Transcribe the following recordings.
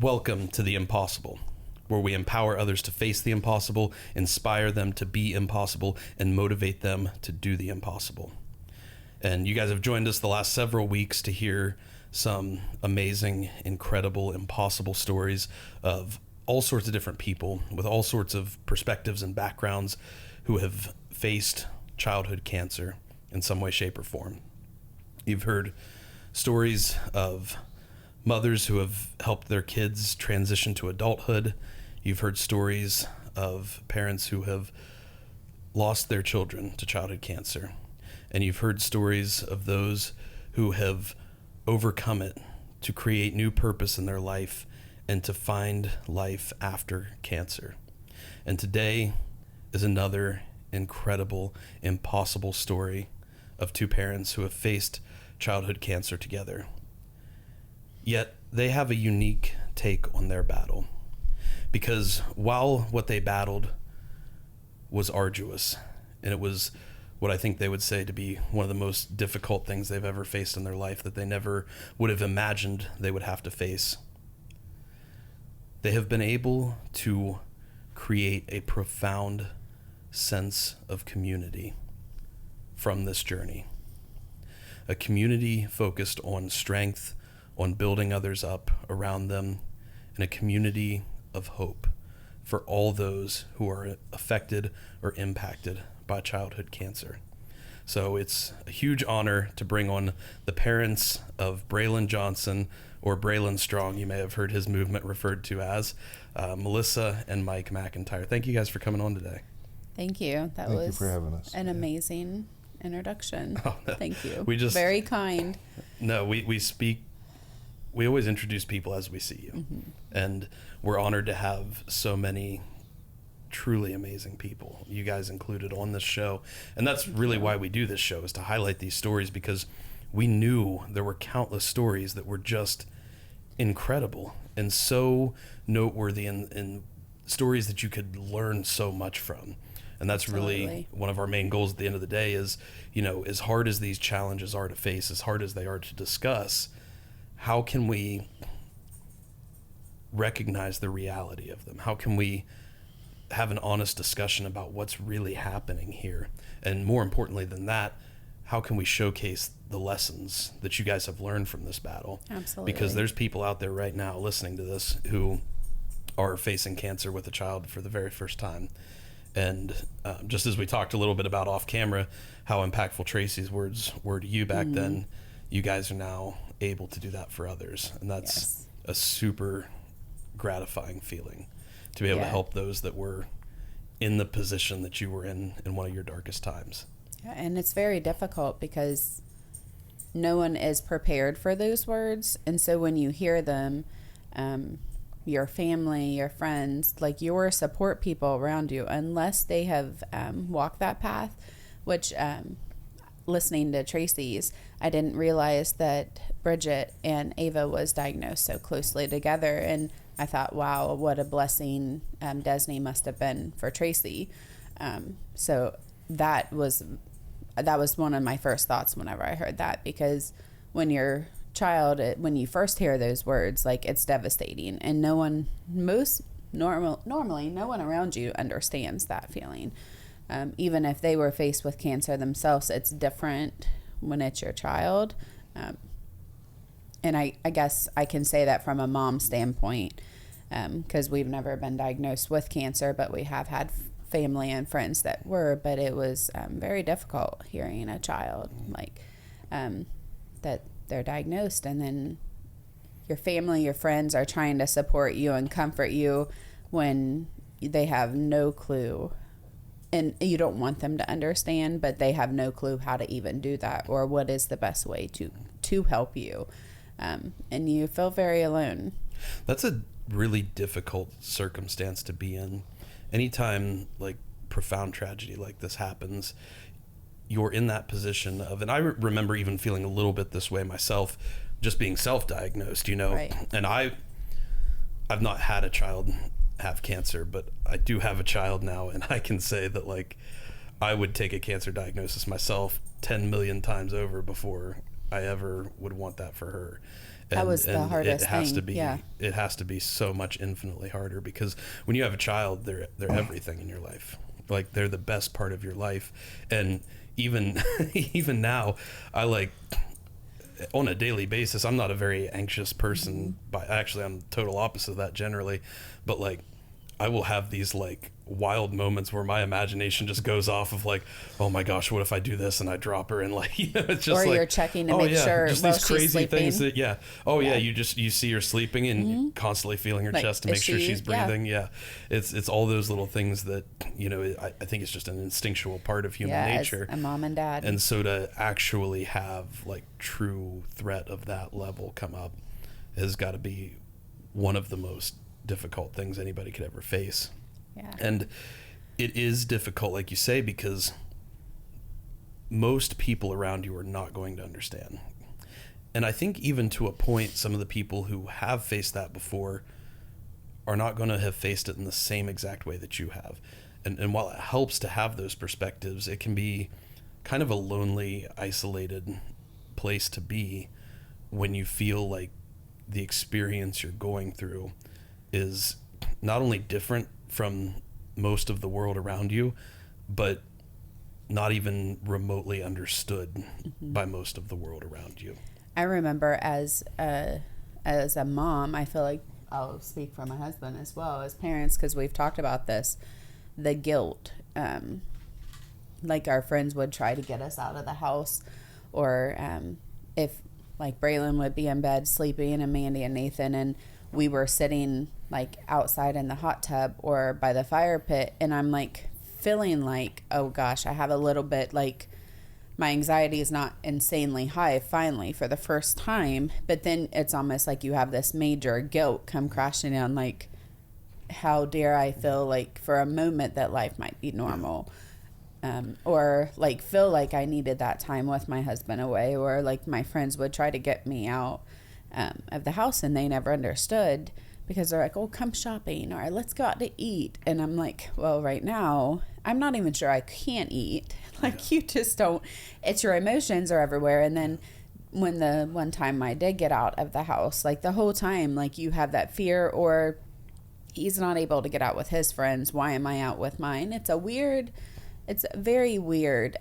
Welcome to The Impossible, where we empower others to face the impossible, inspire them to be impossible, and motivate them to do the impossible. And you guys have joined us the last several weeks to hear some amazing, incredible, impossible stories of all sorts of different people with all sorts of perspectives and backgrounds who have faced childhood cancer in some way, shape, or form. You've heard stories of mothers who have helped their kids transition to adulthood. You've heard stories of parents who have lost their children to childhood cancer. And you've heard stories of those who have overcome it to create new purpose in their life and to find life after cancer. And today is another incredible, impossible story of two parents who have faced childhood cancer together. Yet they have a unique take on their battle, because while what they battled was arduous, and it was what I think they would say to be one of the most difficult things they've ever faced in their life that they never would have imagined they would have to face, they have been able to create a profound sense of community from this journey. A community focused on strength, on building others up around them, and a community of hope for all those who are affected or impacted by childhood cancer. So it's a huge honor to bring on the parents of Braylyn Johnson, or BraylynStrong, you may have heard his movement referred to as, Melissa and Mike McIntyre. Thank you guys for coming on today. Thank you. Thank you for having us. An amazing introduction. Oh, no. Thank you. Very kind. No, we always introduce people as we see you. Mm-hmm. And we're honored to have so many truly amazing people, you guys included, on this show. And that's really why we do this show, is to highlight these stories, because we knew there were countless stories that were just incredible and so noteworthy, and stories that you could learn so much from. And that's really one of our main goals at the end of the day is, as hard as these challenges are to face, as hard as they are to discuss, how can we recognize the reality of them? How can we have an honest discussion about what's really happening here? And more importantly than that, how can we showcase the lessons that you guys have learned from this battle? Absolutely. Because there's people out there right now listening to this who are facing cancer with a child for the very first time. And just as we talked a little bit about off camera, how impactful Tracy's words were to you back then, you guys are now able to do that for others. And that's a super gratifying feeling to be able to help those that were in the position that you were in one of your darkest times. Yeah, and it's very difficult because no one is prepared for those words. And so when you hear them, your family, your friends, like your support people around you, unless they have walked that path, which listening to Tracy's, I didn't realize that Bridget and Ava was diagnosed so closely together. And I thought, wow, what a blessing Desney must have been for Tracy. So that was one of my first thoughts whenever I heard that, because when you're child, when you first hear those words, like, it's devastating, and normally no one around you understands that feeling. Even if they were faced with cancer themselves, it's different when it's your child. And I guess I can say that from a mom standpoint, because we've never been diagnosed with cancer, but we have had family and friends that were. But it was very difficult hearing a child that they're diagnosed, and then your family, your friends are trying to support you and comfort you when they have no clue. And you don't want them to understand, but they have no clue how to even do that, or what is the best way to help you. And you feel very alone. That's a really difficult circumstance to be in. Anytime like profound tragedy like this happens, you're in that position of, and I remember even feeling a little bit this way myself, just being self-diagnosed, Right. And I've not had a child have cancer, but I do have a child now, and I can say that, like, I would take a cancer diagnosis myself 10 million times over before I ever would want that for her. That was the hardest it has thing. to be, Yeah. it has to be so much infinitely harder, because when you have a child, they're everything in your life. Like, they're the best part of your life. And even even now, I like, on a daily basis, I'm not a very anxious person. Actually, I'm total opposite of that generally. But like, I will have these like wild moments where my imagination just goes off of like, oh my gosh, what if I do this and I drop her, and like, you know, it's just Or like, you're checking to oh make yeah, sure just while these she's crazy sleeping. things that Yeah. you see her sleeping and constantly feeling her Like, chest to is make sure she- she's breathing. Yeah. It's all those little things that, you know, I think it's just an instinctual part of human Yeah, nature. as a mom and dad. And so to actually have like true threat of that level come up has got to be one of the most difficult things anybody could ever face. Yeah. And it is difficult, like you say, because most people around you are not going to understand. And I think even to a point, some of the people who have faced that before are not going to have faced it in the same exact way that you have. And while it helps to have those perspectives, it can be kind of a lonely, isolated place to be when you feel like the experience you're going through is not only different from most of the world around you, but not even remotely understood by most of the world around you. I remember as a mom, I feel like I'll speak for my husband as well as parents, because we've talked about this, the guilt. Like, our friends would try to get us out of the house, or if like Braylon would be in bed sleeping and Mandy and Nathan, and we were sitting like outside in the hot tub or by the fire pit, and I'm like feeling like, oh gosh, I have a little bit, like, my anxiety is not insanely high finally for the first time, but then it's almost like you have this major guilt come crashing down, like, how dare I feel like for a moment that life might be normal. Or like feel like I needed that time with my husband away, or like my friends would try to get me out of the house, and they never understood, because they're like, oh, come shopping, or let's go out to eat. And I'm like, well, right now, I'm not even sure I can eat. Like, you just don't, it's your emotions are everywhere. And then when the one time I did get out of the house, like the whole time, like you have that fear, or he's not able to get out with his friends. Why am I out with mine? It's very weird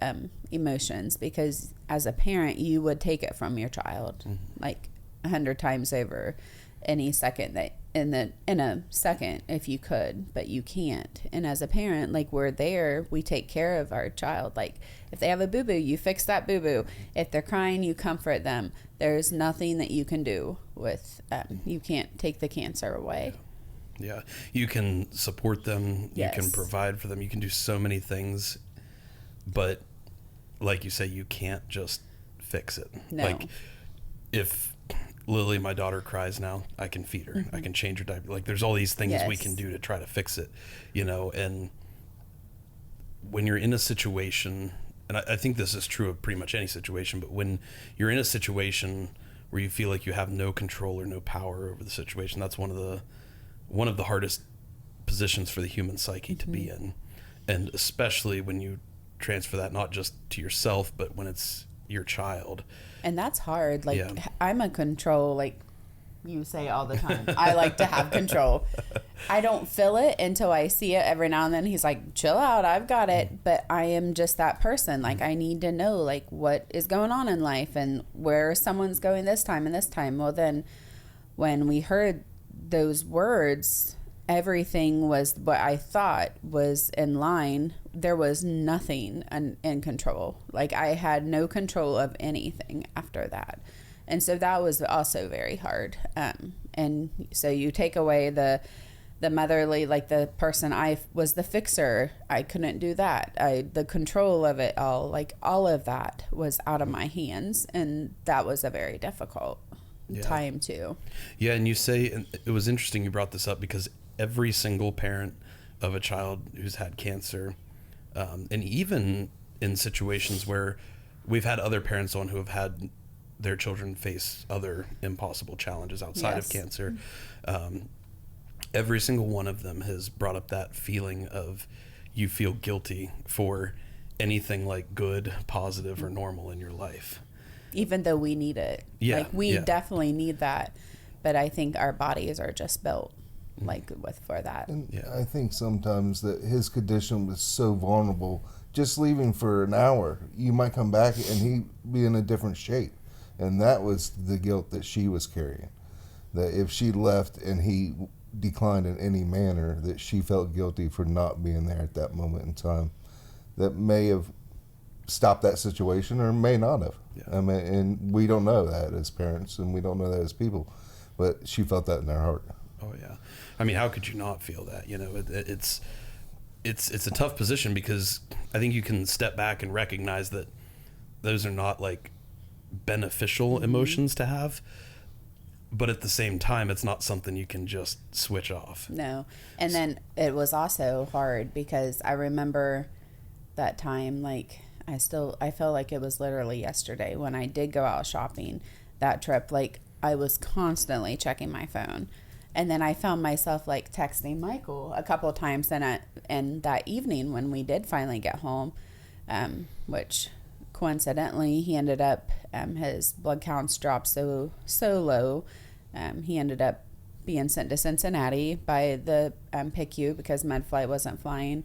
emotions, because as a parent, you would take it from your child like 100 times over any second that in a second if you could, but you can't. And as a parent, like, we're there, we take care of our child. Like, if they have a boo-boo, you fix that boo-boo. If they're crying, you comfort them. There's nothing that you can do with you can't take the cancer away. Yeah, you can support them, Yes. you can provide for them, you can do so many things, but like you say, you can't just fix it. No. Like, if Lily, my daughter, cries now, I can feed her, I can change her diaper. Like, there's all these things we Yes. can do to try to fix it, you know. And when you're in a situation, and I think this is true of pretty much any situation, but when you're in a situation where you feel like you have no control or no power over the situation, that's one of the hardest positions for the human psyche to be in. And especially when you transfer that not just to yourself, but when it's your child. And that's hard. Like, Yeah. I'm a control, like you say all the time. I like to have control. I don't feel it until I see it every now and then. He's like, chill out, I've got it. But I am just that person. Like, I need to know, like, what is going on in life and where someone's going this time and this time. Well, then when we heard those words, everything was what I thought was in line. There was nothing in control. Like, I had no control of anything after that. And so that was also very hard. And so you take away the motherly, like the person I was the fixer. I couldn't do that. The control of it all, like all of that was out of my hands. And that was a very difficult time too. Yeah. And you say, and it was interesting you brought this up, because every single parent of a child who's had cancer, and even in situations where we've had other parents on who have had their children face other impossible challenges outside of cancer, every single one of them has brought up that feeling of you feel guilty for anything like good, positive, or normal in your life. even though we need it. Yeah, like we yeah. definitely need that, but I think our bodies are just built like for that. And Yeah. I think sometimes that his condition was so vulnerable. Just leaving for an hour, you might come back and he be in a different shape, and that was the guilt that she was carrying. That if she left and he declined in any manner, that she felt guilty for not being there at that moment in time. That may have stopped that situation, or may not have. Yeah. I mean, and we don't know that as parents, and we don't know that as people, but she felt that in her heart. Oh yeah, I mean, how could you not feel that? You know, it's a tough position, because I think you can step back and recognize that those are not like beneficial emotions to have, but at the same time, it's not something you can just switch off. No. And then it was also hard because I remember that time, like I feel like it was literally yesterday when I did go out shopping that trip. Like I was constantly checking my phone. And then I found myself like texting Michael a couple of times, and that evening when we did finally get home, which coincidentally he ended up his blood counts dropped so low, he ended up being sent to Cincinnati by the PICU because MedFlight wasn't flying,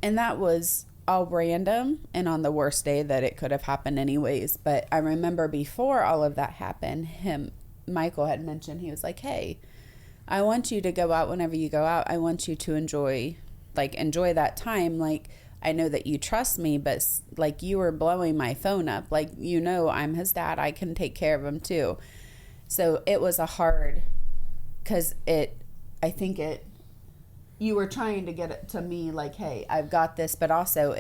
and that was all random and on the worst day that it could have happened anyways. But I remember before all of that happened, Michael had mentioned, he was like, hey, I want you to go out whenever you go out. I want you to enjoy that time. Like, I know that you trust me, but like you were blowing my phone up. Like, you know, I'm his dad. I can take care of him too. So it was a hard, because you were trying to get it to me like, hey, I've got this. But also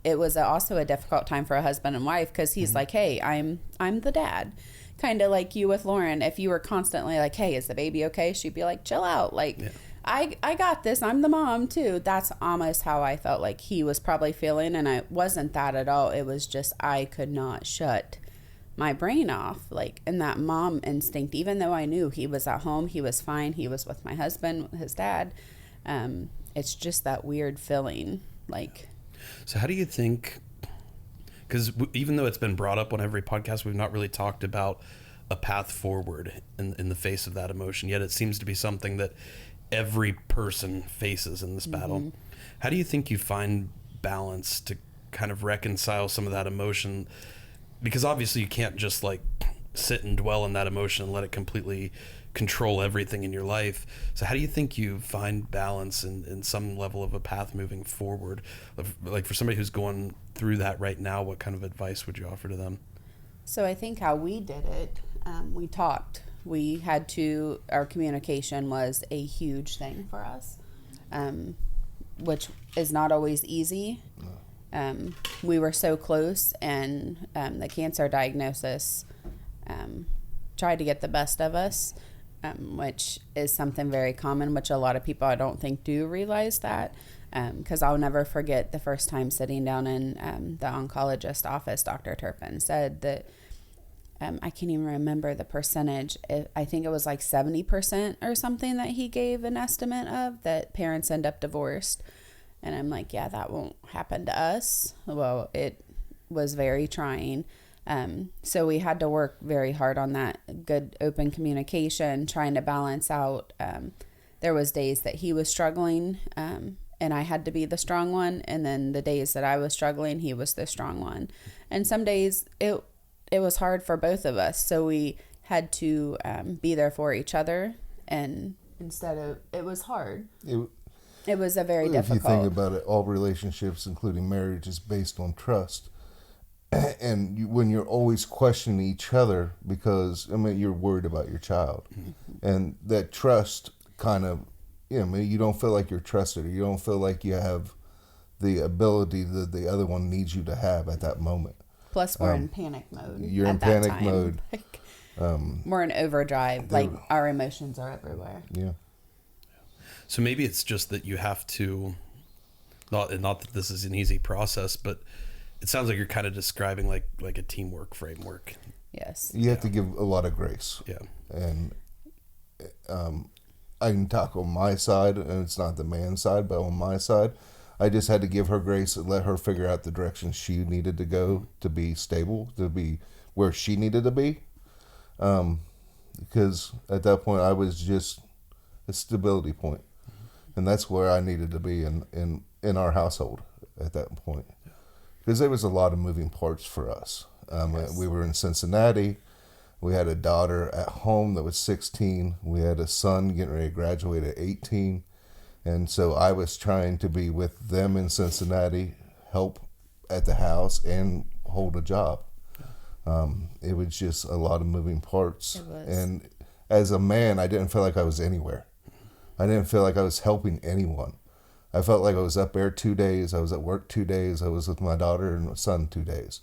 it was also a difficult time for a husband and wife, because he's like, hey, I'm the dad. Kind of like you with Lauren. If you were constantly like, hey, is the baby okay? She'd be like, chill out. Like, yeah. I got this. I'm the mom too. That's almost how I felt like he was probably feeling. And I wasn't that at all. It was just, I could not shut my brain off. Like, in that mom instinct, even though I knew he was at home, he was fine. He was with my husband, his dad. It's just that weird feeling. Like, so how do you think, because even though it's been brought up on every podcast, we've not really talked about a path forward in the face of that emotion, yet it seems to be something that every person faces in this battle. How do you think you find balance to kind of reconcile some of that emotion? Because obviously you can't just like sit and dwell in that emotion and let it completely control everything in your life. So how do you think you find balance in some level of a path moving forward? Like, for somebody who's going through that right now, what kind of advice would you offer to them? So I think how we did it, we talked. We had to, our communication was a huge thing for us, which is not always easy. We were so close, and the cancer diagnosis tried to get the best of us, which is something very common, which a lot of people I don't think do realize that. Because I'll never forget the first time sitting down in the oncologist office, Dr. Turpin said that, I can't even remember the percentage. I think it was like 70% or something that he gave an estimate of, that parents end up divorced. And I'm like, yeah, that won't happen to us. Well, it was very trying. So we had to work very hard on that good open communication, trying to balance out. There was days that he was struggling, and I had to be the strong one. And then the days that I was struggling, he was the strong one. And some days it was hard for both of us. So we had to be there for each other. And instead of, it was hard. It was a very difficult. If you think about it, all relationships, including marriage, is based on trust. And when you're always questioning each other because, I mean, you're worried about your child. And that trust kind of, you don't feel like you're trusted, or you don't feel like you have the ability that the other one needs you to have at that moment. Plus, we're in panic mode. You're in panic mode. Like, we're in overdrive. Like, our emotions are everywhere. Yeah. So maybe it's just that you have to, not that this is an easy process, but it sounds like you're kind of describing like a teamwork framework. Yes. You have to give a lot of grace. Yeah. And I can talk on my side, and it's not the man's side, but on my side, I just had to give her grace and let her figure out the direction she needed to go to be stable, to be where she needed to be. Because at that point I was just a stability point, and that's where I needed to be in our household at that point, because there was a lot of moving parts for us. Yes. We were in Cincinnati. We had a daughter at home that was 16. We had a son getting ready to graduate at 18. And so I was trying to be with them in Cincinnati, help at the house, and hold a job. It was just a lot of moving parts. It was. And as a man, I didn't feel like I was anywhere. I didn't feel like I was helping anyone. I felt like I was up there 2 days. I was at work 2 days. I was with my daughter and my son 2 days.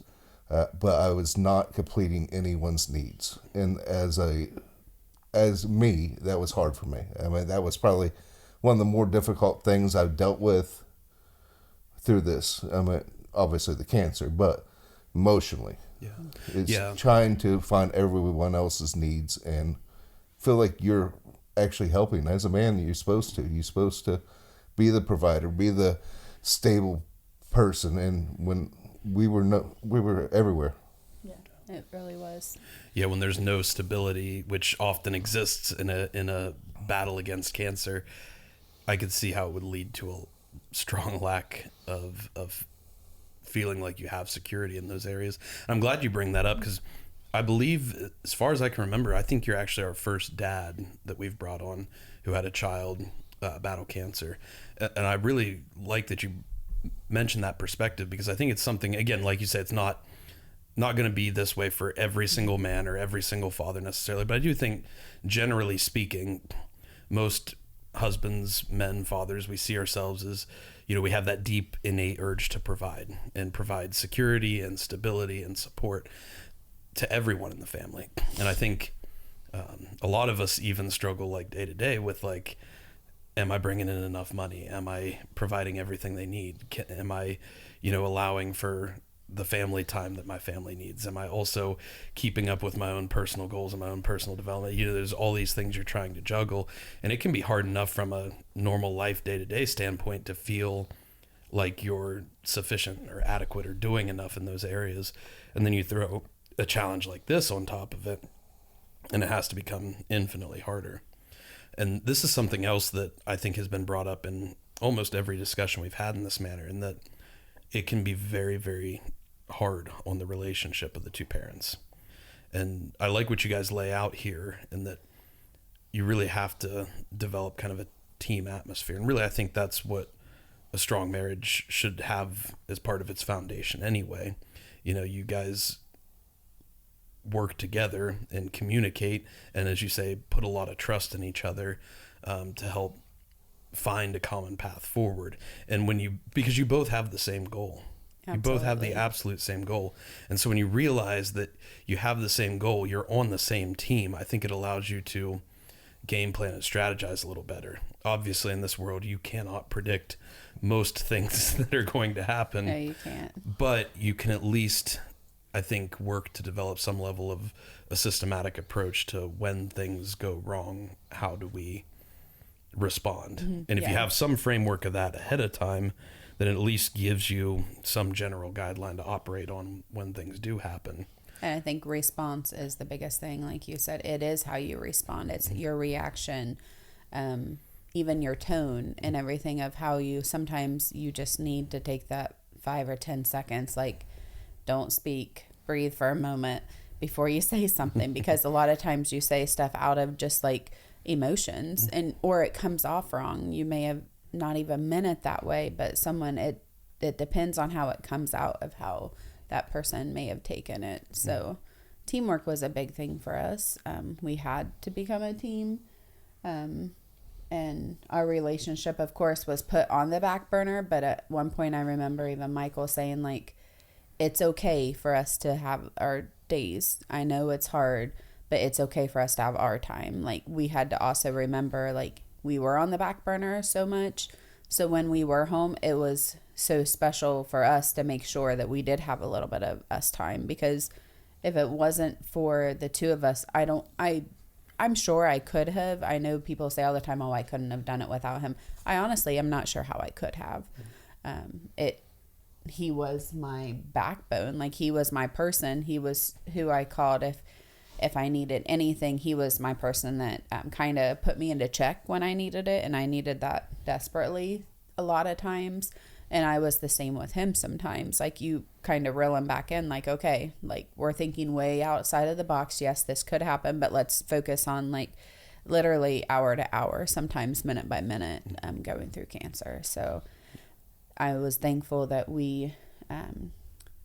But I was not completing anyone's needs. And as me, that was hard for me. I mean, that was probably one of the more difficult things I've dealt with through this. I mean, obviously the cancer, but emotionally. It's trying to find everyone else's needs and feel like you're actually helping. As a man, you're supposed to. You're supposed to be the provider, be the stable person. And when we were everywhere. Yeah, it really was. Yeah, when there's no stability, which often exists in a battle against cancer, I could see how it would lead to a strong lack of feeling like you have security in those areas. I'm glad you bring that up, because I believe, as far as I can remember, I think you're actually our first dad that we've brought on who had a child battle cancer. And I really like that you mentioned that perspective, because I think it's something, again, like you said, it's not going to be this way for every single man or every single father necessarily. But I do think, generally speaking, most husbands, men, fathers, we see ourselves as, we have that deep innate urge to provide security and stability and support to everyone in the family. And I think a lot of us even struggle like day to day with like, am I bringing in enough money? Am I providing everything they need? Am I, allowing for the family time that my family needs? Am I also keeping up with my own personal goals and my own personal development? There's all these things you're trying to juggle, and it can be hard enough from a normal life day-to-day standpoint to feel like you're sufficient or adequate or doing enough in those areas. And then you throw a challenge like this on top of it, and it has to become infinitely harder. And this is something else that I think has been brought up in almost every discussion we've had in this manner, and that it can be very, very hard on the relationship of the two parents. And I like what you guys lay out here, in that you really have to develop kind of a team atmosphere. And really, I think that's what a strong marriage should have as part of its foundation anyway. You guys work together and communicate, and as you say, put a lot of trust in each other to help find a common path forward. And because you both have the same goal. Absolutely. You both have the absolute same goal. And so when you realize that you have the same goal, you're on the same team, I think it allows you to game plan and strategize a little better. Obviously, in this world, you cannot predict most things that are going to happen. No, you can't. But you can at least, I think, work to develop some level of a systematic approach to when things go wrong, how do we respond? Mm-hmm. And if you have some framework of that ahead of time, then it at least gives you some general guideline to operate on when things do happen. And I think response is the biggest thing. Like you said, it is how you respond. It's your reaction, even your tone and everything, of how sometimes you just need to take that 5 or 10 seconds, like, don't speak, breathe for a moment before you say something, because a lot of times you say stuff out of just like emotions, or it comes off wrong. You may have not even meant it that way, but it depends on how it comes out, of how that person may have taken it. So teamwork was a big thing for us. We had to become a team. And our relationship, of course, was put on the back burner. But at one point, I remember even Michael saying, like, it's okay for us to have our days. I know it's hard, but it's okay for us to have our time. Like, we had to also remember, like, we were on the back burner so much. So when we were home, it was so special for us to make sure that we did have a little bit of us time, because if it wasn't for the two of us, I'm sure I could have. I know people say all the time, oh, I couldn't have done it without him. I honestly am not sure how I could have. he was my backbone. Like, he was my person. He was who I called if I needed anything. He was my person that kind of put me into check when I needed it, and I needed that desperately a lot of times. And I was the same with him sometimes. Like, you kind of reel him back in, like, okay, like, we're thinking way outside of the box. Yes, this could happen, but let's focus on, like, literally hour to hour, sometimes minute by minute, going through cancer. So I was thankful that we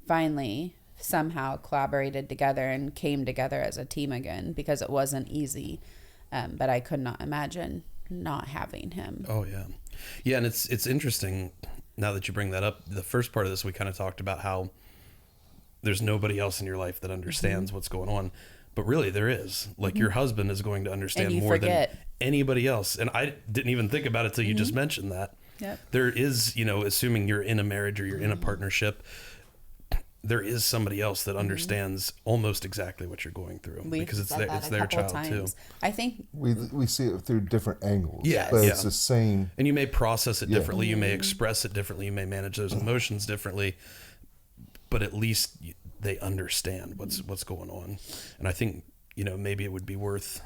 finally somehow collaborated together and came together as a team again, because it wasn't easy. But I could not imagine not having him. Oh, yeah. Yeah, and it's interesting now that you bring that up. The first part of this, we kind of talked about how there's nobody else in your life that understands what's going on. But really, there is. Like, your husband is going to understand more than anybody else. And I didn't even think about it till you just mentioned that. Yep. There is, assuming you're in a marriage or you're in a partnership, there is somebody else that understands almost exactly what you're going through, because it's their child too. I think we see it through different angles. Yes. But it's the same. And you may process it differently. You may express it differently. You may manage those emotions differently. But at least they understand what's going on. And I think, maybe it would be worth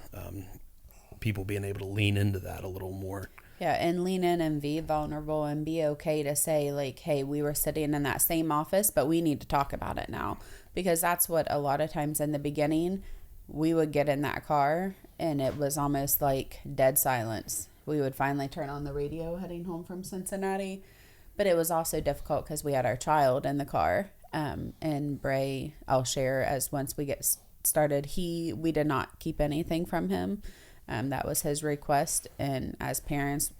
people being able to lean into that a little more. Yeah, and lean in and be vulnerable and be okay to say, like, hey, we were sitting in that same office, but we need to talk about it now. Because that's what a lot of times in the beginning, we would get in that car and it was almost like dead silence. We would finally turn on the radio heading home from Cincinnati. But it was also difficult because we had our child in the car. And Bray, I'll share, as once we get started, we did not keep anything from him. That was his request. And as parents,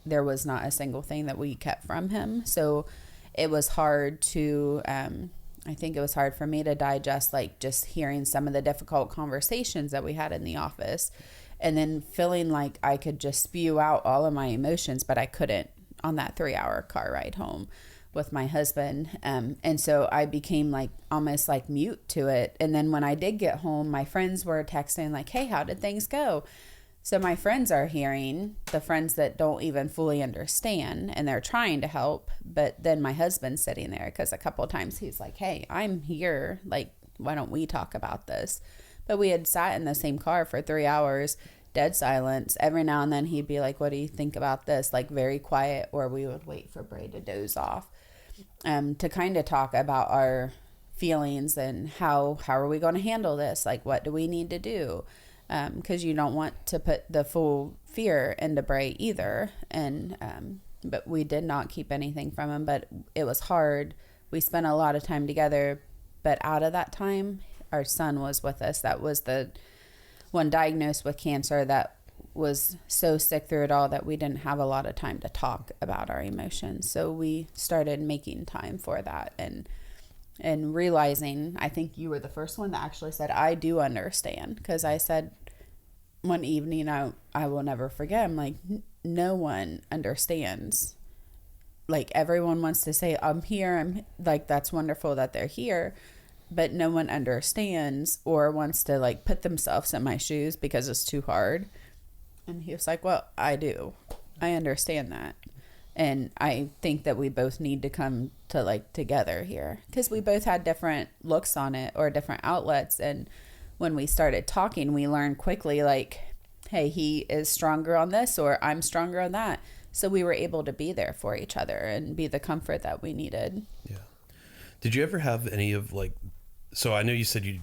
there was not a single thing that we kept from him. So it was hard to, I think it was hard for me to digest, like, just hearing some of the difficult conversations that we had in the office, and then feeling like I could just spew out all of my emotions, but I couldn't on that 3-hour car ride home with my husband. And so I became like almost like mute to it. And then when I did get home, my friends were texting like, hey, how did things go? So my friends are hearing, the friends that don't even fully understand, and they're trying to help. But then my husband's sitting there, because a couple of times he's like, hey, I'm here. Like, why don't we talk about this? But we had sat in the same car for 3 hours, dead silence. Every now and then he'd be like, what do you think about this? Like, very quiet, or we would wait for Bray to doze off, to kind of talk about our feelings and how are we going to handle this? Like, what do we need to do? Because you don't want to put the full fear into Bray either. And but we did not keep anything from him, but it was hard. We spent a lot of time together, but out of that time, our son was with us. That was the one diagnosed with cancer that was so sick through it all that we didn't have a lot of time to talk about our emotions. So we started making time for that, and realizing, I think you were the first one that actually said, I do understand. Because I said one evening, I will never forget, I'm like, no one understands. Like, everyone wants to say, I'm here. I'm like, that's wonderful that they're here. But no one understands or wants to, like, put themselves in my shoes because it's too hard. And he was like, well, I do. I understand that. And I think that we both need to come to, like, together here, because we both had different looks on it, or different outlets. And when we started talking, we learned quickly, like, hey, he is stronger on this, or I'm stronger on that. So we were able to be there for each other and be the comfort that we needed. Yeah. Did you ever have any of, like, so I know you said you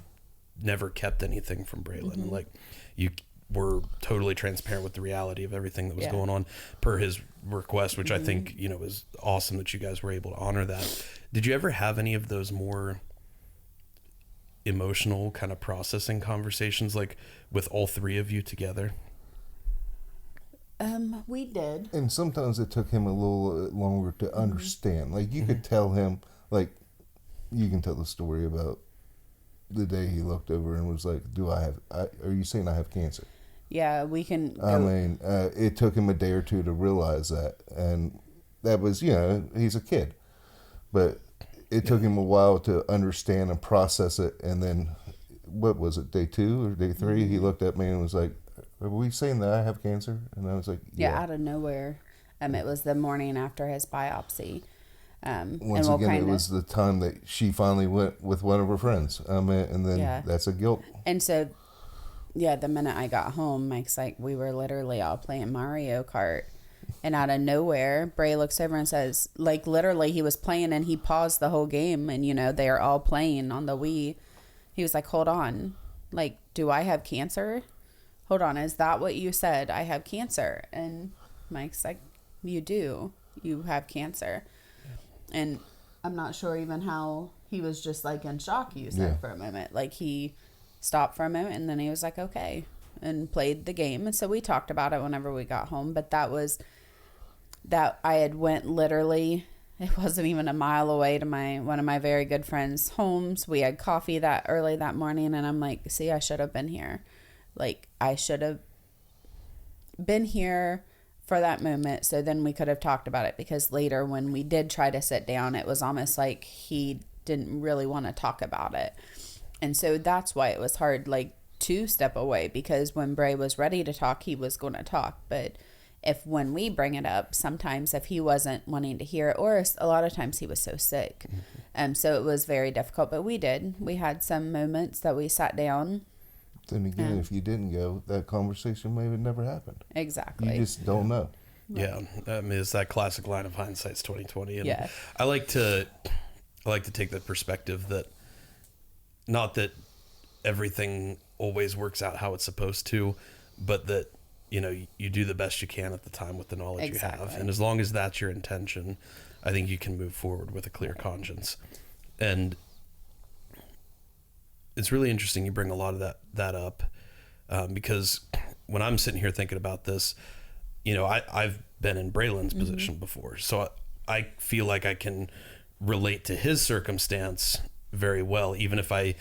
never kept anything from Braylon. Mm-hmm. Like, you were totally transparent with the reality of everything that was going on per his request, which I think, is awesome that you guys were able to honor that. Did you ever have any of those more emotional kind of processing conversations, like with all three of you together? We did. And sometimes it took him a little longer to understand. Like, you could tell him, like, you can tell the story about the day he looked over and was like, are you saying I have cancer? Yeah, we can go. I mean, it took him a day or two to realize that. And that was, he's a kid. But it took him a while to understand and process it. And then, what was it, day 2 or day 3? He looked at me and was like, are we saying that I have cancer? And I was like, yeah. Out of nowhere. It was the morning after his biopsy. Once again, it was the time that she finally went with one of her friends. And then that's a guilt. And so, the minute I got home, Mike's like, we were literally all playing Mario Kart. And out of nowhere, Bray looks over and says, like, literally, he was playing and he paused the whole game. And, they are all playing on the Wii. He was like, hold on. Like, do I have cancer? Hold on. Is that what you said? I have cancer. And Mike's like, you do. You have cancer. And I'm not sure even how he was just like in shock, you said, for a moment. Like he stopped for a moment and then he was like, okay, and played the game. And so we talked about it whenever we got home. But that I had went literally, it wasn't even a mile away to one of my very good friends' homes. We had coffee that early that morning and I'm like, see, I should have been here. Like I should have been here for that moment, so then we could have talked about it, because later when we did try to sit down, it was almost like he didn't really want to talk about it. And so that's why it was hard, like, to step away, because when Bray was ready to talk, he was going to talk. But when we bring it up, sometimes if he wasn't wanting to hear it, or a lot of times he was so sick, so it was very difficult. But we had some moments that we sat down. Then again, if you didn't go, that conversation may have never happened. Exactly. You just don't know. Yeah, I mean, it's that classic line of hindsight's 20/20, and I like to take the perspective that not that everything always works out how it's supposed to, but that you do the best you can at the time with the knowledge you have, and as long as that's your intention, I think you can move forward with a clear conscience. And it's really interesting you bring a lot of that up, because when I'm sitting here thinking about this, I've been in Braylon's position before, so I feel like I can relate to his circumstance very well. Even if I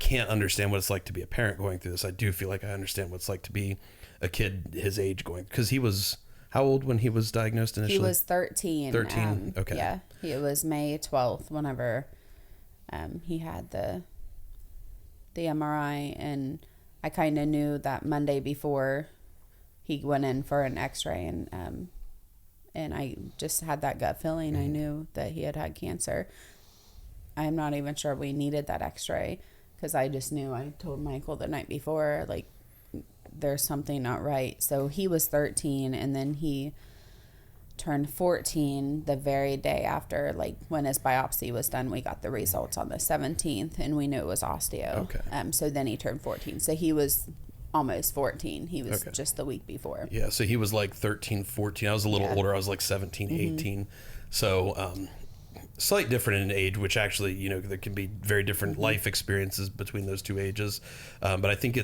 can't understand what it's like to be a parent going through this, I do feel like I understand what it's like to be a kid his age going, because he was how old when he was diagnosed initially? He was 13. 13. Okay. Yeah, it was May 12th whenever he had the MRI, and I kind of knew that Monday before he went in for an x-ray, and I just had that gut feeling. I knew that he had cancer. I'm not even sure we needed that x-ray, because I just knew. I told Michael the night before, like, there's something not right. So he was 13, and then he turned 14 the very day after, like, when his biopsy was done. We got the results on the 17th, and we knew it was osteo. Okay. So then he turned 14. So he was almost 14. He was just the week before. Yeah, so he was like 13, 14. I was a little older. I was like 17, 18. So slight different in age, which actually, there can be very different life experiences between those two ages. But I think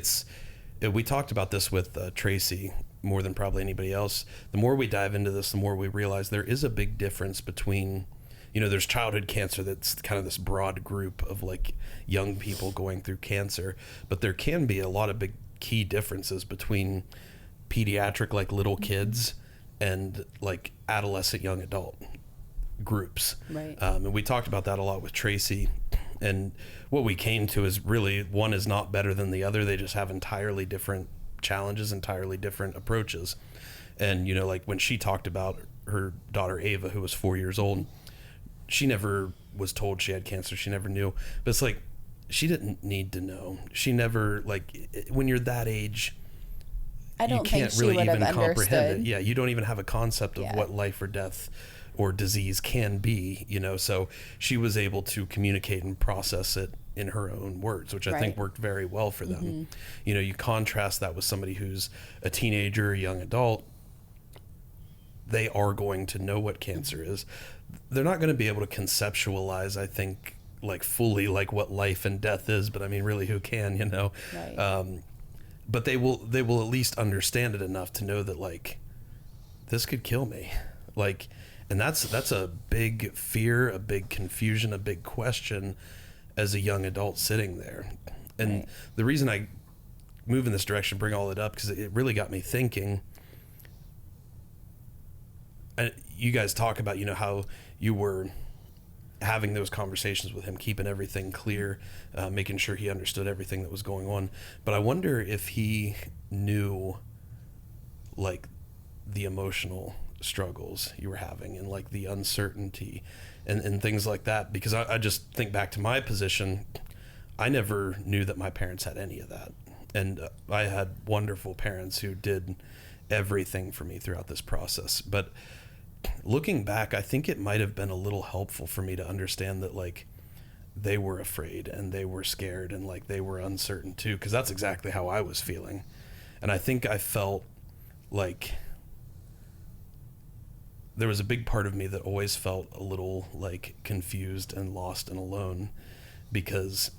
we talked about this with Tracy more than probably anybody else. The more we dive into this, the more we realize there is a big difference between, there's childhood cancer that's kind of this broad group of like young people going through cancer, but there can be a lot of big key differences between pediatric, like little kids, and like adolescent young adult groups. Right. And we talked about that a lot with Tracy, and what we came to is really one is not better than the other. They just have entirely different challenges, entirely different approaches. And like when she talked about her daughter Ava, who was 4 years old, she never was told she had cancer. She never knew. But it's like, she didn't need to know. She never, like, when you're that age, I don't you can't think she really would even have comprehend understood. it. Yeah, you don't even have a concept of what life or death or disease can be, so she was able to communicate and process it in her own words, which I think worked very well for them. You contrast that with somebody who's a teenager, a young adult. They are going to know what cancer is. They're not going to be able to conceptualize, I think, like fully like what life and death is, but I mean, really, who can, Right. But they will at least understand it enough to know that, like, this could kill me, like. And that's a big fear, a big confusion, a big question as a young adult sitting there. And the reason I move in this direction, bring all it up, because it really got me thinking. And you guys talk about, how you were having those conversations with him, keeping everything clear, making sure he understood everything that was going on. But I wonder if he knew, like, the emotional struggles you were having and like the uncertainty and things like that. Because I just think back to my position. I never knew that my parents had any of that. And I had wonderful parents who did everything for me throughout this process. But looking back, I think it might have been a little helpful for me to understand that like they were afraid and they were scared and like they were uncertain too, because that's exactly how I was feeling. And I think I felt like there was a big part of me that always felt a little like confused and lost and alone, because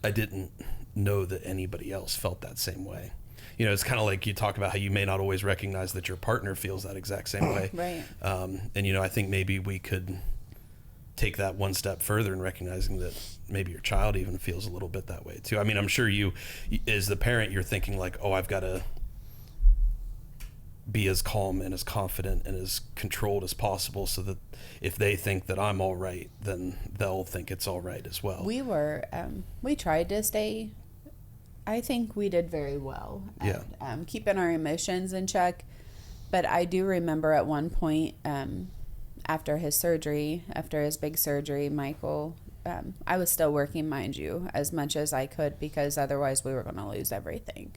I didn't know that anybody else felt that same way. You know, it's kind of like you talk about how you may not always recognize that your partner feels that exact same way. Right. And, you know, I think maybe we could take that one step further in recognizing that maybe your child even feels a little bit that way too. I mean, I'm sure you, as the parent, you're thinking like, oh, I've got to be as calm and as confident and as controlled as possible so that if they think that I'm all right, then they'll think it's all right as well. We tried to stay, I think we did very well at keeping our emotions in check. But I do remember at one point, after his big surgery, Michael, I was still working, mind you, as much as I could, because otherwise we were going to lose everything.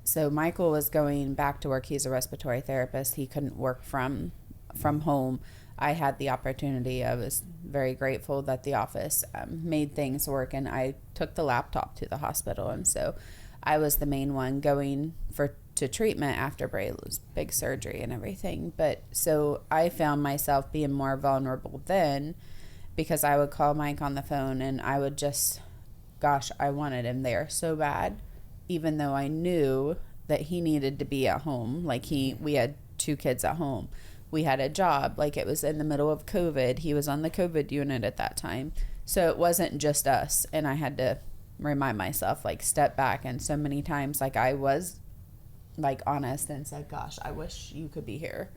So Michael was going back to work. He's a respiratory therapist. He couldn't work from home. I had the opportunity. I was very grateful that the office made things work, and I took the laptop to the hospital. And so I was the main one going to treatment after Braylyn's big surgery and everything. But so I found myself being more vulnerable then, because I would call Mike on the phone and I would just, gosh, I wanted him there so bad, even though I knew that he needed to be at home. Like we had 2 kids at home. We had a job. Like it was in the middle of COVID. He was on the COVID unit at that time. So it wasn't just us. And I had to remind myself, like, step back. And so many times, like, I was like honest and said, gosh, I wish you could be here.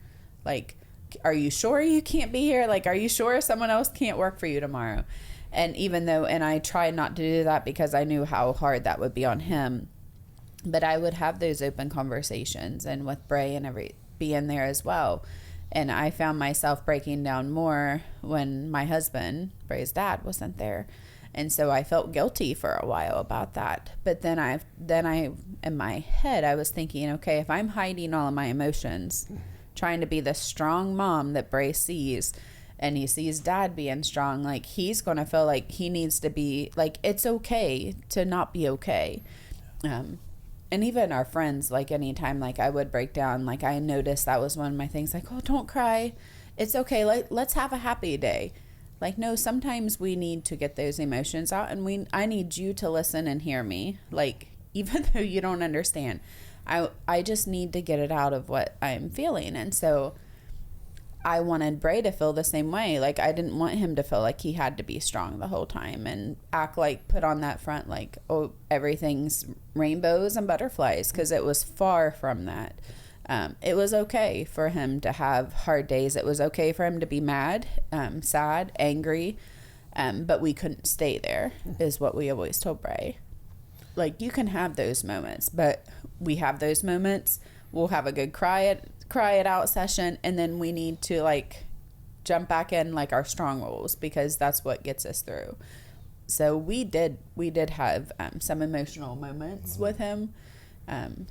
Like, are you sure you can't be here? Like, are you sure someone else can't work for you tomorrow? And and I tried not to do that because I knew how hard that would be on him. But I would have those open conversations, and with Bray and being there as well. And I found myself breaking down more when my husband, Bray's dad, wasn't there. And so I felt guilty for a while about that. But then I in my head, I was thinking, okay, if I'm hiding all of my emotions, trying to be the strong mom that Bray sees, and he sees dad being strong, like, he's going to feel like he needs to be, like, it's okay to not be okay. And even our friends, like, anytime, like, I would break down, like, I noticed that was one of my things, like, oh, don't cry. It's okay. Let's have a happy day. Like, no, sometimes we need to get those emotions out, and I need you to listen and hear me. Like, even though you don't understand, I just need to get it out of what I'm feeling. And so I wanted Bray to feel the same way. Like, I didn't want him to feel like he had to be strong the whole time and act like, put on that front, like, oh, everything's rainbows and butterflies, because it was far from that. It was okay for him to have hard days. It was okay for him to be mad, sad, angry, but we couldn't stay there, is what we always told Bray. Like, you can have those moments, but we have those moments. We'll have a good cry it out session, and then we need to, like, jump back in, like, our strong roles, because that's what gets us through. So we did have some emotional moments with him.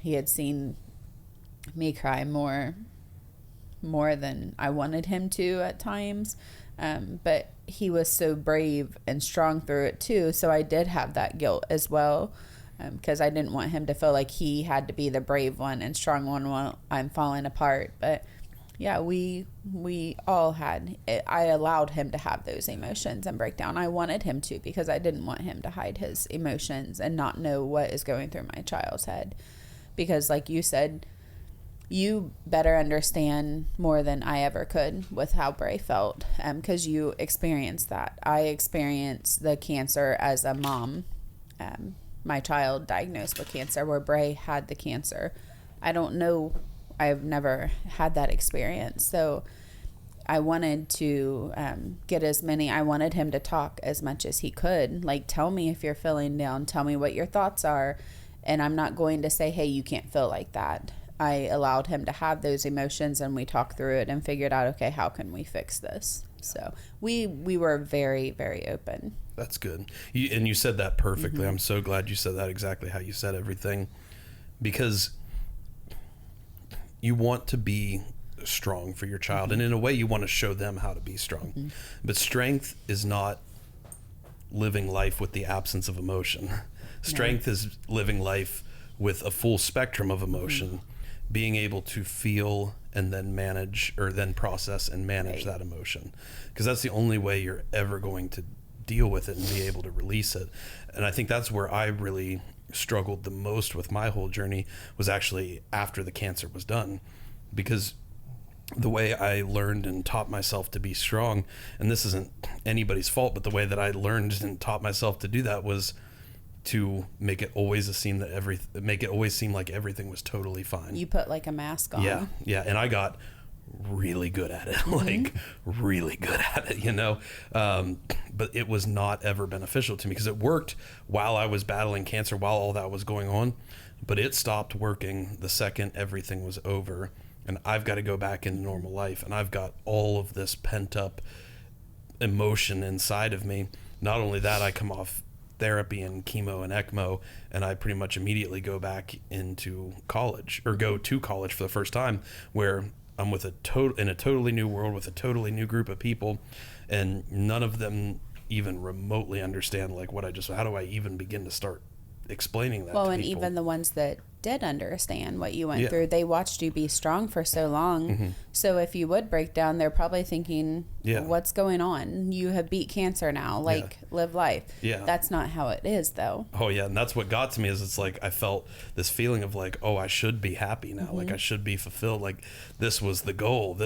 He had seen me cry more than I wanted him to at times, but he was so brave and strong through it too. So I did have that guilt as well, because I didn't want him to feel like he had to be the brave one and strong one while I'm falling apart. But yeah, we all had it. I allowed him to have those emotions and break down. I wanted him to, because I didn't want him to hide his emotions and not know what is going through my child's head. Because, like you said, you better understand more than I ever could with how Bray felt, because you experienced that. I experienced the cancer as a mom. My child diagnosed with cancer, where Bray had the cancer. I don't know. I've never had that experience. So I wanted to I wanted him to talk as much as he could. Like, tell me if you're feeling down. Tell me what your thoughts are. And I'm not going to say, hey, you can't feel like that. I allowed him to have those emotions, and we talked through it and figured out, okay, how can we fix this? So we were very, very open. That's good. And you said that perfectly. I'm so glad you said that exactly how you said everything, because you want to be strong for your child. And in a way, you want to show them how to be strong. But strength is not living life with the absence of emotion. Strength is living life with a full spectrum of emotion, being able to feel and then manage, or then process and manage that emotion. Because that's the only way you're ever going to deal with it and be able to release it. And I think that's where I really struggled the most with my whole journey, was actually after the cancer was done. Because the way I learned and taught myself to be strong, and this isn't anybody's fault, but the way that I learned and taught myself to do that was to make it always seem like everything was totally fine. You put like a mask on. Yeah, and I got really good at it, like really good at it, you know. But it was not ever beneficial to me, because it worked while I was battling cancer, while all that was going on, but it stopped working the second everything was over, and I've got to go back into normal life, and I've got all of this pent up emotion inside of me. Not only that, I come off therapy and chemo and ECMO, and I pretty much immediately go back into college, or go to college for the first time, where I'm with in a totally new world with a totally new group of people, and none of them even remotely understand like how do I even begin to start explaining that to and people? even the ones that did understand what you went through, they watched you be strong for so long. So if you would break down, they're probably thinking, what's going on? You have beat cancer now, live life. That's not how it is, though. Oh yeah, and that's what got to me, is it's like I felt this feeling of like, oh, I should be happy now, like I should be fulfilled, like this was the goal,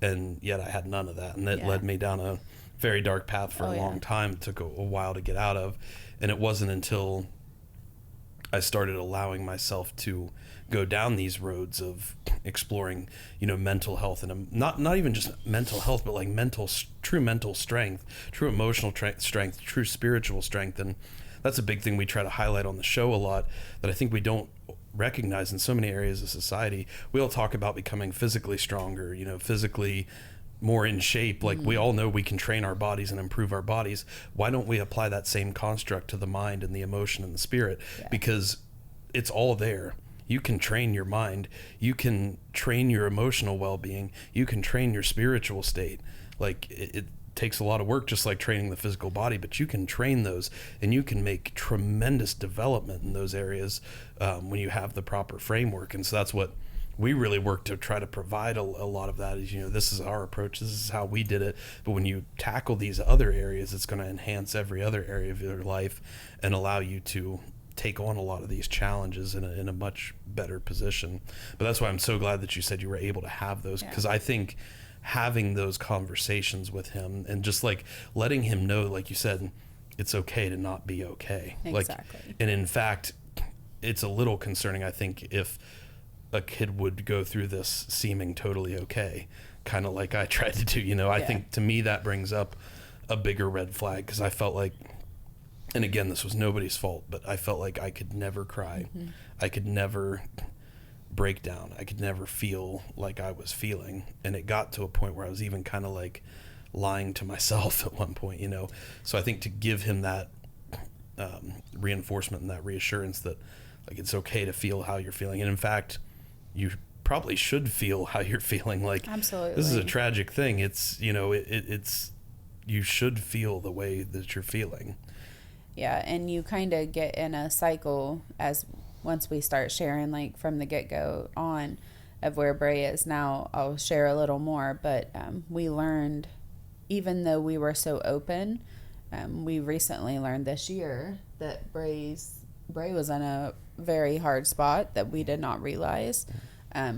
and yet I had none of that, and it led me down a very dark path for a long time. It took a while to get out of, and it wasn't until I started allowing myself to go down these roads of exploring, mental health, and not even just mental health, but like true mental strength, true emotional strength, true spiritual strength. And that's a big thing we try to highlight on the show a lot, that I think we don't recognize in so many areas of society. We all talk about becoming physically stronger, physically more in shape. Like we all know we can train our bodies and improve our bodies. Why don't we apply that same construct to the mind and the emotion and the spirit? Because it's all there. You can train your mind. You can train your emotional well-being. You can train your spiritual state. Like it takes a lot of work, just like training the physical body, but you can train those, and you can make tremendous development in those areas when you have the proper framework. And so that's what we really work to try to provide a lot of that. Is, this is our approach, this is how we did it. But when you tackle these other areas, it's going to enhance every other area of your life and allow you to take on a lot of these challenges in a much better position. But that's why I'm so glad that you said you were able to have those, because I think having those conversations with him and just like letting him know, like you said, it's okay to not be okay. Exactly. Like, and in fact, it's a little concerning, I think, if a kid would go through this seeming totally okay, kind of like I tried to do. I think to me that brings up a bigger red flag, because I felt like, and again, this was nobody's fault, but I felt like I could never cry. I could never break down. I could never feel like I was feeling. And it got to a point where I was even kind of like lying to myself at one point, So I think to give him that reinforcement and that reassurance that like it's okay to feel how you're feeling. And in fact, you probably should feel how you're feeling. Like, absolutely, this is a tragic thing. It's, it's you should feel the way that you're feeling. Yeah, and you kind of get in a cycle once we start sharing, like from the get-go on, of where Bray is now. I'll share a little more, but we learned, even though we were so open, we recently learned this year that Bray was in a very hard spot that we did not realize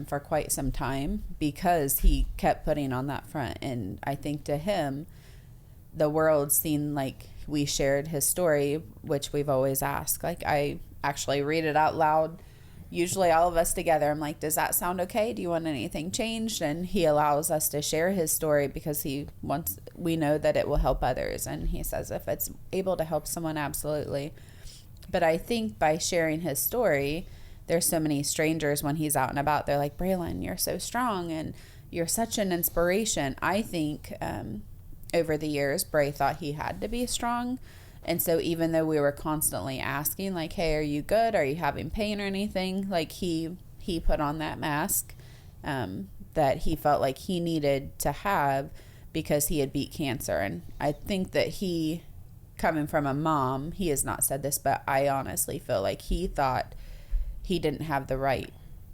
for quite some time, because he kept putting on that front. And I think to him, the world seen like we shared his story, which we've always asked. Like, I actually read it out loud, usually all of us together. I'm like, does that sound okay? Do you want anything changed? And he allows us to share his story because we know that it will help others. And he says if it's able to help someone, absolutely. But I think by sharing his story, there's so many strangers when he's out and about. They're like, Braylyn, you're so strong and you're such an inspiration. I think over the years, Bray thought he had to be strong. And so even though we were constantly asking, like, hey, are you good? Are you having pain or anything? Like, he put on that mask that he felt like he needed to have because he had beat cancer. And I think that he, coming from a mom, he has not said this, but I honestly feel like he thought he didn't have the right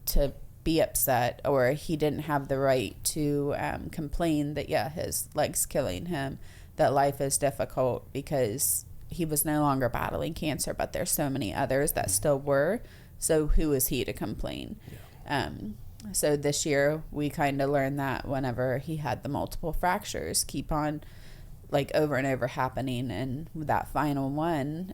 to be upset, or he didn't have the right to complain that, yeah, his leg's killing him, that life is difficult, because he was no longer battling cancer, but there's so many others that still were. So who is he to complain? Yeah. So this year we kind of learned that whenever he had the multiple fractures keep on like over and over happening, and that final one,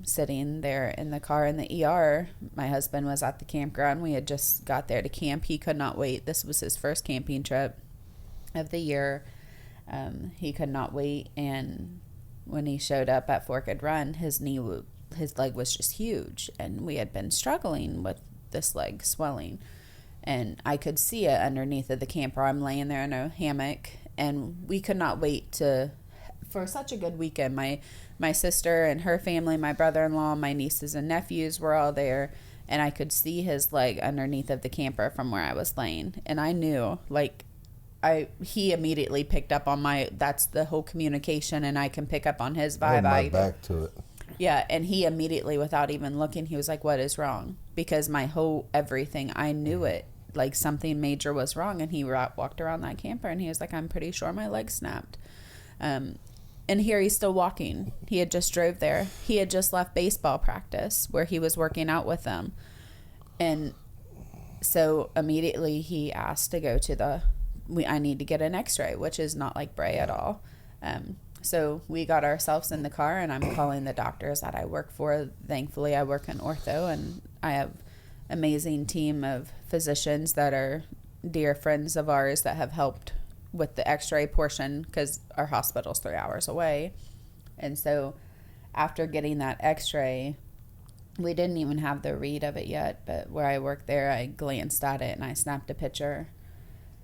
sitting there in the car in the ER, my husband was at the campground. We had just got there to camp. He could not wait. This was his first camping trip of the year. He could not wait, and when he showed up at Forked Run, his leg was just huge, and we had been struggling with this leg swelling, and I could see it underneath of the camper. I'm laying there in a hammock, and we could not wait for such a good weekend. My sister and her family, my brother-in-law, my nieces and nephews were all there, and I could see his leg underneath of the camper from where I was laying, and I knew, like, he immediately picked up on that's the whole communication, and I can pick up on his vibe. I had my back to it. Yeah, and he immediately, without even looking, he was like, what is wrong? Because my whole everything, I knew it. Like, something major was wrong, and he walked around that camper, and he was like, I'm pretty sure my leg snapped. And here he's still walking. He had just drove there. He had just left baseball practice where he was working out with them. And so immediately he asked to go to I need to get an x-ray, which is not like Bray at all. So we got ourselves in the car, and I'm calling the doctors that I work for. Thankfully, I work in ortho, and I have an amazing team of physicians that are dear friends of ours that have helped with the x-ray portion, because our hospital's 3 hours away. And so after getting that x-ray, we didn't even have the read of it yet, but where I worked there, I glanced at it and I snapped a picture.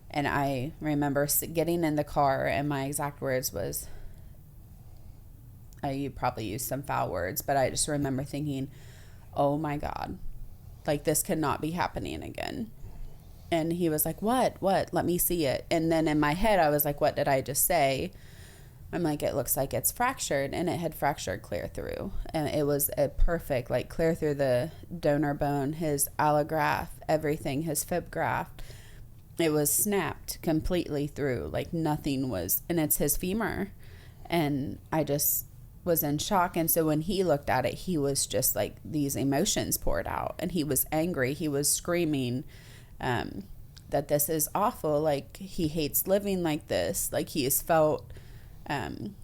And I remember getting in the car, and my exact words was, you probably used some foul words, but I just remember thinking, oh my God, like, this cannot be happening again. And he was like, what? Let me see it. And then in my head, I was like, what did I just say? I'm like, it looks like it's fractured. And it had fractured clear through. And it was a perfect, like, clear through the donor bone, his allograft, everything, his fib graft. It was snapped completely through. Like, nothing was, and it's his femur. And I just was in shock. And so when he looked at it, he was just like, these emotions poured out. And he was angry. He was screaming that this is awful. Like, he hates living like this. Like, he has felt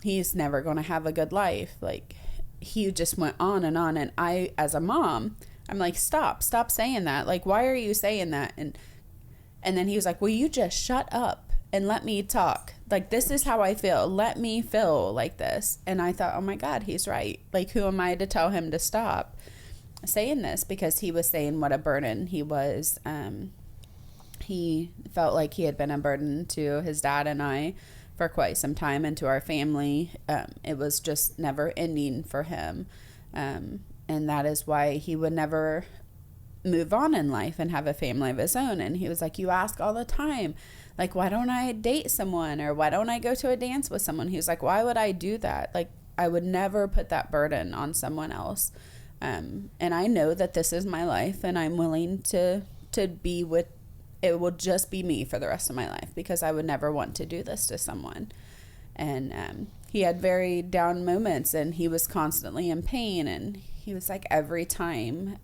he's never going to have a good life. Like, he just went on. And I, as a mom, I'm like, stop saying that. Like, why are you saying that? And then he was like, will you just shut up and let me talk? Like, this is how I feel. Let me feel like this. And I thought, oh my God, he's right. Like, who am I to tell him to stop saying this? Because he was saying what a burden he was. He felt like he had been a burden to his dad and I for quite some time, and to our family. It was just never ending for him. And that is why he would never move on in life and have a family of his own. And he was like, you ask all the time, like, why don't I date someone, or why don't I go to a dance with someone? He was like, why would I do that? Like, I would never put that burden on someone else. And I know that this is my life, and I'm willing to be with, it will just be me for the rest of my life, because I would never want to do this to someone. And he had very down moments, and he was constantly in pain. And he was like, every time,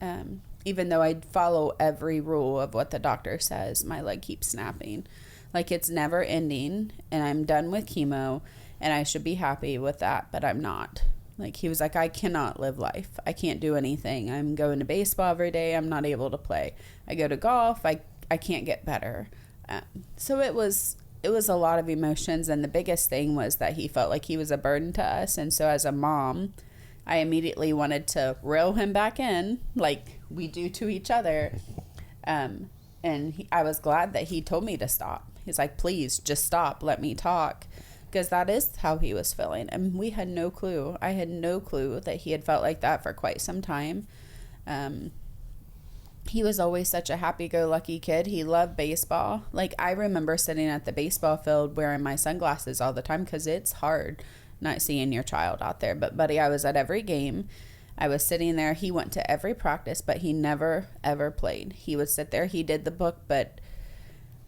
even though I follow every rule of what the doctor says, my leg keeps snapping. Like, it's never ending, and I'm done with chemo, and I should be happy with that, but I'm not. Like, he was like, I cannot live life. I can't do anything. I'm going to baseball every day. I'm not able to play. I go to golf. I can't get better. So it was a lot of emotions, and the biggest thing was that he felt like he was a burden to us. And so as a mom, I immediately wanted to reel him back in like we do to each other. And I was glad that he told me to stop. He's like, please just stop. Let me talk. Because that is how he was feeling. And we had no clue. I had no clue that he had felt like that for quite some time. He was always such a happy-go-lucky kid. He loved baseball. Like, I remember sitting at the baseball field wearing my sunglasses all the time because it's hard not seeing your child out there. But, buddy, I was at every game. I was sitting there. He went to every practice, but he never, ever played. He would sit there. He did the book, but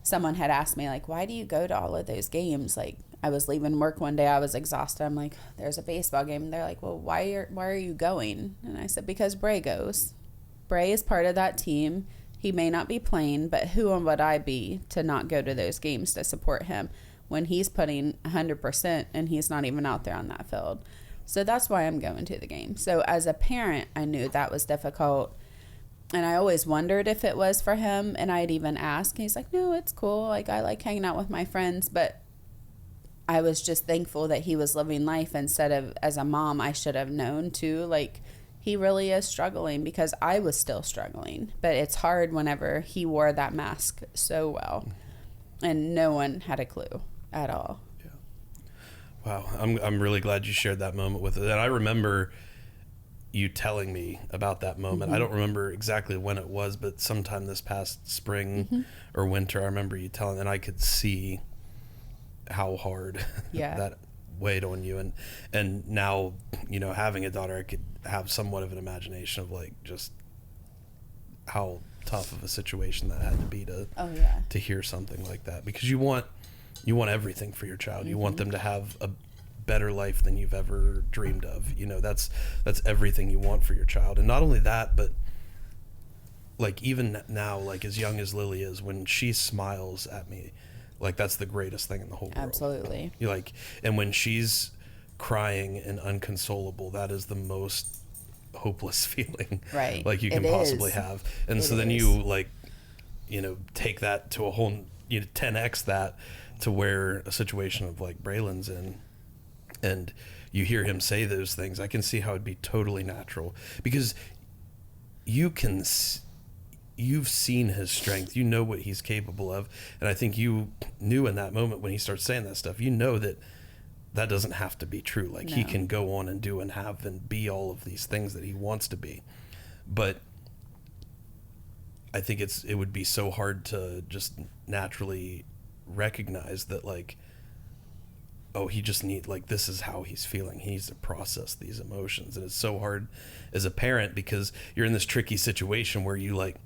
someone had asked me, like, why do you go to all of those games? Like, I was leaving work one day. I was exhausted. I'm like, there's a baseball game. And they're like, well, why are you going? And I said, because Bray goes. Bray is part of that team. He may not be playing, but who would I be to not go to those games to support him when he's putting 100% and he's not even out there on that field? So that's why I'm going to the game. So as a parent, I knew that was difficult. And I always wondered if it was for him. And I'd even ask. He's like, no, it's cool. Like, I like hanging out with my friends. But I was just thankful that he was living life instead of, as a mom, I should have known too. Like, he really is struggling because I was still struggling. But it's hard whenever he wore that mask so well. And no one had a clue at all. Yeah. Wow. I'm really glad you shared that moment with it. And I remember you telling me about that moment. Mm-hmm. I don't remember exactly when it was, but sometime this past spring or winter, I remember you telling, and I could see how hard that weighed on you. And now, you know, having a daughter, I could have somewhat of an imagination of like just how tough of a situation that had to be to hear something like that, because you want everything for your child. You want them to have a better life than you've ever dreamed of. You know, that's everything you want for your child. And not only that, but like even now, like as young as Lily is, when she smiles at me, like that's the greatest thing in the whole world. Absolutely. You like, and when she's crying and unconsolable, that is the most hopeless feeling like you can possibly have. And so then you like, you know, take that to a whole, you know, 10x that to where a situation of like Braylon's in, and you hear him say those things. I can see how it'd be totally natural, because you've seen his strength. You know what he's capable of. And I think you knew in that moment when he starts saying that stuff, you know that doesn't have to be true. Like he can go on and do and have and be all of these things that he wants to be. But I think it would be so hard to just naturally recognize that, like, oh, he just this is how he's feeling. He needs to process these emotions. And it's so hard as a parent because you're in this tricky situation where you, like,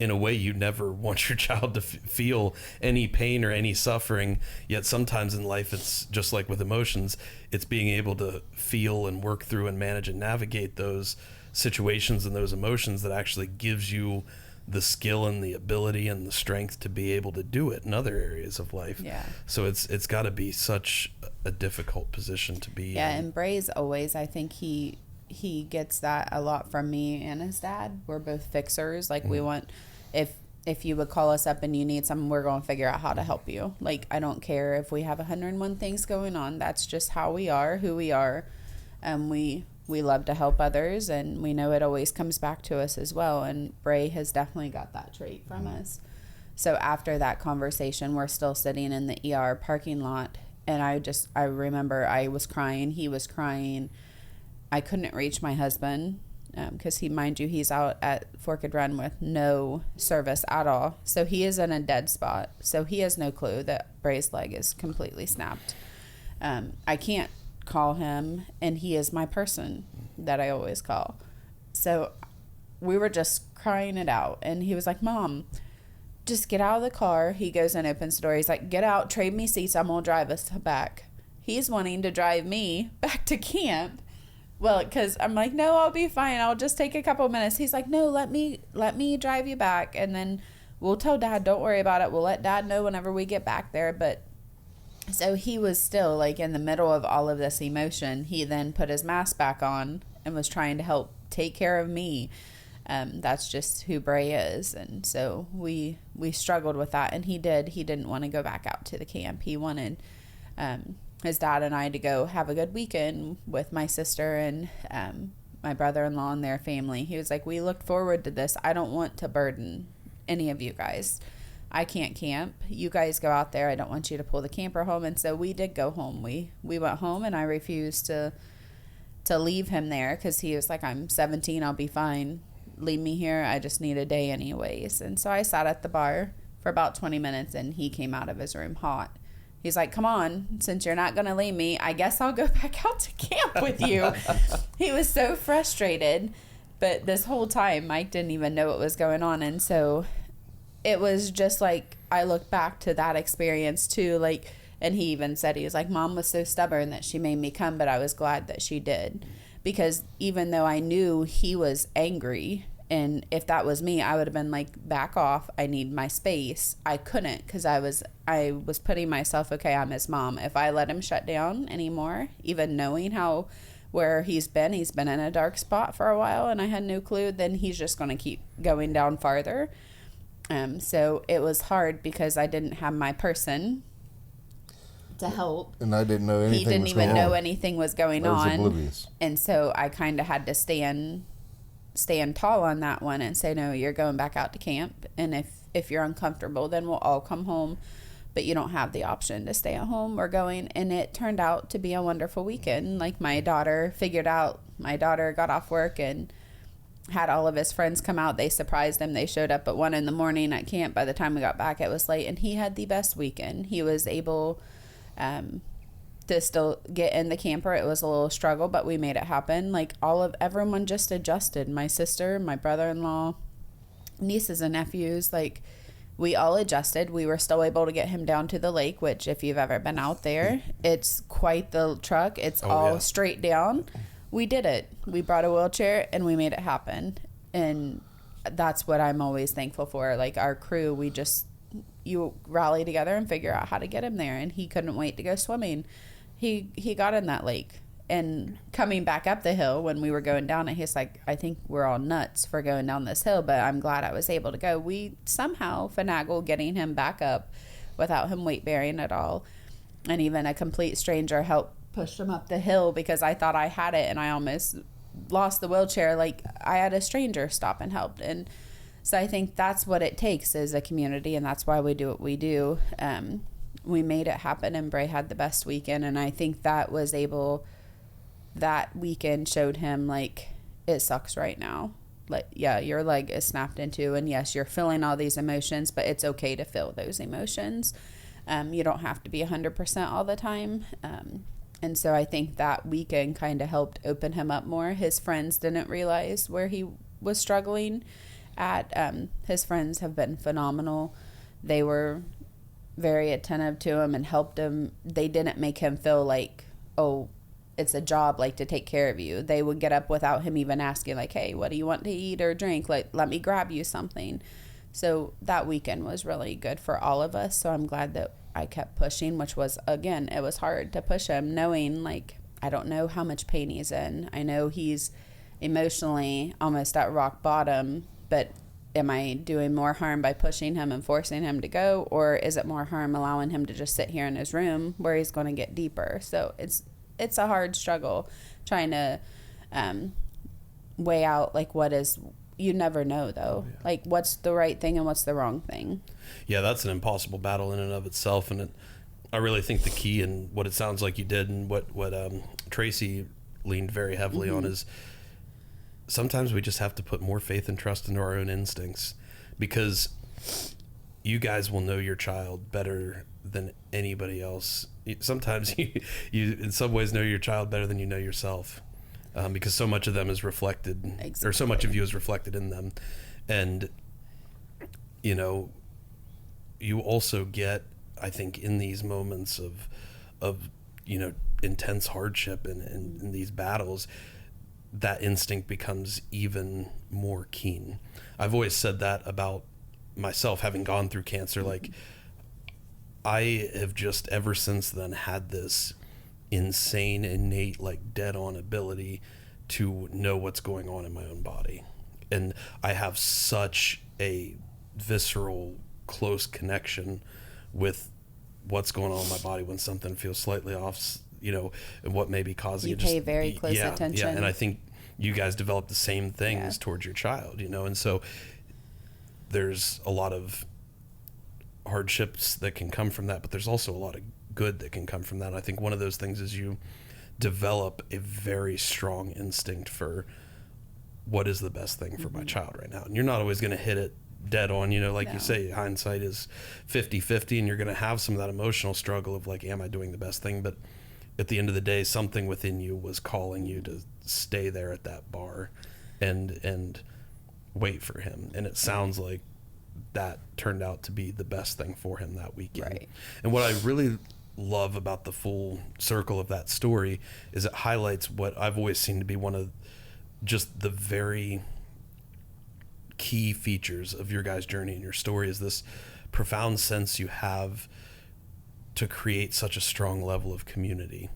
in a way you never want your child to feel any pain or any suffering. Yet sometimes in life, it's just like with emotions, it's being able to feel and work through and manage and navigate those situations and those emotions that actually gives you the skill and the ability and the strength to be able to do it in other areas of life. Yeah. So it's got to be such a difficult position to be in. And Bray's always, I think he gets that a lot from me and his dad. We're both fixers. Like we want, if you would call us up and you need something, we're going to figure out how to help you. Like, I don't care if we have 101 things going on. That's just how we are, who we are. We love to help others, and we know it always comes back to us as well. And Bray has definitely got that trait from us. So after that conversation, we're still sitting in the ER parking lot, and I remember I was crying. He was crying. I couldn't reach my husband because he's out at Forked Run with no service at all. So he is in a dead spot. So he has no clue that Bray's leg is completely snapped. I can't call him, and he is my person that I always call. So we were just crying it out, and he was like, Mom, just get out of the car. He goes and opens the door. He's like, get out, trade me seats, I'm gonna drive us back. He's wanting to drive me back to camp. Well, because I'm like, no, I'll be fine, I'll just take a couple minutes. He's like, no, let me drive you back, and then we'll tell Dad, don't worry about it, we'll let Dad know whenever we get back there. But so he was still like in the middle of all of this emotion. He then put his mask back on and was trying to help take care of me. That's just who Bray is. And so we struggled with that. And he didn't want to go back out to the camp. He wanted his dad and I to go have a good weekend with my sister and my brother-in-law and their family. He was like, we looked forward to this. I don't want to burden any of you guys. I can't camp. You guys go out there. I don't want you to pull the camper home. And so we did go home. We went home, and I refused to leave him there because he was like, I'm 17. I'll be fine. Leave me here. I just need a day anyways. And so I sat at the bar for about 20 minutes, and he came out of his room hot. He's like, come on, since you're not going to leave me, I guess I'll go back out to camp with you. He was so frustrated. But this whole time, Mike didn't even know what was going on. And so it was just like, I look back to that experience too. Like, and he even said, he was like, Mom was so stubborn that she made me come, but I was glad that she did. Because even though I knew he was angry, and if that was me, I would have been like, back off. I need my space. I couldn't, because I was putting myself, okay, I'm his mom. If I let him shut down anymore, even knowing where he's been in a dark spot for a while, and I had no clue, then he's just going to keep going down farther. So it was hard because I didn't have my person to help. And I didn't know anything. He didn't even know anything was going on. I was oblivious. And so I kind of had to stand tall on that one and say, no, you're going back out to camp. And if you're uncomfortable, then we'll all come home. But you don't have the option to stay at home. We're going. And it turned out to be a wonderful weekend. Like, my daughter got off work and had all of his friends come out. They surprised him. They showed up at 1 a.m. at camp. By the time we got back, it was late. And he had the best weekend. He was able to still get in the camper. It was a little struggle, but we made it happen. Like, everyone just adjusted. My sister, my brother-in-law, nieces and nephews, like, we all adjusted. We were still able to get him down to the lake, which, if you've ever been out there, it's quite the truck. It's straight down. We did it. We brought a wheelchair and we made it happen. And that's what I'm always thankful for. Like, our crew, you rally together and figure out how to get him there. And he couldn't wait to go swimming. He got in that lake. And coming back up the hill, when we were going down it, he's like, I think we're all nuts for going down this hill, but I'm glad I was able to go. We somehow finagled getting him back up without him weight bearing at all. And even a complete stranger helped push him up the hill, because I thought I had it and I almost lost the wheelchair. Like, I had a stranger stop and help. And so I think that's what it takes, is a community, and that's why we do what we do. We made it happen, and Bray had the best weekend. And I think that weekend showed him, like, it sucks right now. Like, yeah, your leg is snapped in two, and yes, you're feeling all these emotions, but it's okay to feel those emotions. You don't have to be 100% all the time. And so I think that weekend kind of helped open him up more. His friends didn't realize where he was struggling at. His friends have been phenomenal. They were very attentive to him and helped him. They didn't make him feel like, oh, it's a job, like, to take care of you. They would get up without him even asking, like, hey, what do you want to eat or drink? Like, let me grab you something. So that weekend was really good for all of us. So I'm glad that I kept pushing, which was, again, it was hard to push him, knowing, like, I don't know how much pain he's in. I know he's emotionally almost at rock bottom, but am I doing more harm by pushing him and forcing him to go? Or is it more harm allowing him to just sit here in his room where he's going to get deeper? So it's a hard struggle trying to weigh out, like, you never know, though. Yeah. Like, what's the right thing and what's the wrong thing? Yeah, that's an impossible battle in and of itself. And I really think the key, and what it sounds like you did, and what Tracy leaned very heavily on, is sometimes we just have to put more faith and trust into our own instincts, because you guys will know your child better than anybody else. Sometimes you in some ways know your child better than you know yourself, because so much of them is reflected, or so much of you is reflected in them. And, you also get, I think, in these moments of intense hardship and in these battles, that instinct becomes even more keen. I've always said that about myself, having gone through cancer. Like, I have just ever since then had this insane, innate, like, dead-on ability to know what's going on in my own body. And I have such a visceral, close connection with what's going on in my body when something feels slightly off, and what may be causing it. You pay very close attention. Yeah, and I think you guys develop the same things towards your child, you know? And so there's a lot of hardships that can come from that, but there's also a lot of good that can come from that. And I think one of those things is you develop a very strong instinct for what is the best thing for my child right now. And you're not always going to hit it dead on, you know, like you say, hindsight is 50-50, and you're going to have some of that emotional struggle of like, am I doing the best thing? But at the end of the day, something within you was calling you to stay there at that bar and wait for him. And it sounds like that turned out to be the best thing for him that weekend. Right. And what I really love about the full circle of that story is it highlights what I've always seen to be one of just the very key features of your guys' journey and your story, is this profound sense you have to create such a strong level of community,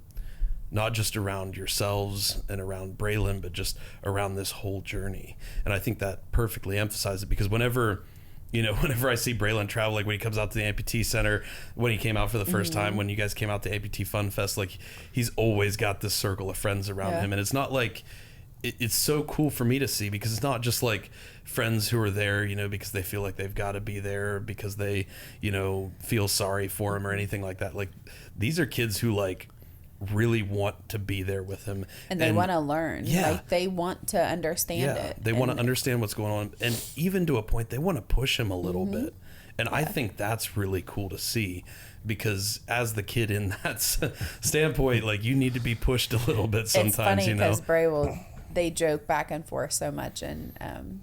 not just around yourselves and around Braylon, but just around this whole journey. And I think that perfectly emphasizes it, because whenever I see Braylon travel, like when he comes out to the amputee center, when he came out for the first time, when you guys came out to Amputee Fun Fest, like he's always got this circle of friends around him. And it's not like, it's so cool for me to see, because it's not just like friends who are there, you know, because they feel like they've got to be there, because they, you know, feel sorry for him or anything like that. Like, these are kids who like really want to be there with him, and they want to learn. Yeah, like they want to understand it. They want to understand what's going on, and even to a point they want to push him a little bit. And I think that's really cool to see, because as the kid in that standpoint, like, you need to be pushed a little bit sometimes. It's funny, you know, because Bray they joke back and forth so much, and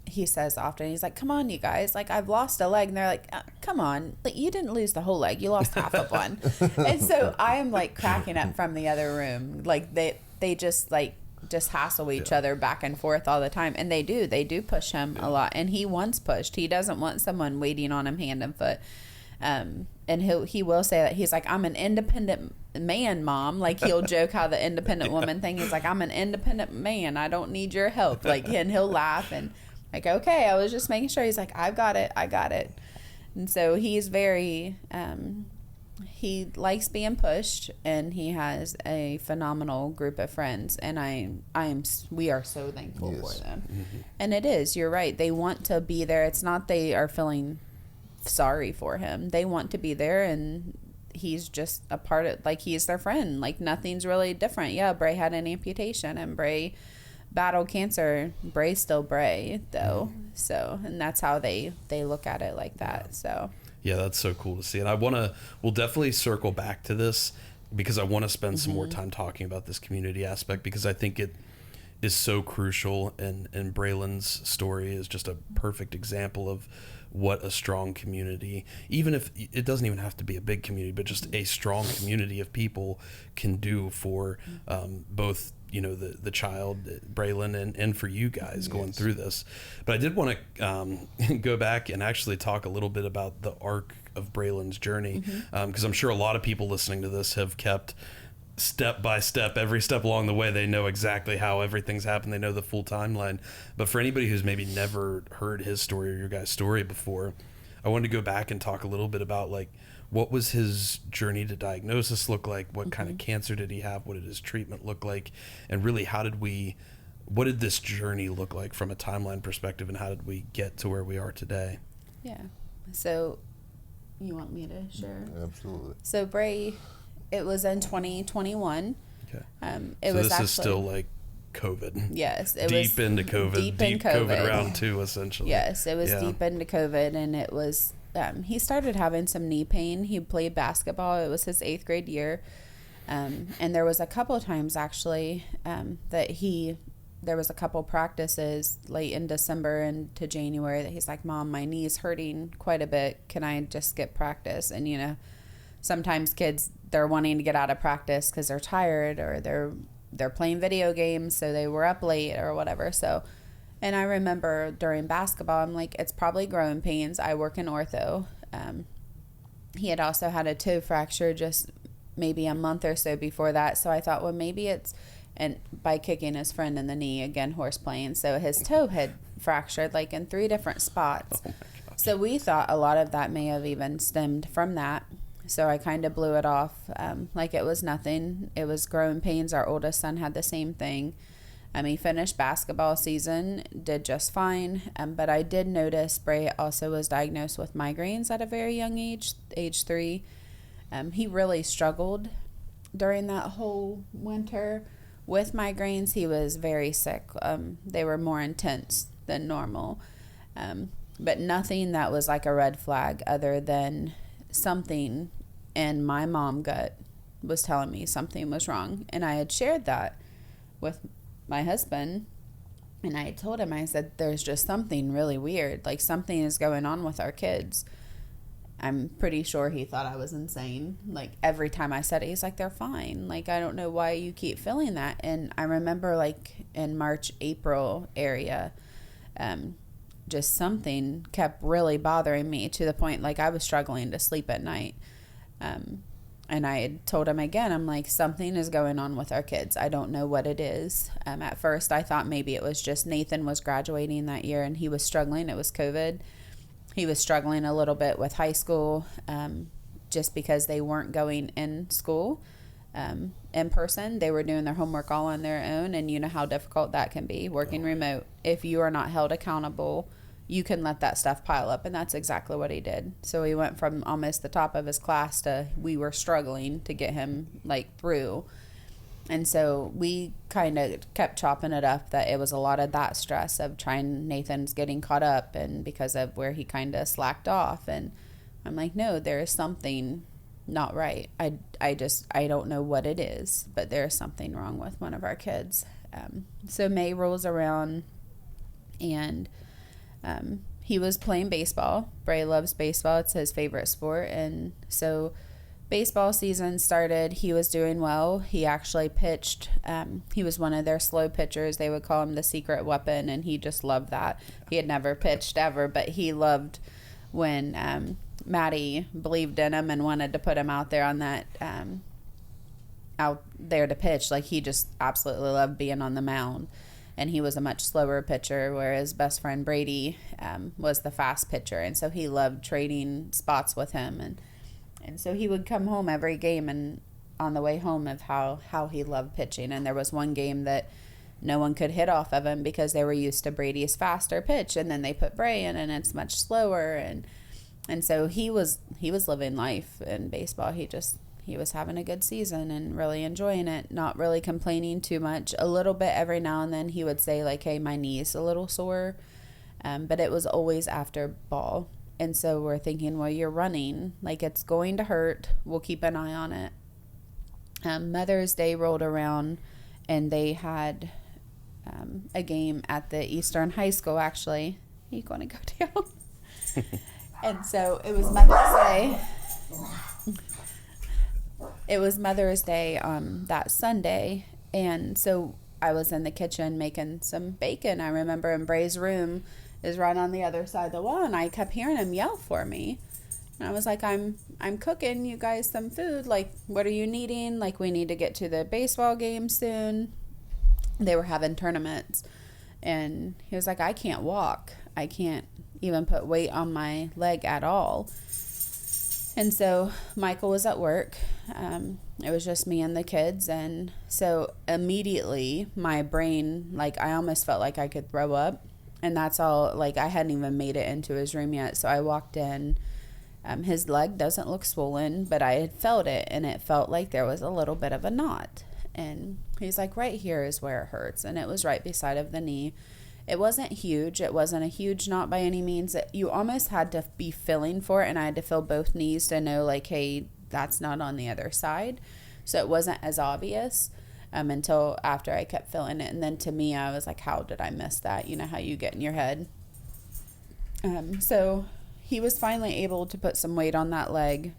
he says often, he's like, come on, you guys, like, I've lost a leg. And they're like, come on, like, you didn't lose the whole leg, you lost half of one. And so I am like cracking up from the other room. Like they just hassle each other back and forth all the time. And they do push him a lot. And he wants pushed. He doesn't want someone waiting on him hand and foot. And he will say that he's like, I'm an independent man, Mom. Like, he'll joke how the independent woman thing is like, I'm an independent man, I don't need your help. Like, and he'll laugh and like, okay, I was just making sure. He's like, I got it. And so he's very he likes being pushed, and he has a phenomenal group of friends, and we are so thankful for them. And it is, you're right, they want to be there. It's not they are feeling sorry for him. They want to be there, and he's just a part of, like, he's their friend. Like, nothing's really different. Yeah, Bray had an amputation, and Bray battled cancer. Bray's still Bray, though. So, and that's how they look at it, like that. So yeah, that's so cool to see. And we'll definitely circle back to this, because I want to spend some more time talking about this community aspect, because I think it is so crucial, and Braylon's story is just a perfect example of what a strong community, even if it doesn't even have to be a big community, but just a strong community of people can do for both, you know, the child, Braylon, and for you guys going through this. But I did want to go back and actually talk a little bit about the arc of Braylon's journey, because I'm sure a lot of people listening to this have kept step by step, every step along the way. They know exactly how everything's happened. They know the full timeline. But for anybody who's maybe never heard his story or your guys' story before, I wanted to go back and talk a little bit about, like, what was his journey to diagnosis look like? What kind of cancer did he have? What did his treatment look like? And really, what did this journey look like from a timeline perspective, and how did we get to where we are today? Yeah. So you want me to share? Absolutely. So Bray, it was in 2021. Okay. It so was this actually, is still like COVID. Yes, it deep was into COVID. Deep in COVID round 2, essentially. Yes, it was deep into COVID, and it was. He started having some knee pain. He played basketball. It was his 8th grade year, and there was a couple of times actually there was a couple practices late in December into January that he's like, Mom, my knee's hurting quite a bit. Can I just skip practice? And, you know, sometimes kids, they're wanting to get out of practice because they're tired, or they're playing video games, so they were up late or whatever. So, and I remember during basketball, I'm like, it's probably growing pains. I work in ortho. He had also had a toe fracture just maybe a month or so before that. So I thought, well, maybe it's, and by kicking his friend in the knee, again, horse playing. So his toe had fractured like in 3 different spots. Oh, so we thought a lot of that may have even stemmed from that. So I kind of blew it off like it was nothing. It was growing pains. Our oldest son had the same thing. He finished basketball season, did just fine. But I did notice Bray also was diagnosed with migraines at a very young age 3. He really struggled during that whole winter with migraines. He was very sick. They were more intense than normal. But nothing that was like a red flag other than something in my mom gut was telling me something was wrong. And I had shared that with my husband, and I told him, I said, there's just something really weird. Like, something is going on with our kids. I'm pretty sure he thought I was insane. Like, every time I said it, he's like, they're fine. Like, I don't know why you keep feeling that. And I remember, like, in March, April area, just something kept really bothering me to the point, like, I was struggling to sleep at night. And I had told him again, I'm like, something is going on with our kids. I don't know what it is. At first, I thought maybe it was just Nathan was graduating that year and he was struggling. It was COVID. He was struggling a little bit with high school, just because they weren't going in school in person. They were doing their homework all on their own. And you know how difficult that can be working remote. If you are not held accountable, you can let that stuff pile up, and that's exactly what he did. So he went from almost the top of his class to we were struggling to get him, like, through. And so we kind of kept chopping it up that it was a lot of that stress of Nathan's getting caught up, and because of where he kind of slacked off. And I'm like, no, there is something not right. I don't know what it is, but there is something wrong with one of our kids. So May rolls around, and he was playing baseball. Bray loves baseball. It's his favorite sport. And so baseball season started. He was doing well. He actually pitched. He was one of their slow pitchers. They would call him the secret weapon, and he just loved that. He had never pitched ever, but he loved when Maddie believed in him and wanted to put him out there on that out there to pitch. Like, he just absolutely loved being on the mound. And he was a much slower pitcher, whereas best friend Brady was the fast pitcher. And so he loved trading spots with him. And so he would come home every game and on the way home of how he loved pitching. And there was one game that no one could hit off of him because they were used to Brady's faster pitch. And then they put Bray in, and it's much slower. And so he was living life in baseball. He was having a good season and really enjoying it, not really complaining too much. A little bit every now and then he would say, like, hey, my knee's a little sore. But it was always after ball. And so we're thinking, well, you're running. Like, it's going to hurt. We'll keep an eye on it. Mother's Day rolled around, and they had a game at the Eastern High School, actually. Are you going to go down? And so it was Mother's Day. It was Mother's Day that Sunday, and so I was in the kitchen making some bacon. I remember, in Bray's room is right on the other side of the wall, and I kept hearing him yell for me. And I was like, I'm cooking you guys some food. Like, what are you needing? Like, we need to get to the baseball game soon. They were having tournaments, and he was like, I can't walk. I can't even put weight on my leg at all. And so Michael was at work. It was just me and the kids. And so immediately my brain, like, I almost felt like I could throw up. And that's all, like, I hadn't even made it into his room yet. So I walked in. His leg doesn't look swollen, but I had felt it, and it felt like there was a little bit of a knot. And he's like, right here is where it hurts. And it was right beside of the knee. It wasn't huge. It wasn't a huge knot by any means. You almost had to be feeling for it, and I had to feel both knees to know, like, hey, that's not on the other side. So it wasn't as obvious until after I kept feeling it. And then to me, I was like, how did I miss that? You know how you get in your head. So he was finally able to put some weight on that leg.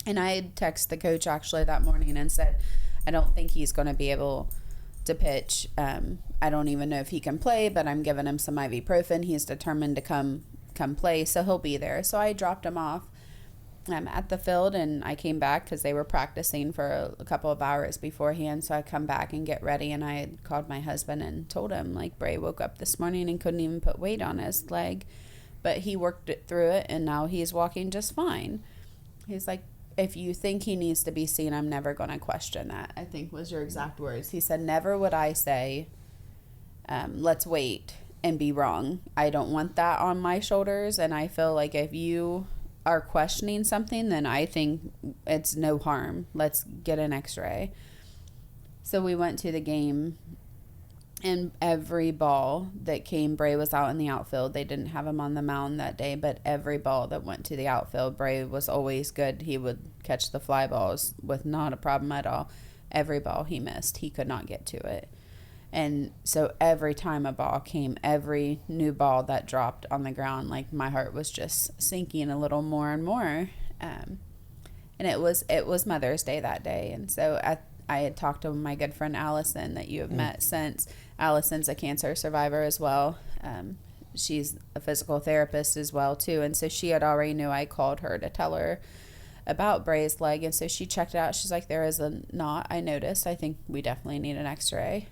And I had texted the coach actually that morning and said, I don't think he's going to be able to pitch. I don't even know if he can play, but I'm giving him some ibuprofen. He's determined to come play, so he'll be there. So I dropped him off at the field, and I came back because they were practicing for a couple of hours beforehand. So I come back and get ready, and I had called my husband and told him, like, Bray woke up this morning and couldn't even put weight on his leg, but he worked it through it, and now he's walking just fine. He's like, if you think he needs to be seen, I'm never going to question that, I think was your exact words. He said, never would I say let's wait and be wrong. I don't want that on my shoulders. And I feel like if you are questioning something, then I think it's no harm. Let's get an x-ray. So we went to the game, and every ball that came, Bray was out in the outfield. They didn't have him on the mound that day, but every ball that went to the outfield, Bray was always good. He would catch the fly balls with not a problem at all. Every ball he missed, he could not get to it. And so every time a ball came, every new ball that dropped on the ground, like my heart was just sinking a little more and more. And it was Mother's Day that day. And so I had talked to my good friend Allison that you have met since. Allison's a cancer survivor as well. She's a physical therapist as well too. And so she had already knew. I called her to tell her about Bray's leg. And so she checked it out. She's like, there is a knot, I noticed. I think we definitely need an x-ray.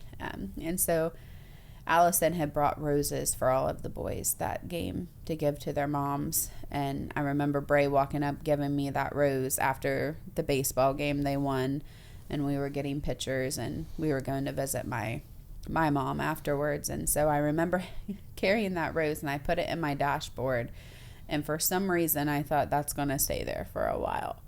And so Allison had brought roses for all of the boys that game to give to their moms. And I remember Bray walking up, giving me that rose after the baseball game they won. And we were getting pictures, and we were going to visit my mom afterwards. And so I remember carrying that rose, and I put it in my dashboard. And for some reason, I thought that's going to stay there for a while.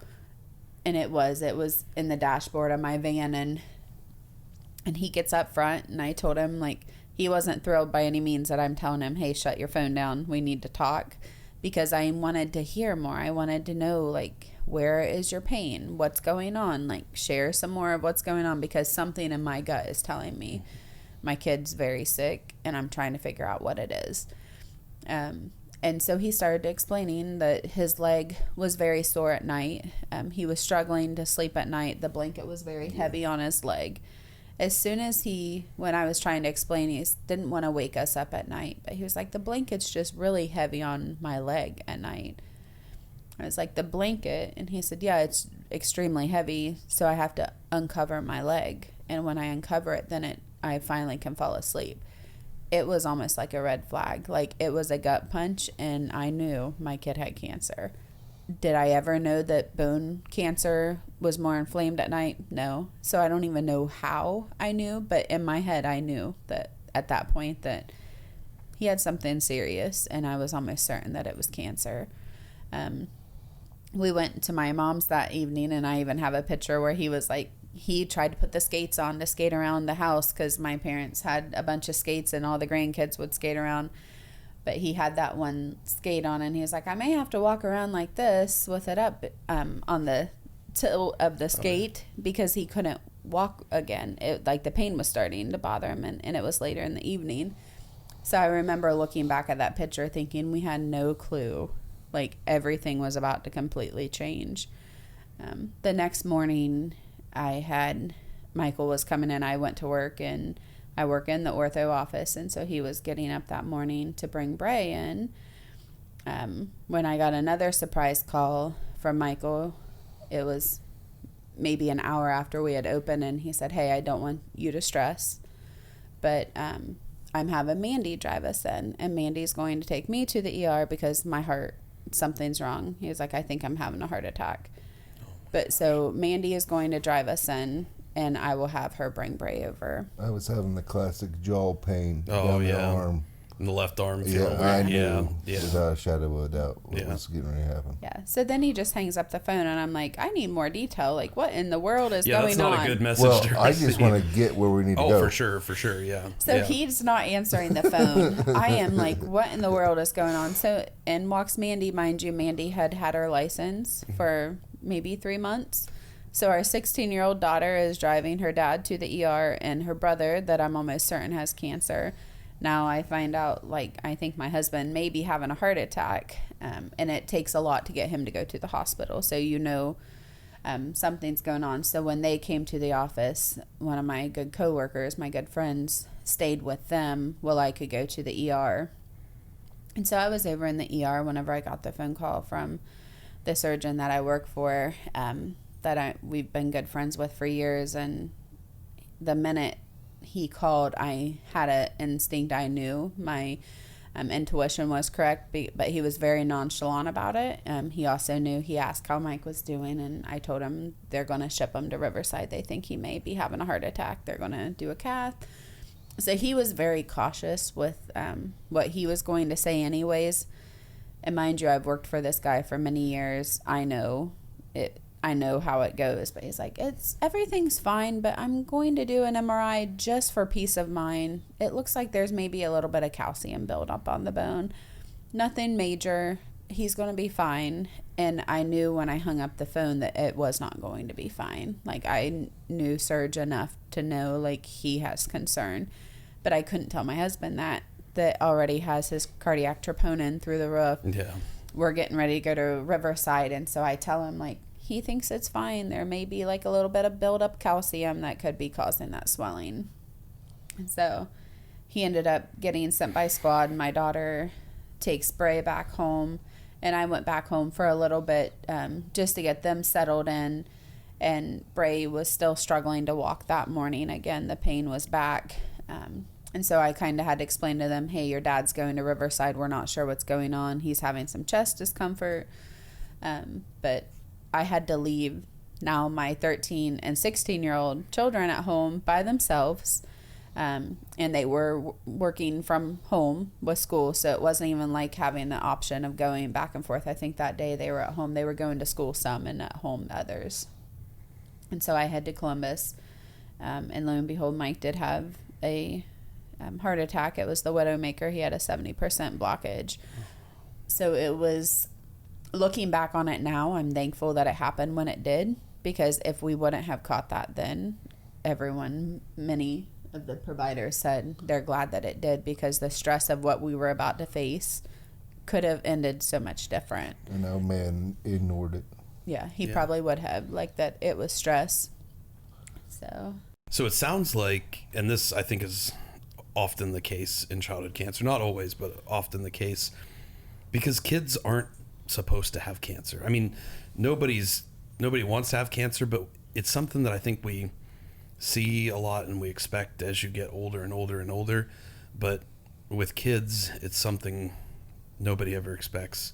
And it was in the dashboard of my van. And he gets up front, and I told him, like, he wasn't thrilled by any means that I'm telling him, hey, shut your phone down. We need to talk. Because I wanted to hear more. I wanted to know, like, where is your pain? What's going on? Like, share some more of what's going on, because something in my gut is telling me my kid's very sick, and I'm trying to figure out what it is. And so he started explaining that his leg was very sore at night. He was struggling to sleep at night. The blanket was very heavy on his leg. As soon as when I was trying to explain, he didn't want to wake us up at night. But he was like, the blanket's just really heavy on my leg at night. I was like, the blanket? And he said, yeah, it's extremely heavy, so I have to uncover my leg. And when I uncover it, then I finally can fall asleep. It was almost like a red flag. Like, it was a gut punch, and I knew my kid had cancer. Did I ever know that bone cancer was more inflamed at night? No. So I don't even know how I knew, but in my head I knew that at that point that he had something serious, and I was almost certain that it was cancer. We went to my mom's that evening, and I even have a picture where he was like, he tried to put the skates on to skate around the house, because my parents had a bunch of skates and all the grandkids would skate around. But he had that one skate on, and he was like, I may have to walk around like this with it up on the till of the skate, because he couldn't walk again. Like, the pain was starting to bother him, and it was later in the evening. So I remember looking back at that picture thinking we had no clue. Like, everything was about to completely change. The next morning, Michael was coming in. I went to work, and I work in the ortho office, and so he was getting up that morning to bring Bray in. When I got another surprise call from Michael, it was maybe an hour after we had opened, and he said, hey, I don't want you to stress, but I'm having Mandy drive us in, and Mandy's going to take me to the ER because my heart, something's wrong. He was like, I think I'm having a heart attack. But so Mandy is going to drive us in, and I will have her bring Bray over. I was having the classic jaw pain down the arm. In the left arm. I knew without a shadow of a doubt what was getting ready to happen. Yeah. So then he just hangs up the phone, and I'm like, I need more detail. Like, what in the world is going on? Yeah, that's not a good message. Well, I just want to get where we need to go. Oh, for sure, yeah. So he's not answering the phone. I am like, what in the world is going on? So in walks Mandy. Mind you, Mandy had her license for maybe 3 months. So our 16-year-old daughter is driving her dad to the ER, and her brother, that I'm almost certain has cancer. Now I find out, like, I think my husband may be having a heart attack, and it takes a lot to get him to go to the hospital. So, something's going on. So when they came to the office, one of my good coworkers, my good friends, stayed with them while I could go to the ER. And so I was over in the ER whenever I got the phone call from the surgeon that I work for, we've been good friends with for years. And the minute he called, I had an instinct. I knew my intuition was correct, but he was very nonchalant about it. He also knew. He asked how Mike was doing, and I told him they're going to ship him to Riverside. They think he may be having a heart attack. They're going to do a cath, So he was very cautious with what he was going to say anyways. And mind you, I've worked for this guy for many years. I know it. I know how it goes. But he's like, everything's fine, but I'm going to do an MRI just for peace of mind. It looks like there's maybe a little bit of calcium buildup on the bone. Nothing major. He's going to be fine. And I knew when I hung up the phone that it was not going to be fine. Like, I knew Serge enough to know, like, he has concern. But I couldn't tell my husband that already has his cardiac troponin through the roof. Yeah. We're getting ready to go to Riverside. And so I tell him, like, he thinks it's fine. There may be, like, a little bit of buildup calcium that could be causing that swelling. And so he ended up getting sent by squad. My daughter takes Bray back home. And I went back home for a little bit just to get them settled in. And Bray was still struggling to walk that morning. Again, the pain was back. And so I kind of had to explain to them, hey, your dad's going to Riverside. We're not sure what's going on. He's having some chest discomfort. But I had to leave now my 13 and 16-year-old children at home by themselves. And they were working from home with school. So it wasn't even like having the option of going back and forth. I think that day they were at home. They were going to school some and at home others. And so I head to Columbus. And lo and behold, Mike did have a heart attack. It was the Widowmaker. He had a 70% blockage. So it was, looking back on it now, I'm thankful that it happened when it did, because if we wouldn't have caught that then, many of the providers said they're glad that it did, because the stress of what we were about to face could have ended so much different. And our man ignored it. Yeah, he probably would have, like, that it was stress. So it sounds like, and this I think is often the case in childhood cancer, not always, but often the case, because kids aren't supposed to have cancer. I mean, nobody wants to have cancer, but it's something that I think we see a lot and we expect as you get older and older and older. But with kids, it's something nobody ever expects.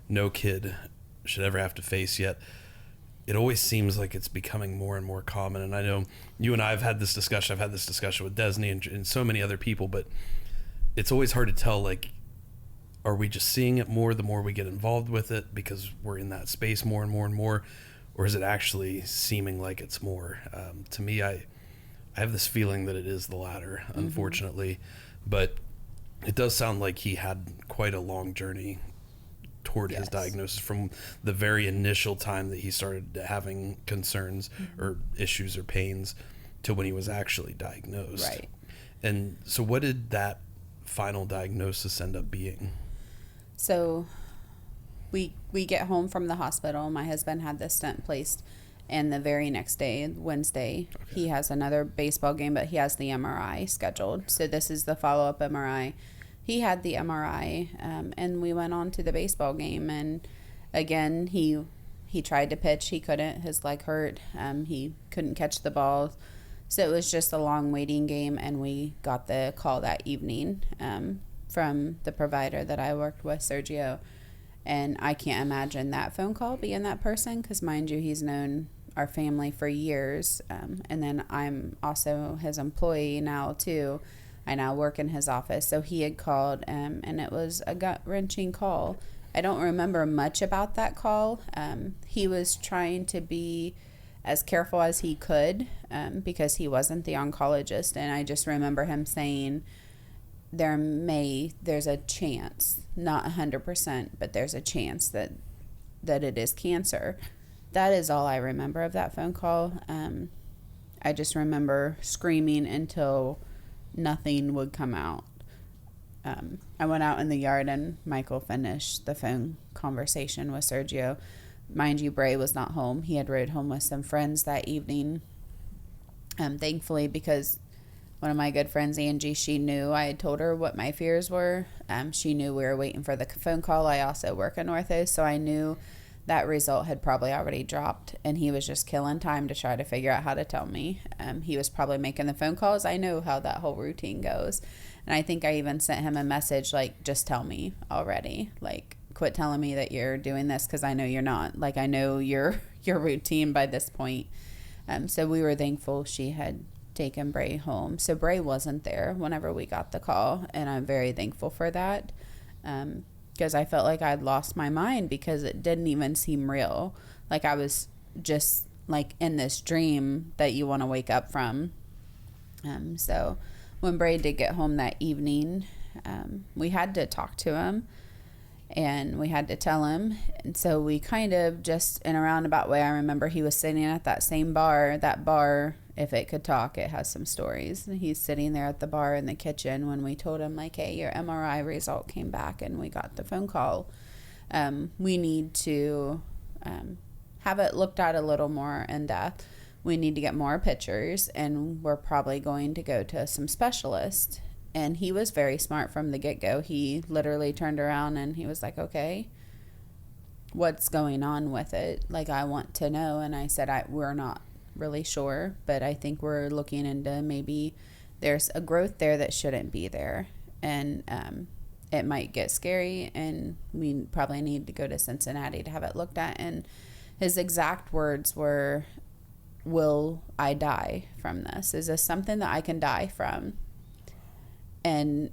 No kid should ever have to face, yet it always seems like it's becoming more and more common. And I know you and I have had this discussion. I've had this discussion with Desney and so many other people, but it's always hard to tell, like, are we just seeing it more the more we get involved with it because we're in that space more and more and more, or is it actually seeming like it's more? To me, I have this feeling that it is the latter, unfortunately, but it does sound like he had quite a long journey toward his diagnosis, from the very initial time that he started having concerns or issues or pains to when he was actually diagnosed. Right. And so what did that final diagnosis end up being? So we get home from the hospital. My husband had the stent placed, and the very next day, Wednesday, he has another baseball game, but he has the MRI scheduled. So this is the follow-up MRI. He had the MRI, and we went on to the baseball game. And again, he tried to pitch. He couldn't. His leg hurt. He couldn't catch the ball. So it was just a long waiting game, and we got the call that evening from the provider that I worked with, Sergio. And I can't imagine that phone call being that person, because mind you, he's known our family for years. And then I'm also his employee now too. I now work in his office. So he had called, and it was a gut-wrenching call. I don't remember much about that call. He was trying to be as careful as he could because he wasn't the oncologist. And I just remember him saying, there's a chance, not 100%, but there's a chance that it is cancer. That is all I remember of that phone call. I just remember screaming until nothing would come out. I went out in the yard and Michael finished the phone conversation with Sergio. Mind you, Bray was not home. He had rode home with some friends that evening. Thankfully, because one of my good friends, Angie, she knew I had told her what my fears were. She knew we were waiting for the phone call. I also work in ortho, so I knew that result had probably already dropped, and he was just killing time to try to figure out how to tell me. He was probably making the phone calls. I know how that whole routine goes. And I think I even sent him a message like, just tell me already. Like, quit telling me that you're doing this, because I know you're not. Like, I know your routine by this point. So we were thankful she had taken Bray home. So Bray wasn't there whenever we got the call, and I'm very thankful for that, because I felt like I'd lost my mind because it didn't even seem real. Like I was just like in this dream that you want to wake up from. So when Bray did get home that evening, we had to talk to him and we had to tell him. And so we kind of just in a roundabout way, I remember he was sitting at that same bar, if it could talk, it has some stories. And he's sitting there at the bar in the kitchen when we told him like, hey, your MRI result came back and we got the phone call. We need to have it looked at a little more in depth. We need to get more pictures, and we're probably going to go to some specialists. And he was very smart from the get-go. He literally turned around and he was like, okay, what's going on with it? Like, I want to know. And I said, we're not really sure, but I think we're looking into maybe there's a growth there that shouldn't be there. And it might get scary, and we probably need to go to Cincinnati to have it looked at. And his exact words were, will I die from this? Is this something that I can die from? And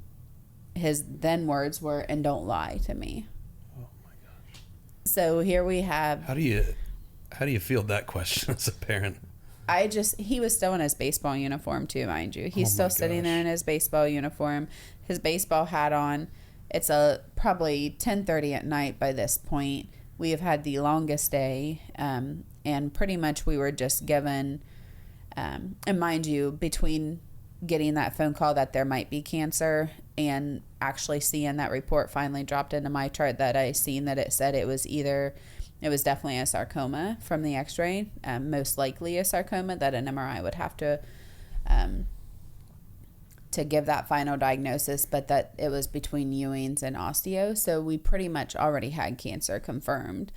his then words were, and don't lie to me. Oh my gosh. So here we have. How do you field that question as a parent? He was still in his baseball uniform too, mind you. He's still sitting there in his baseball uniform, his baseball hat on. It's probably 10:30 at night by this point. We have had the longest day, and pretty much we were just given, and mind you, between getting that phone call that there might be cancer and actually seeing that report finally dropped into my chart that I seen that it said it was definitely a sarcoma from the x-ray, most likely a sarcoma that an MRI would have to give that final diagnosis, but that it was between Ewing's and osteo. So we pretty much already had cancer confirmed.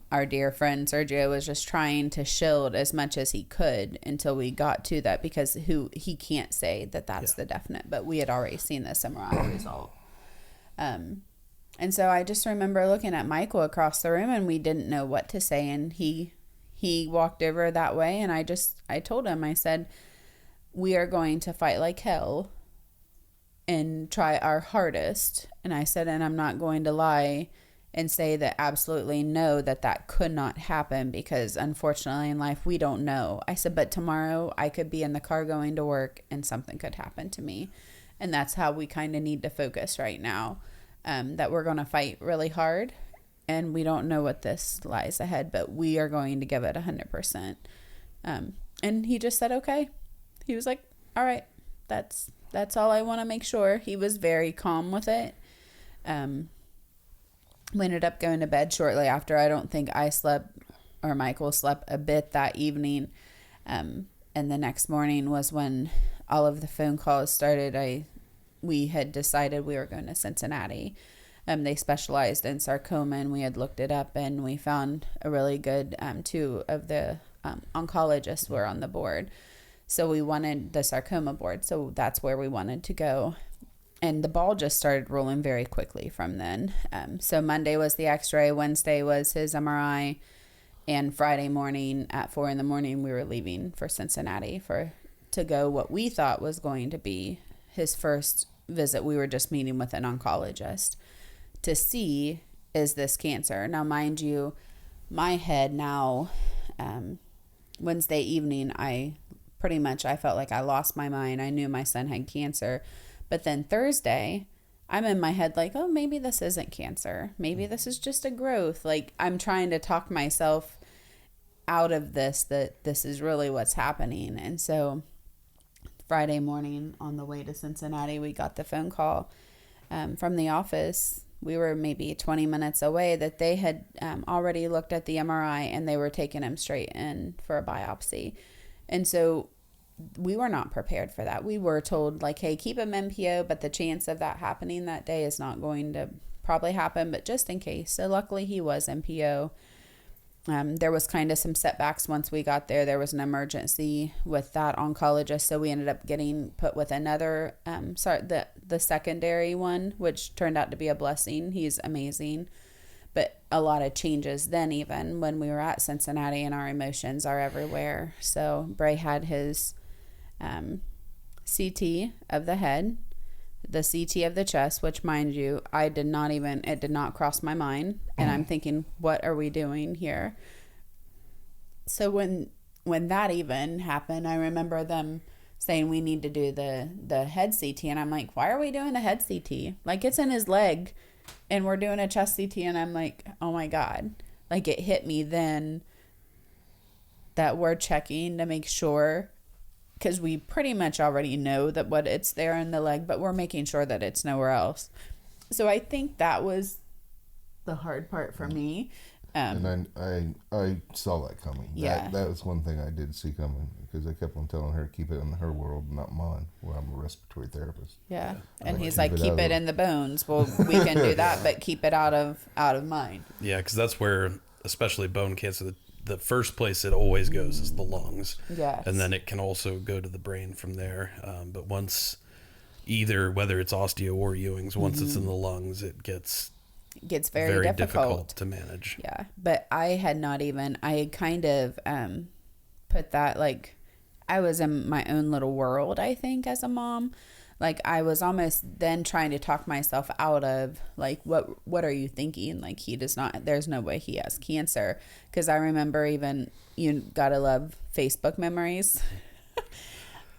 Our dear friend Sergio was just trying to shield as much as he could until we got to that, because he can't say that that's the definite, but we had already seen this MRI result. And so I just remember looking at Michael across the room, and we didn't know what to say. And he walked over that way, and I told him, I said, we are going to fight like hell and try our hardest. And I said, and I'm not going to lie and say that absolutely no, that could not happen, because unfortunately in life we don't know. I said, but tomorrow I could be in the car going to work and something could happen to me. And that's how we kind of need to focus right now, that we're going to fight really hard, and we don't know what this lies ahead, but we are going to give it 100%. And he just said, okay. He was like, all right, that's all. I want to make sure. He was very calm with it. We ended up going to bed shortly after. I don't think I slept or Michael slept a bit that evening. And the next morning was when all of the phone calls started. We had decided we were going to Cincinnati. They specialized in sarcoma, and we had looked it up, and we found a really good, 2 of the oncologists were on the board. So we wanted the sarcoma board. So that's where we wanted to go. And the ball just started rolling very quickly from then. So Monday was the x-ray. Wednesday was his MRI. And Friday morning at 4 a.m, we were leaving for Cincinnati to go what we thought was going to be his first visit. We were just meeting with an oncologist to see, is this cancer? Now, mind you, my head now, Wednesday evening, I felt like I lost my mind. I knew my son had cancer. But then Thursday, I'm in my head like, oh, maybe this isn't cancer. Maybe this is just a growth. Like, I'm trying to talk myself out of this, that this is really what's happening. And so Friday morning on the way to Cincinnati, we got the phone call from the office. We were maybe 20 minutes away, that they had already looked at the MRI and they were taking him straight in for a biopsy. And so we were not prepared for that. We were told like, hey, keep him MPO, but the chance of that happening that day is not going to probably happen, but just in case. So luckily he was MPO. There was kind of some setbacks once we got there. There was an emergency with that oncologist, so we ended up getting put with another, the secondary one, which turned out to be a blessing. He's amazing. but a lot of changes then, even when we were at Cincinnati, and our emotions are everywhere. So Bray had his CT of the head, the CT of the chest, which, mind you, it did not cross my mind. And I'm thinking, what are we doing here? So when that even happened, I remember them saying we need to do the head CT. And I'm like, why are we doing the head CT? Like, it's in his leg and we're doing a chest CT. And I'm like, oh my God. Like, it hit me then that we're checking to make sure, because we pretty much already know that what it's there in the leg, but we're making sure that it's nowhere else. So I think that was the hard part for me. And I saw that coming. Yeah. That was one thing I did see coming, because I kept on telling her, keep it in her world, not mine. Well, I'm a respiratory therapist. Yeah. And he's like, keep it in the bones. Well, we can do that, but keep it out of mine. Yeah, because that's where, especially bone cancer, the first place it always goes is the lungs. Yes. And then it can also go to the brain from there. But once whether it's osteo or Ewing's, once it's in the lungs, it gets very difficult to manage. Yeah. But I had kind of put that, like, I was in my own little world, I think, as a mom. Like, I was almost then trying to talk myself out of, like, what are you thinking? Like, there's no way he has cancer. Because I remember even, you gotta love Facebook memories.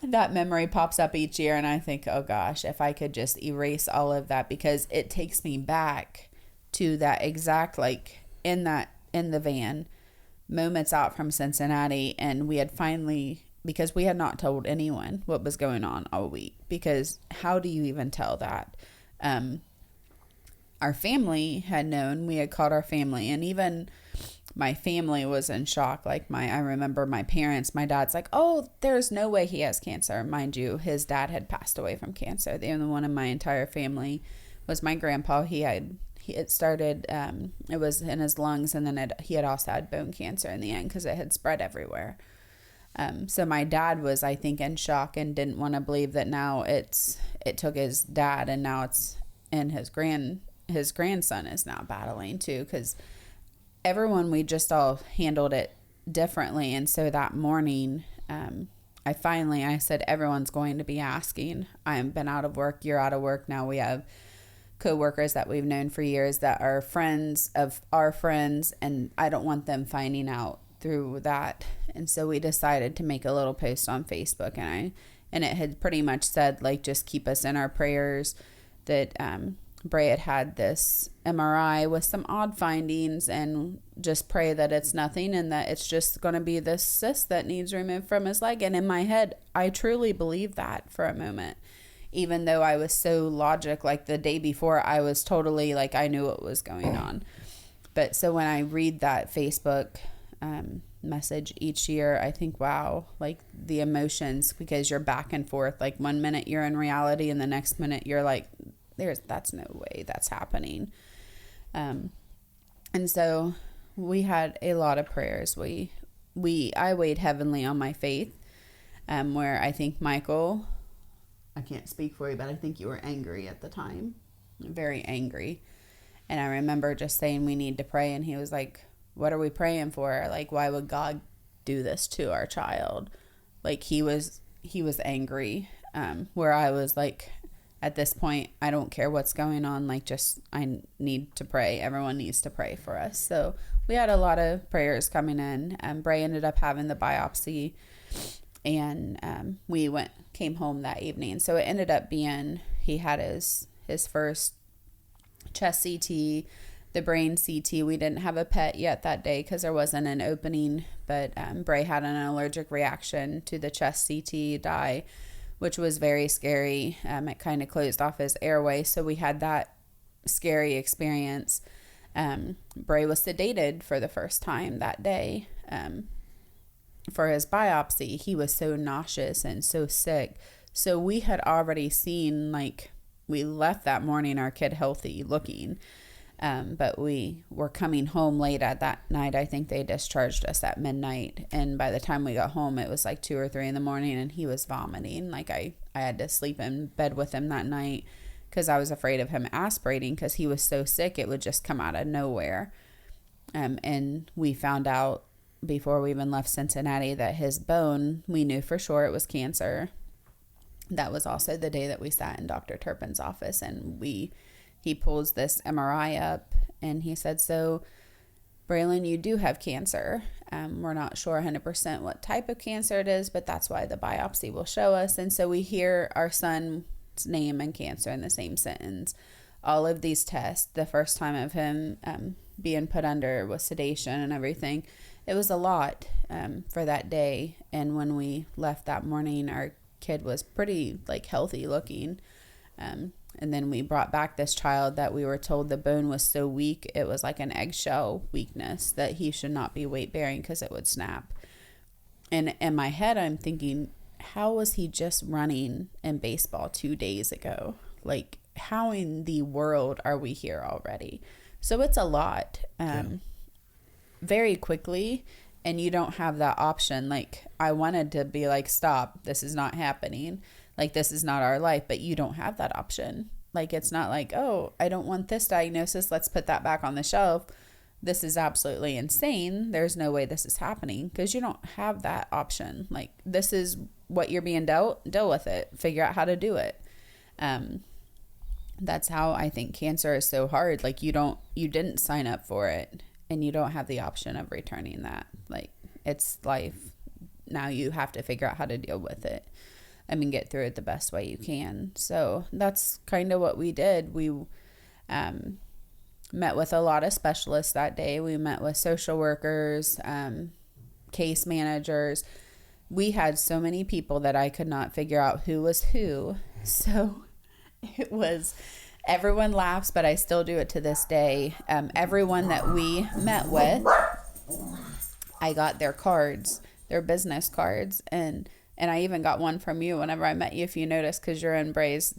That memory pops up each year, and I think, oh gosh, if I could just erase all of that, because it takes me back to that exact, like, in the van, moments out from Cincinnati, and we had finally, because we had not told anyone what was going on all week, because how do you even tell that? Our family had known. We had called our family, and even my family was in shock. Like, I remember my parents, my dad's like, oh, there's no way he has cancer. Mind you, his dad had passed away from cancer. The only one in my entire family was my grandpa. It started, it was in his lungs, and then he had also had bone cancer in the end, because it had spread everywhere. So my dad was, I think, in shock and didn't want to believe that now it took his dad, and now it's, and his grandson is now battling too, because we just all handled it differently. And so that morning, I said, everyone's going to be asking. I've been out of work. You're out of work now. We have co-workers that we've known for years that are friends of our friends, and I don't want them finding out through that. And so we decided to make a little post on Facebook, and it had pretty much said, like, just keep us in our prayers, that Bray had this MRI with some odd findings, and just pray that it's nothing, and that it's just going to be this cyst that needs removed from his leg. And in my head, I truly believed that for a moment, even though I was so logic. Like, the day before, I was totally, like, I knew what was going on. But so when I read that Facebook message each year, I think, wow, like, the emotions, because you're back and forth. Like, 1 minute you're in reality, and the next minute you're like, that's no way that's happening. And so we had a lot of prayers. I weighed heavily on my faith, where I think Michael, I can't speak for you, but I think you were angry at the time, very angry. And I remember just saying, we need to pray. And he was like, what are we praying for? Like, why would God do this to our child? Like, he was angry, where I was like, at this point, I don't care what's going on. Like, just, I need to pray. Everyone needs to pray for us. So we had a lot of prayers coming in. Bray ended up having the biopsy, and we came home that evening. So it ended up being, he had his first chest CT, the brain CT. We didn't have a PET yet that day because there wasn't an opening, but Bray had an allergic reaction to the chest CT dye, which was very scary. It kind of closed off his airway, so we had that scary experience. Bray was sedated for the first time that day. For his biopsy, he was so nauseous and so sick. So we had already seen, like, we left that morning, our kid healthy looking. But we were coming home late at that night. I think they discharged us at midnight. And by the time we got home, it was like 2 or 3 in the morning, and he was vomiting. Like, I had to sleep in bed with him that night because I was afraid of him aspirating because he was so sick it would just come out of nowhere. And we found out before we even left Cincinnati that his bone, we knew for sure it was cancer. That was also the day that we sat in Dr. Turpin's office, and he pulls this MRI up and he said, so Braylyn, you do have cancer. We're not sure 100% what type of cancer it is, but that's why the biopsy will show us. And so we hear our son's name and cancer in the same sentence. All of these tests, the first time of him being put under with sedation and everything, it was a lot for that day. And when we left that morning, our kid was pretty healthy looking. And then we brought back this child that we were told the bone was so weak, it was like an eggshell weakness, that he should not be weight bearing because it would snap. And in my head, I'm thinking, how was he just running in baseball 2 days ago? How in the world are we here already? So it's a lot very quickly, and you don't have that option. I wanted to be stop, this is not happening. This is not our life, but you don't have that option. It's not oh, I don't want this diagnosis, let's put that back on the shelf. This is absolutely insane. There's no way this is happening, because you don't have that option. This is what you're being dealt, deal with it, figure out how to do it. That's how I think cancer is so hard. You didn't sign up for it, and you don't have the option of returning that. It's life. Now you have to figure out how to deal with it. Get through it the best way you can. So that's kind of what we did. We met with a lot of specialists that day. We met with social workers, case managers. We had so many people that I could not figure out who was who. So it was, everyone laughs, but I still do it to this day. Everyone that we met with, I got their cards, their business cards, and I even got one from you whenever I met you, if you noticed, because you're in Bray's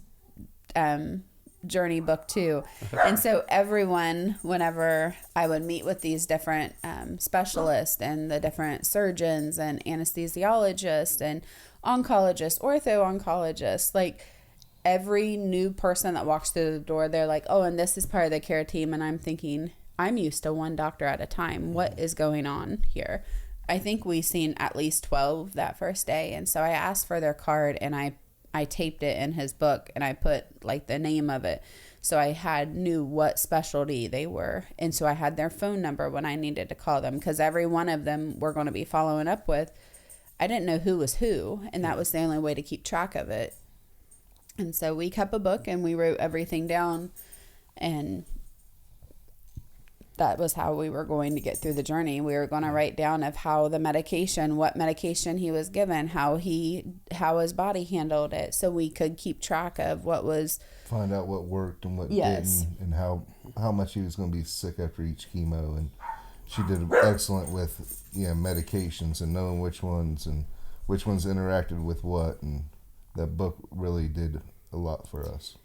journey book too. And so everyone, whenever I would meet with these different specialists and the different surgeons and anesthesiologists and oncologists, ortho-oncologists, every new person that walks through the door, they're like, oh, and this is part of the care team. And I'm thinking, I'm used to one doctor at a time. What is going on here? I think we seen at least 12 that first day. And so I asked for their card, and I taped it in his book, and I put the name of it. So I knew what specialty they were. And so I had their phone number when I needed to call them, because every one of them we're going to be following up with. I didn't know who was who, and that was the only way to keep track of it. And so we kept a book and we wrote everything down, and that was how we were going to get through the journey. We were going to write down of how the medication, what medication he was given, how his body handled it, so we could keep track of what was, find out what worked and what didn't, and how much he was going to be sick after each chemo. And she did excellent with medications and knowing which ones interacted with what, and that book really did a lot for us.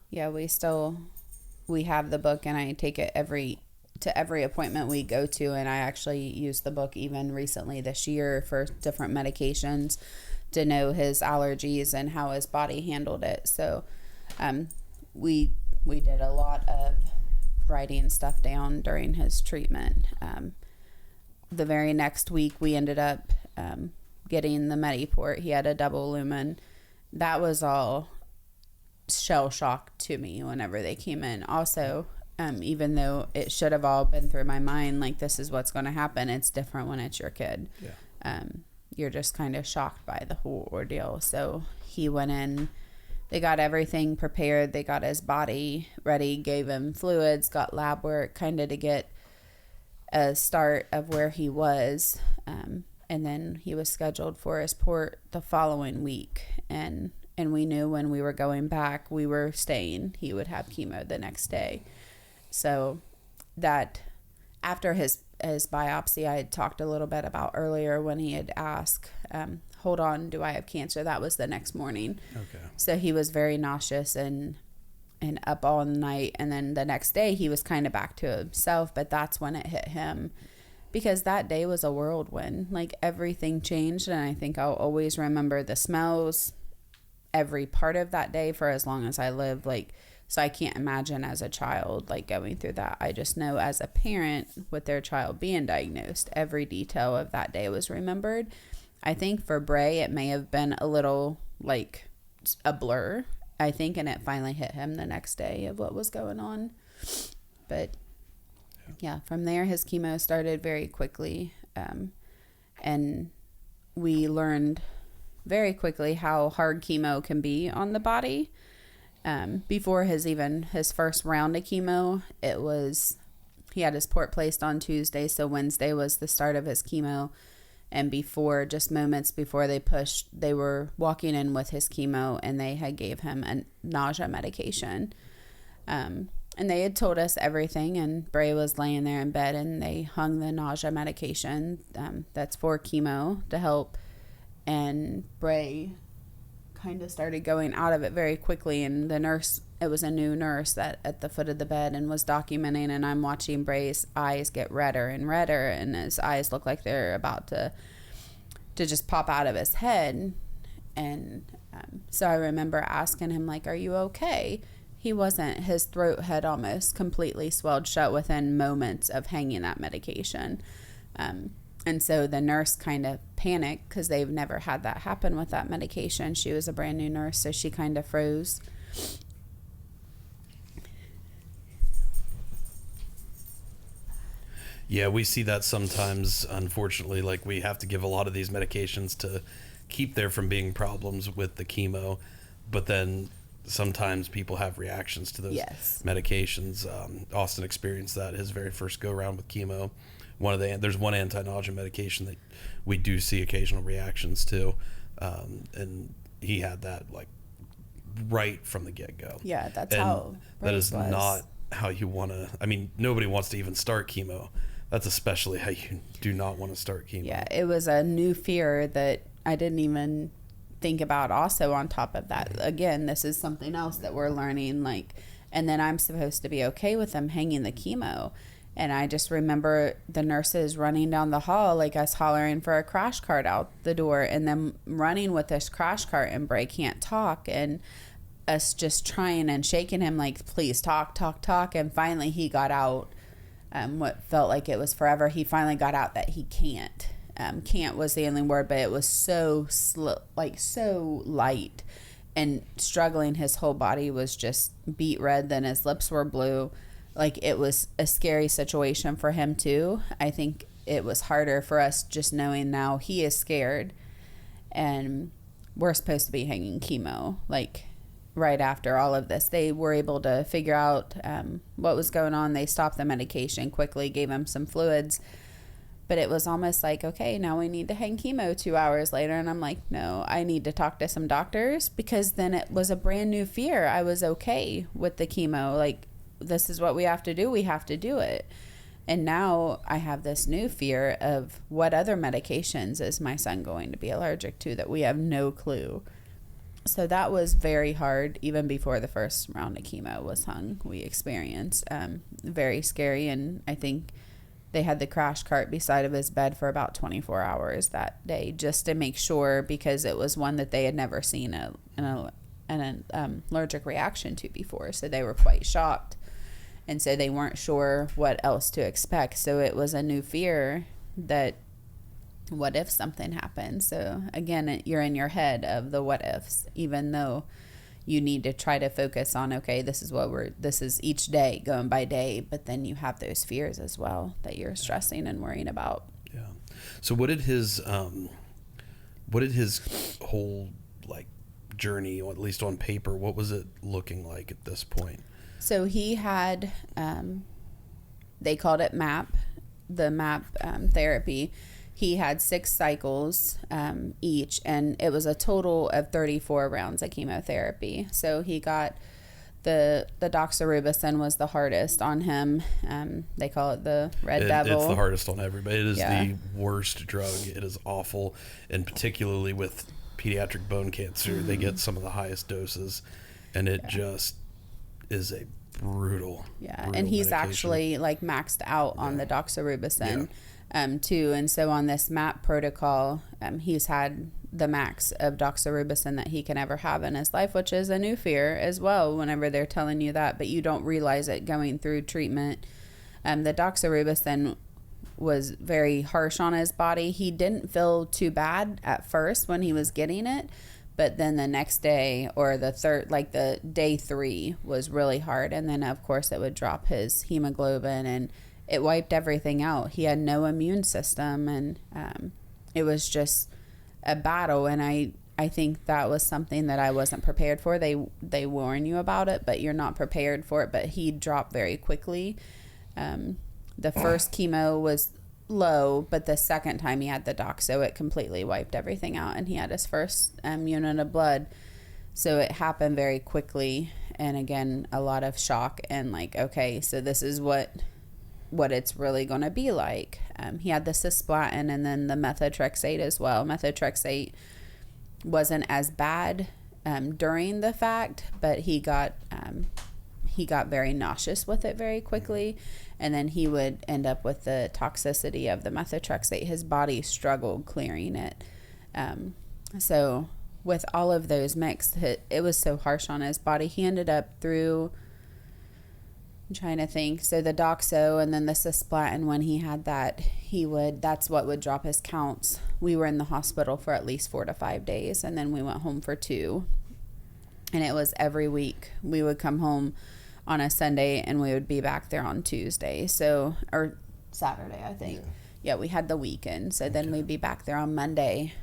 Yeah, we have the book, and I take it to every appointment we go to, and I actually used the book even recently this year for different medications to know his allergies and how his body handled it. So we did a lot of writing stuff down during his treatment. The very next week we ended up getting the Mediport. He had a double lumen. That was all shell shock to me whenever they came in. Also, even though it should have all been through my mind, this is what's going to happen, it's different when it's your kid. Yeah. You're just kind of shocked by the whole ordeal. So he went in, they got everything prepared, they got his body ready, gave him fluids, got lab work, kind of to get a start of where he was. And then he was scheduled for his port the following week. And we knew when we were going back, we were staying. He would have chemo the next day. So that after his biopsy, I had talked a little bit about earlier when he had asked, hold on, do I have cancer? That was the next morning. Okay. So he was very nauseous and up all night. And then the next day he was kind of back to himself, but that's when it hit him. Because that day was a whirlwind. Everything changed, and I think I'll always remember the smells, every part of that day for as long as I lived. Like, so I can't imagine as a child, like, going through that. I just know as a parent with their child being diagnosed, every detail of that day was remembered. I think for Bray, it may have been a little like a blur, I think, and it finally hit him the next day of what was going on. But yeah, from there, his chemo started very quickly. And we learned very quickly how hard chemo can be on the body. Before his first round of chemo, he had his port placed on Tuesday, so Wednesday was the start of his chemo. And just moments before they were walking in with his chemo, and they had gave him a nausea medication. And they had told us everything, and Bray was laying there in bed, and they hung the nausea medication that's for chemo to help. And Bray kind of started going out of it very quickly, and it was a new nurse that at the foot of the bed and was documenting, and I'm watching Bray's eyes get redder and redder, and his eyes look like they're about to just pop out of his head. And so I remember asking him, like, are you okay? He wasn't. His throat had almost completely swelled shut within moments of hanging that medication. And so the nurse kind of panicked because they've never had that happen with that medication. She was a brand new nurse, so she kind of froze. Yeah, we see that sometimes, unfortunately. Like, we have to give a lot of these medications to keep there from being problems with the chemo. But then sometimes people have reactions to those medications. Austin experienced that his very first go-around with chemo. There's one anti-nausea medication that we do see occasional reactions to, and he had that like right from the get-go. Yeah, that's how that is was. Not how you want to. I mean, nobody wants to even start chemo. That's especially how you do not want to start chemo. Yeah, it was a new fear that I didn't even think about. Also, on top of that, again, this is something else that we're learning. Like, and then I'm supposed to be okay with them hanging the chemo. And I just remember the nurses running down the hall, like us hollering for a crash cart out the door, and them running with this crash cart, and Bray can't talk, and us just trying and shaking him like, please talk. And finally he got out, what felt like it was forever. He finally got out that he can't. Can't was the only word, but it was so so light and struggling. His whole body was just beet red, then his lips were blue. Like, it was a scary situation for him too. I think it was harder for us just knowing now he is scared, and we're supposed to be hanging chemo. Like, right after all of this, they were able to figure out what was going on. They stopped the medication quickly, gave him some fluids, but it was almost like, okay, now we need to hang chemo 2 hours later. And I'm like, no, I need to talk to some doctors, because then it was a brand new fear. I was okay with the chemo. Like, this is what we have to do. We have to do it. And now I have this new fear of what other medications is my son going to be allergic to that we have no clue. So that was very hard. Even before the first round of chemo was hung, we experienced very scary. And I think they had the crash cart beside of his bed for about 24 hours that day, just to make sure, because it was one that they had never seen an allergic reaction to before. So they were quite shocked. And so they weren't sure what else to expect. So it was a new fear that, what if something happens? So again, you're in your head of the what ifs, even though you need to try to focus on, okay, this is each day, going by day. But then you have those fears as well that you're stressing and worrying about. Yeah. So what did his whole like journey, or at least on paper, what was it looking like at this point? So he had, they called it MAP, the MAP therapy. He had 6 cycles each, and it was a total of 34 rounds of chemotherapy. So he got the doxorubicin was the hardest on him. They call it the red devil. It's the hardest on everybody. It is the worst drug. It is awful, and particularly with pediatric bone cancer, they get some of the highest doses, and it just is a brutal and he's medication. Actually like maxed out on the doxorubicin too. And so on this MAP protocol, he's had the max of doxorubicin that he can ever have in his life, which is a new fear as well whenever they're telling you that, but you don't realize it going through treatment. The doxorubicin was very harsh on his body. He didn't feel too bad at first when he was getting it, but then the next day or the third, like the day 3 was really hard. And then of course it would drop his hemoglobin and it wiped everything out. He had no immune system, and it was just a battle. And I think that was something that I wasn't prepared for. They warn you about it, but you're not prepared for it. But he dropped very quickly. The first chemo was low, but the second time he had the doxo, it completely wiped everything out, and he had his first unit of blood. So it happened very quickly, and again, a lot of shock and like, okay, so this is what it's really going to be like. He had the cisplatin and then the methotrexate as well. Methotrexate wasn't as bad during the fact, but he got very nauseous with it very quickly, and then he would end up with the toxicity of the methotrexate. His body struggled clearing it. So with all of those mixed, it was so harsh on his body. He ended up through, I'm trying to think, so the doxo and then the cisplatin, when he had that, that's what would drop his counts. We were in the hospital for at least 4 to 5 days, and then we went home for 2. And it was every week. We would come home on a Sunday and we would be back there on Tuesday. So, or Saturday, I think. Yeah, we had the weekend. So then we'd be back there on Monday.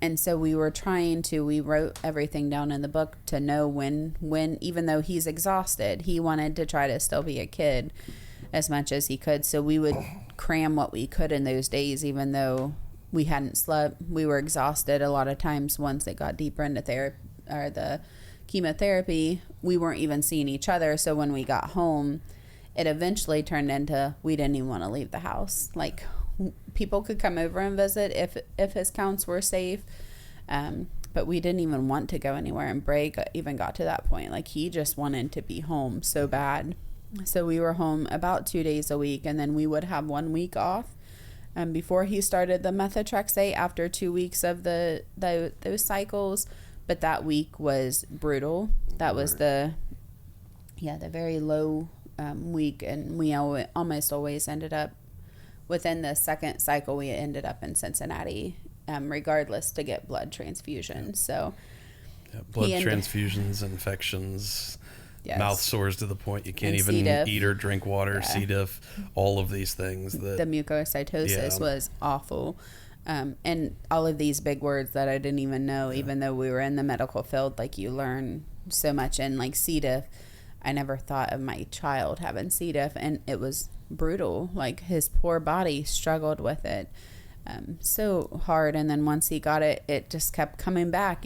And so we wrote everything down in the book to know when, even though he's exhausted, he wanted to try to still be a kid as much as he could. So we would cram what we could in those days, even though we hadn't slept. We were exhausted a lot of times. Once it got deeper into therapy or the chemotherapy, we weren't even seeing each other. So when we got home, it eventually turned into we didn't even want to leave the house. Like, people could come over and visit if his counts were safe, but we didn't even want to go anywhere. And Bray even got to that point, like he just wanted to be home so bad. So we were home about 2 days a week, and then we would have 1 week off before he started the methotrexate after 2 weeks of those cycles. But that week was brutal. That was the very low week, and we almost always ended up within the second cycle. We ended up in Cincinnati, regardless, to get blood transfusions. So blood transfusions, infections, mouth sores to the point you can't even eat or drink water, C. diff, all of these things. The mucocytosis was awful. And all of these big words that I didn't even know, even though we were in the medical field, like you learn so much. And like C. diff, I never thought of my child having C. diff, and it was brutal. Like his poor body struggled with it so hard. And then once he got it, it just kept coming back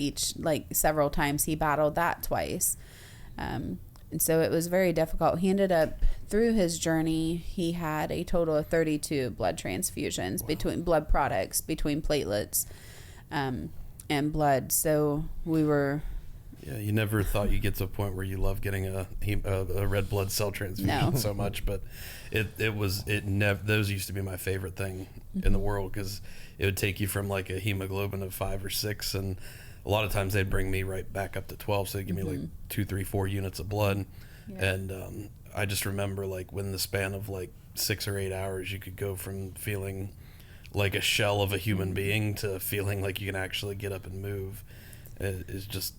several times. He battled that twice. And so it was very difficult. He ended up, through his journey, he had a total of 32 blood transfusions between blood products, between platelets and blood. So we were... Yeah, you never thought you'd get to a point where you love getting a red blood cell transfusion so much, but those used to be my favorite thing in the world, because it would take you from like a hemoglobin of 5 or 6, and a lot of times they'd bring me right back up to 12, so they'd give me like 2, 3, 4 units of blood. And I just remember, like, when the span of like 6 or 8 hours, you could go from feeling like a shell of a human being to feeling like you can actually get up and move. It is just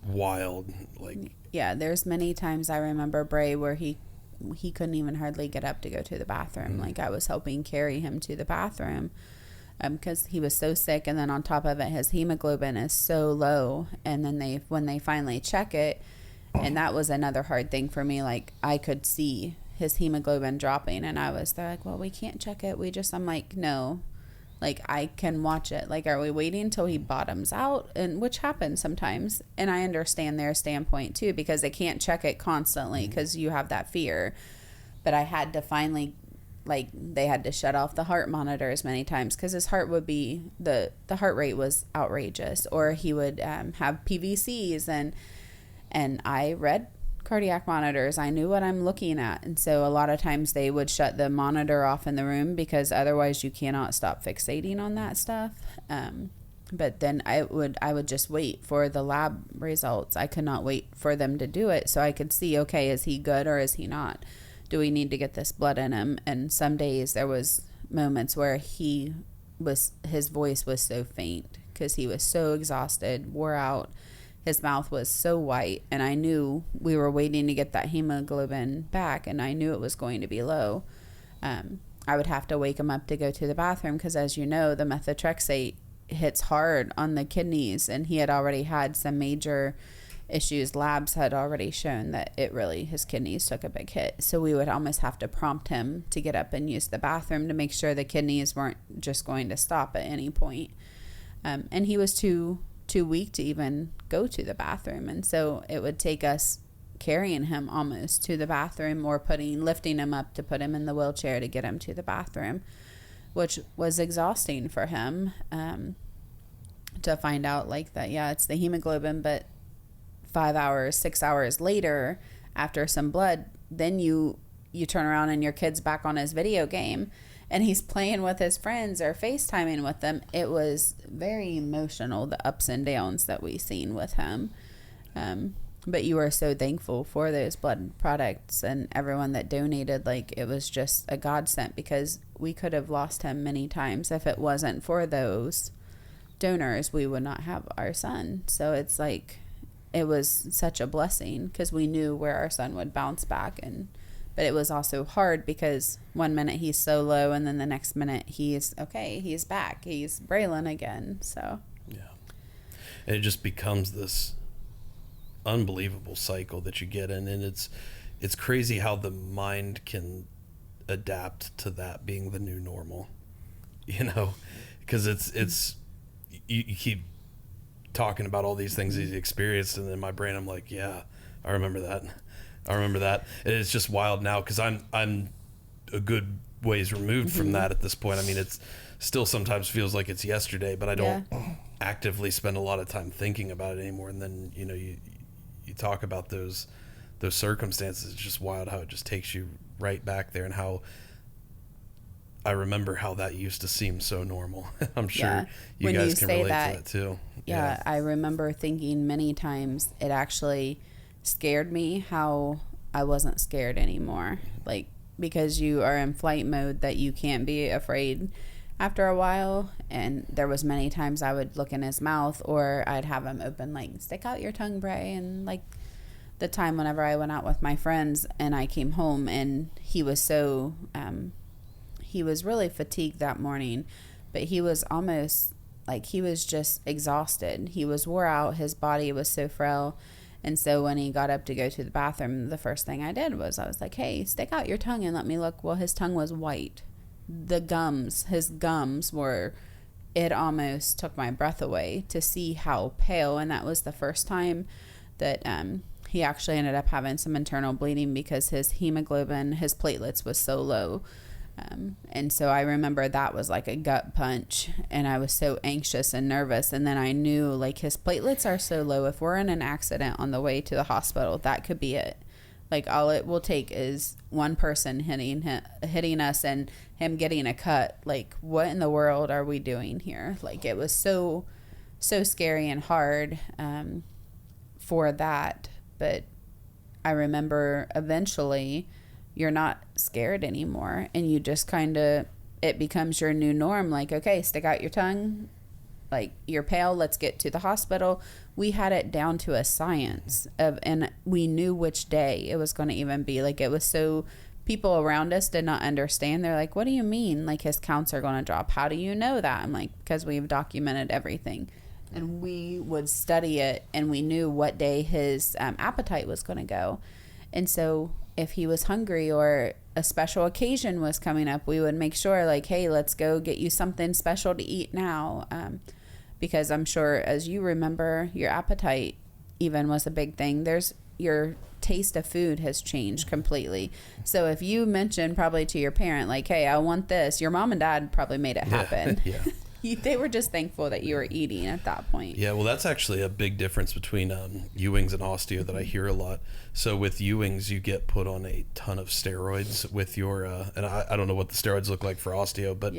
wild. There's many times I remember Bray where he couldn't even hardly get up to go to the bathroom. Like, I was helping carry him to the bathroom because he was so sick, and then on top of it, his hemoglobin is so low. And then when they finally check it, and that was another hard thing for me, like I could see his hemoglobin dropping, and they're like, well, we can't check it, I'm like, no, like I can watch it. Like, are we waiting until he bottoms out? And which happens sometimes, and I understand their standpoint too, because they can't check it constantly because you have that fear. But I had to finally, like, they had to shut off the heart monitors many times because his heart would be, the heart rate was outrageous, or he would have PVCs, and I read cardiac monitors. I knew what I'm looking at. And so a lot of times they would shut the monitor off in the room because otherwise you cannot stop fixating on that stuff. But then I would just wait for the lab results. I could not wait for them to do it so I could see, okay, is he good or is he not? Do we need to get this blood in him? And some days there was moments where his voice was so faint because he was so exhausted, wore out. His mouth was so white, and I knew we were waiting to get that hemoglobin back, and I knew it was going to be low. I would have to wake him up to go to the bathroom because, as you know, the methotrexate hits hard on the kidneys, and he had already had some major issues. Labs had already shown that his kidneys took a big hit. So we would almost have to prompt him to get up and use the bathroom to make sure the kidneys weren't just going to stop at any point. And he was too weak to even go to the bathroom. And so it would take us carrying him almost to the bathroom or lifting him up to put him in the wheelchair to get him to the bathroom, which was exhausting for him, to find out like that, yeah, it's the hemoglobin, but 5 hours, 6 hours later, after some blood, then you turn around and your kid's back on his video game and he's playing with his friends or FaceTiming with them. It was very emotional, the ups and downs that we seen with him. But you were so thankful for those blood products and everyone that donated. Like, it was just a godsend because we could have lost him many times. If it wasn't for those donors, we would not have our son. So it's like, it was such a blessing because we knew where our son would bounce back. But it was also hard because one minute he's so low and then the next minute he's okay, he's back, he's Braylyn again. So yeah, and it just becomes this unbelievable cycle that you get in, and it's crazy how the mind can adapt to that being the new normal, because it's you keep talking about all these things he's experienced, and in my brain I'm like, yeah, I remember that. And it's just wild now because I'm a good ways removed from that at this point. I mean, it's still sometimes feels like it's yesterday, but I don't actively spend a lot of time thinking about it anymore. And then you talk about those circumstances. It's just wild how it just takes you right back there, and how I remember how that used to seem so normal. I'm sure you guys can relate to that too. Yeah, I remember thinking many times it actually scared me how I wasn't scared anymore. Like, because you are in flight mode that you can't be afraid after a while. And there was many times I would look in his mouth, or I'd have him open, like, stick out your tongue, Bray. And like the time whenever I went out with my friends and I came home and he was so, he was really fatigued that morning, but he was almost like he was just exhausted. He was wore out. His body was so frail. And so when he got up to go to the bathroom, the first thing I did was I was like, hey, stick out your tongue and let me look. Well, his tongue was white. His gums were, it almost took my breath away to see how pale. And that was the first time that he actually ended up having some internal bleeding because his hemoglobin, his platelets was so low. And so I remember that was like a gut punch, and I was so anxious and nervous. And then I knew, like, his platelets are so low. If we're in an accident on the way to the hospital, that could be it. Like, all it will take is one person hitting us and him getting a cut. Like, what in the world are we doing here? Like, it was so scary and hard for that. But I remember eventually you're not scared anymore, and you just kind of, it becomes your new norm. Like, okay, stick out your tongue, like, you're pale, let's get to the hospital. We had it down to a science and we knew which day it was going to even be. Like, it was so, people around us did not understand. They're like, what do you mean, like, his counts are going to drop? How do you know that? I'm like, because we've documented everything. And we would study it, and we knew what day his appetite was going to go. And so if he was hungry or a special occasion was coming up, we would make sure, like, hey, let's go get you something special to eat now. Because I'm sure, as you remember, your appetite even was a big thing. Your taste of food has changed completely. So if you mentioned probably to your parent, like, hey, I want this, your mom and dad probably made it happen. Yeah. They were just thankful that you were eating at that point. Yeah, well, that's actually a big difference between Ewings and osteo that I hear a lot. So with Ewings, you get put on a ton of steroids with your, and I don't know what the steroids look like for osteo, but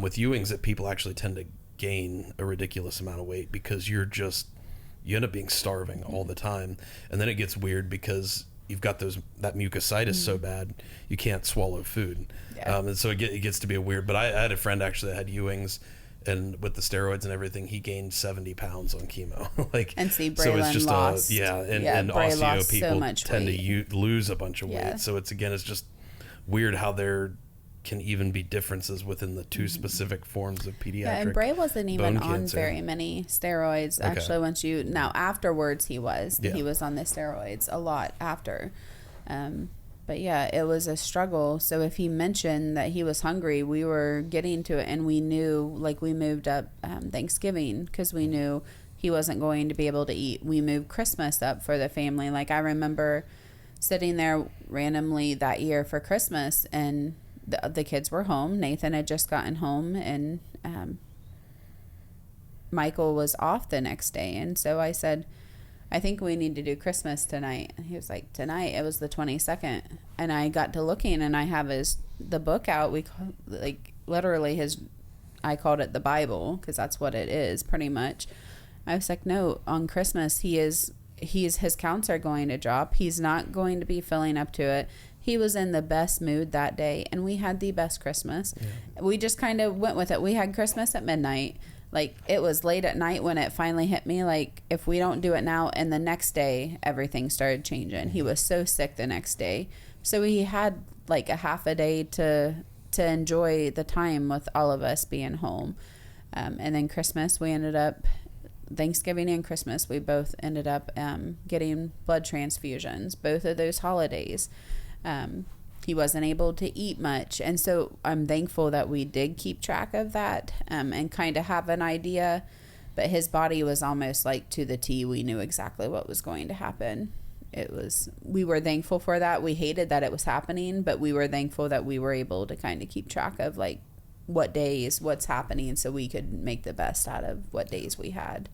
with Ewings, that people actually tend to gain a ridiculous amount of weight because you end up being starving all the time. And then it gets weird because you've got that mucositis so bad you can't swallow food. Yeah. And so it gets to be a weird, but I had a friend actually that had Ewing's, and with the steroids and everything, he gained 70 pounds on chemo. And see, so it's Braylyn just lost. and Bray osteo lost so people much tend weight. to lose a bunch of Yeah. weight. So it's just weird how there can even be differences within the two specific forms of pediatric. Yeah, and Bray wasn't even bone on cancer. very many steroids. Okay. Actually, now afterwards he was. Yeah. He was on the steroids a lot after. But yeah, it was a struggle. So if he mentioned that he was hungry, we were getting to it, and we knew, like, we moved up Thanksgiving because we knew he wasn't going to be able to eat. We moved Christmas up for the family. Like, I remember sitting there randomly that year for Christmas, and the kids were home. Nathan had just gotten home, and Michael was off the next day. And so I said, I think we need to do Christmas tonight. And he was like, tonight? It was the 22nd. And I got to looking, and I have the book out. We call, like, literally I called it the Bible because that's what it is pretty much. I was like, no, on Christmas his counts are going to drop. He's not going to be filling up to it. He was in the best mood that day, and we had the best Christmas. Yeah. We just kind of went with it. We had Christmas at midnight. Like, it was late at night when it finally hit me, like, if we don't do it now, and the next day everything started changing. He was so sick the next day. So he had like a half a day to enjoy the time with all of us being home. And then Christmas, Thanksgiving and Christmas, we both ended up getting blood transfusions, both of those holidays. He wasn't able to eat much. And so I'm thankful that we did keep track of that and kind of have an idea. But his body was almost like to the T. We knew exactly what was going to happen. We were thankful for that. We hated that it was happening, but we were thankful that we were able to kind of keep track of like what days, what's happening, so we could make the best out of what days we had.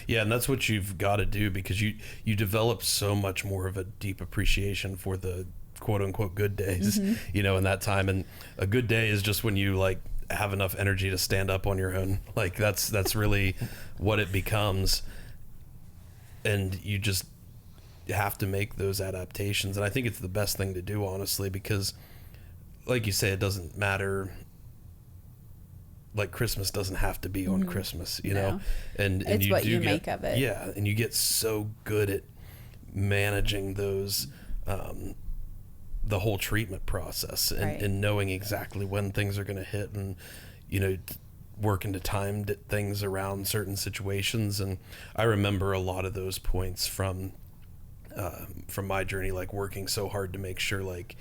Yeah, and that's what you've got to do, because you develop so much more of a deep appreciation for the quote unquote good days, in that time. And a good day is just when you like have enough energy to stand up on your own. Like that's really what it becomes. And you just have to make those adaptations. And I think it's the best thing to do, honestly, because like you say, it doesn't matter. Like, Christmas doesn't have to be on Christmas, know, and it's what you make of it. Yeah. And you get so good at managing those, the whole treatment process and knowing exactly when things are going to hit, and, working to time things around certain situations. And I remember a lot of those points from my journey, like working so hard to make sure, like,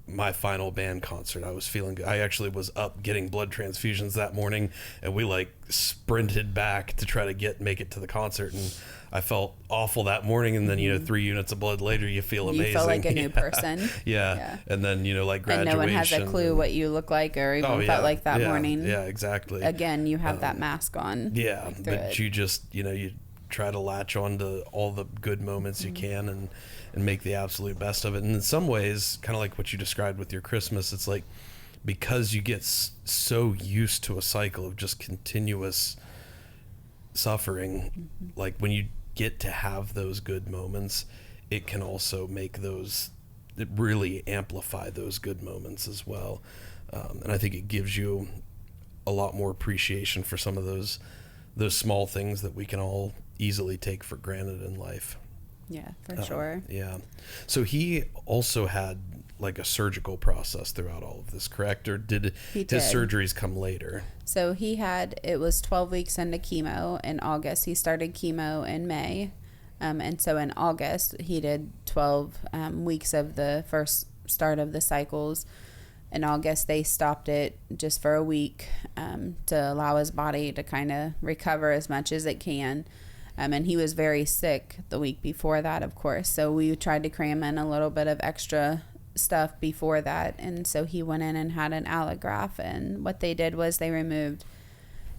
my final band concert, I was feeling good. I actually was up getting blood transfusions that morning, and we like sprinted back to try to make it to the concert, and I felt awful that morning. And then 3 units of blood later, you feel amazing. You feel like a new person. Yeah. And then like graduation, and no one has a clue what you look like or even felt like that morning. Yeah, exactly. Again, you have that mask on. Yeah, but you just you try to latch on to all the good moments you can and make the absolute best of it. And in some ways, kind of like what you described with your Christmas, it's like, because you get so used to a cycle of just continuous suffering, like when you get to have those good moments, it can also it really amplify those good moments as well. And I think it gives you a lot more appreciation for some of those small things that we can all easily take for granted in life. Yeah, for sure. Yeah. So he also had like a surgical process throughout all of this, correct? Or did his surgeries come later? So it was 12 weeks into chemo in August. He started chemo in May. And so in August, he did 12 weeks of the first start of the cycles. In August, they stopped it just for a week to allow his body to kind of recover as much as it can. And he was very sick the week before that, of course. So we tried to cram in a little bit of extra stuff before that. And so he went in and had an allograft. And what they did was they removed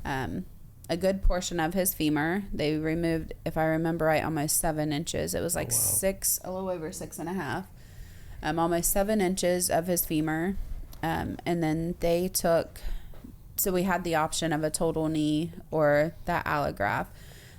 a good portion of his femur. They removed, if I remember right, almost 7 inches. It was like a little over 6.5. Almost 7 inches of his femur. And then they took So we had the option of a total knee or that allograft.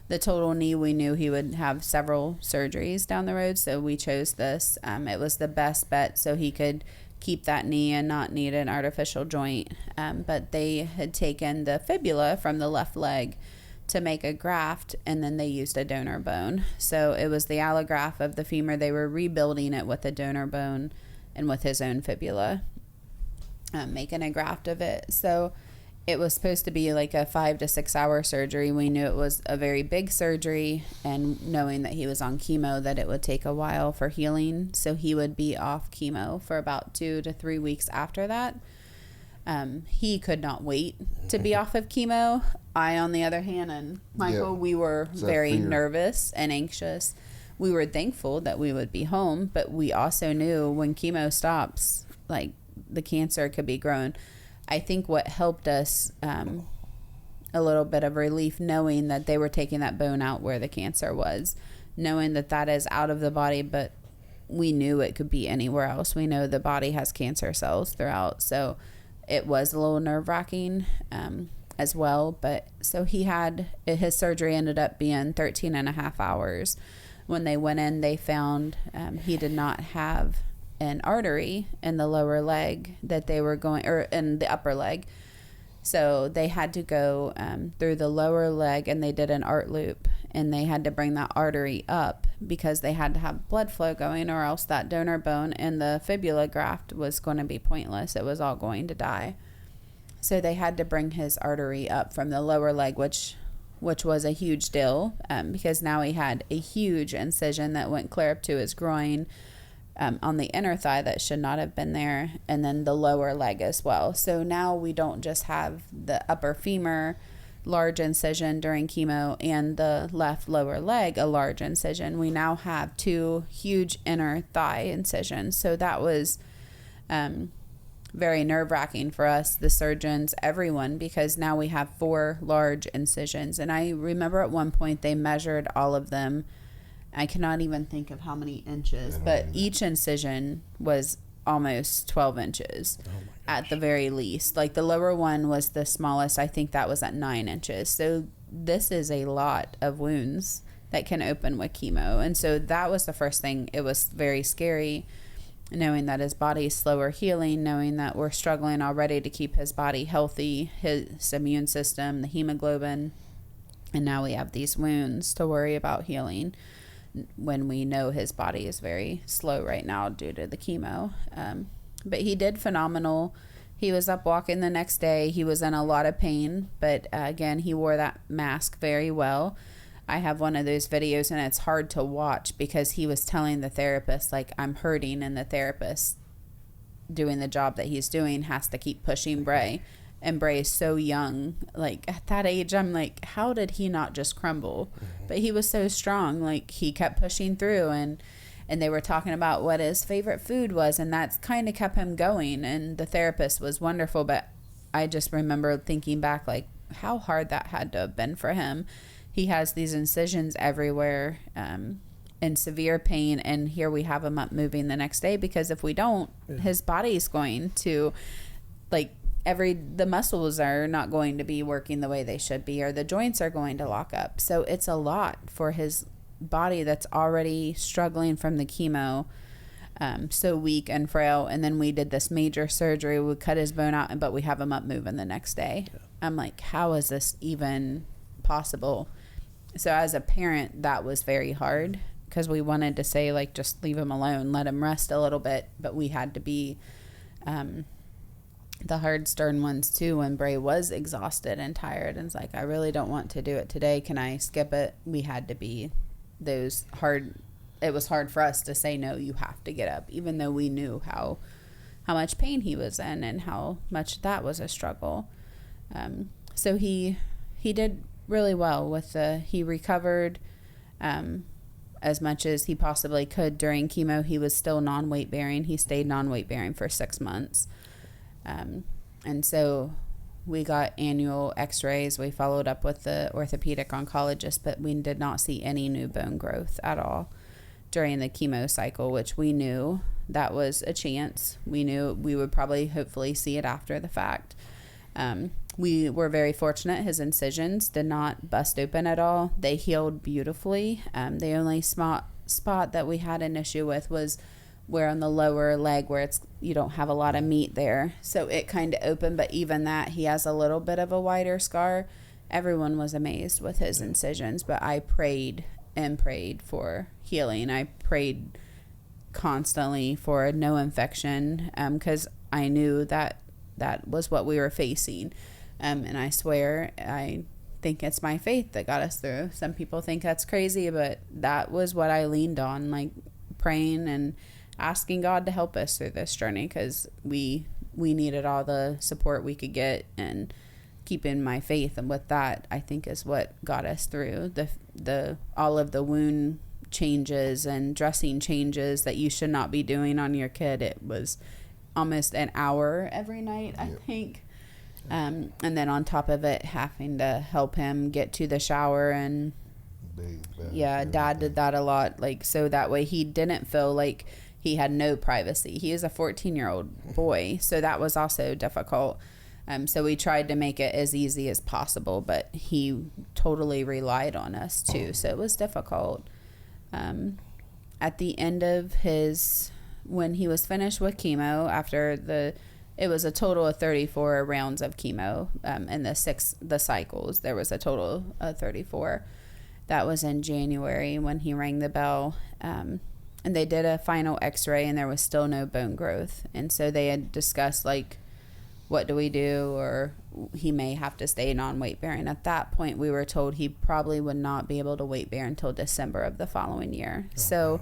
The total knee, we knew he would have several surgeries down the road, so we chose this. It was the best bet so he could keep that knee and not need an artificial joint. But they had taken the fibula from the left leg to make a graft, and then they used a donor bone. So it was the allograft of the femur. They were rebuilding it with a donor bone and with his own fibula, making a graft of it. So it was supposed to be like a 5 to 6 hour surgery. We knew it was a very big surgery, and knowing that he was on chemo, that it would take a while for healing. So he would be off chemo for about 2 to 3 weeks after that. He could not wait to be off of chemo. I, on the other hand, and Michael, we were very nervous and anxious. We were thankful that we would be home, but we also knew when chemo stops, like, the cancer could be grown. I think what helped us a little bit of relief, knowing that they were taking that bone out where the cancer was, knowing that that is out of the body, but we knew it could be anywhere else. We know the body has cancer cells throughout, so it was a little nerve-wracking as well. But so his surgery ended up being 13 and a half hours. When they went in, they found he did not have an artery in the lower leg that they were going, or in the upper leg. So they had to go through the lower leg, and they did an art loop, and they had to bring that artery up because they had to have blood flow going, or else that donor bone and the fibula graft was going to be pointless. It was all going to die. So they had to bring his artery up from the lower leg, which was a huge deal because now he had a huge incision that went clear up to his groin, on the inner thigh that should not have been there, and then the lower leg as well. So now we don't just have the upper femur large incision during chemo and the left lower leg a large incision. We now have 2 huge inner thigh incisions. So that was very nerve-wracking for us, the surgeons, everyone, because now we have 4 large incisions. And I remember at one point they measured all of them. I cannot even think of how many inches, but each incision was almost 12 inches at the very least. Like the lower one was the smallest. I think that was at 9 inches. So this is a lot of wounds that can open with chemo. And so that was the first thing. It was very scary, knowing that his body is slower healing, knowing that we're struggling already to keep his body healthy, his immune system, the hemoglobin, and now we have these wounds to worry about healing, when we know his body is very slow right now due to the chemo. But he did phenomenal. He was up walking the next day. He was in a lot of pain, but again, he wore that mask very well. I have one of those videos, and it's hard to watch because he was telling the therapist, like, I'm hurting, and the therapist, doing the job that he's doing, has to keep pushing Bray. And Bray is so young. Like, at that age, I'm like, how did he not just crumble? But he was so strong. Like, he kept pushing through, and they were talking about what his favorite food was, and that kind of kept him going. And the therapist was wonderful, but I just remember thinking back, like, how hard that had to have been for him. He has these incisions everywhere, in severe pain, and here we have him up moving the next day, because if we don't, his body's going to, like, the muscles are not going to be working the way they should be, or the joints are going to lock up. So it's a lot for his body that's already struggling from the chemo, so weak and frail. And then we did this major surgery. We cut his bone out, but we have him up moving the next day. Yeah. I'm like, how is this even possible? So as a parent, that was very hard, because we wanted to say, like, just leave him alone, let him rest a little bit. But we had to be the hard, stern ones too, when Bray was exhausted and tired, and it's like, I really don't want to do it today. Can I skip it? We had to be those hard. It was hard for us to say, no, you have to get up, even though we knew how much pain he was in and how much that was a struggle. So he did really well he recovered as much as he possibly could during chemo. He was still non-weight bearing. He stayed non-weight bearing for 6 months. And so we got annual x-rays. We followed up with the orthopedic oncologist, but we did not see any new bone growth at all during the chemo cycle, which we knew that was a chance. We knew we would probably hopefully see it after the fact. We were very fortunate. His incisions did not bust open at all. They healed beautifully. The only spot that we had an issue with was where on the lower leg where you don't have a lot of meat there. So it kind of opened, but even that, he has a little bit of a wider scar. Everyone was amazed with his incisions, but I prayed and prayed for healing. I prayed constantly for no infection because I knew that was what we were facing. And I swear, I think it's my faith that got us through. Some people think that's crazy, but that was what I leaned on, like praying and asking God to help us through this journey, because we needed all the support we could get, and keeping my faith. And with that, I think is what got us through the all of the wound changes and dressing changes that you should not be doing on your kid. It was almost an hour every night, I think. And then on top of it, having to help him get to the shower and Dad did that a lot, like, so that way he didn't feel like he had no privacy. He is a 14-year-old boy, so that was also difficult. So we tried to make it as easy as possible, but he totally relied on us too, so it was difficult. At the end of when he was finished with chemo, it was a total of 34 rounds of chemo, and the cycles, there was a total of 34. That was in January when he rang the bell, and they did a final x-ray, and there was still no bone growth. And so they had discussed, like, what do we do, or he may have to stay non-weight bearing. At that point, we were told he probably would not be able to weight bear until December of the following year. Wow.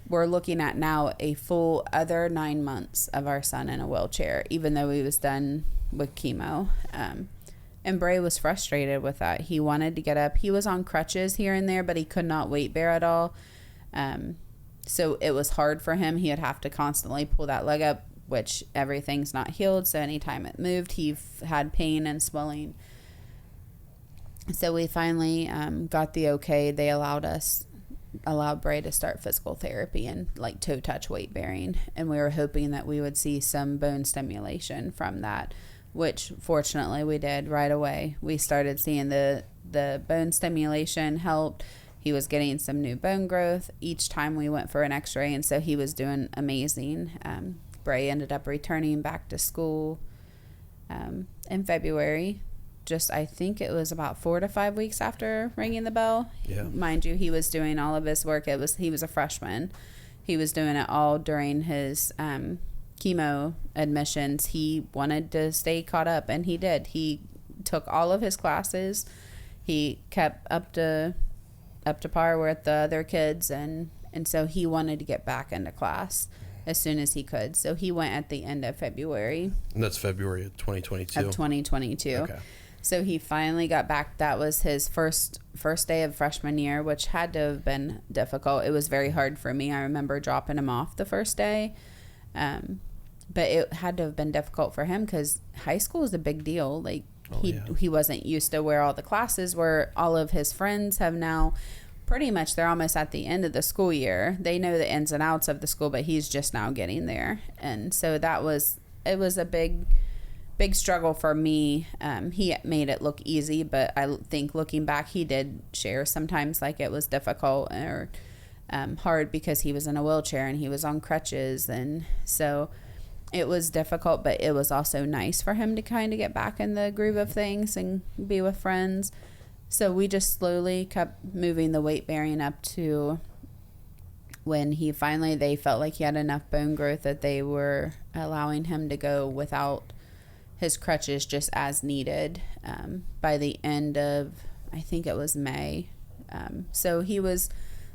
We're looking at now a full other 9 months of our son in a wheelchair, even though he was done with chemo. And Bray was frustrated with that. He wanted to get up. He was on crutches here and there, but he could not weight bear at all. So it was hard for him. He would have to constantly pull that leg up, which everything's not healed. So anytime it moved, he had pain and swelling. So we finally got the okay. They allowed Bray to start physical therapy and like toe touch weight bearing. And we were hoping that we would see some bone stimulation from that, which fortunately we did right away. We started seeing the bone stimulation helped. He was getting some new bone growth each time we went for an x-ray, and so he was doing amazing. Bray ended up returning back to school in February. I think it was about 4 to 5 weeks after ringing the bell. Yeah. Mind you, he was doing all of his work. He was a freshman. He was doing it all during his chemo admissions. He wanted to stay caught up, and he did. He took all of his classes. He kept up to par with the other kids, and so he wanted to get back into class as soon as he could. So he went at the end of February. And that's February of 2022. Of 2022. Okay. So he finally got back. That was his first day of freshman year, which had to have been difficult. It was very hard for me. I remember dropping him off the first day. But it had to have been difficult for him because high school is a big deal. Like, he wasn't used to where all the classes were. All of his friends have now pretty much, they're almost at the end of the school year. They know the ins and outs of the school, but he's just now getting there. And so it was a big struggle for me. He made it look easy, but I think looking back, he did share sometimes like it was difficult or hard because he was in a wheelchair and he was on crutches. And so it was difficult, but it was also nice for him to kind of get back in the groove of things and be with friends. So we just slowly kept moving the weight bearing up to when they felt like he had enough bone growth that they were allowing him to go without his crutches, just as needed, by the end of, I think it was May. So he was,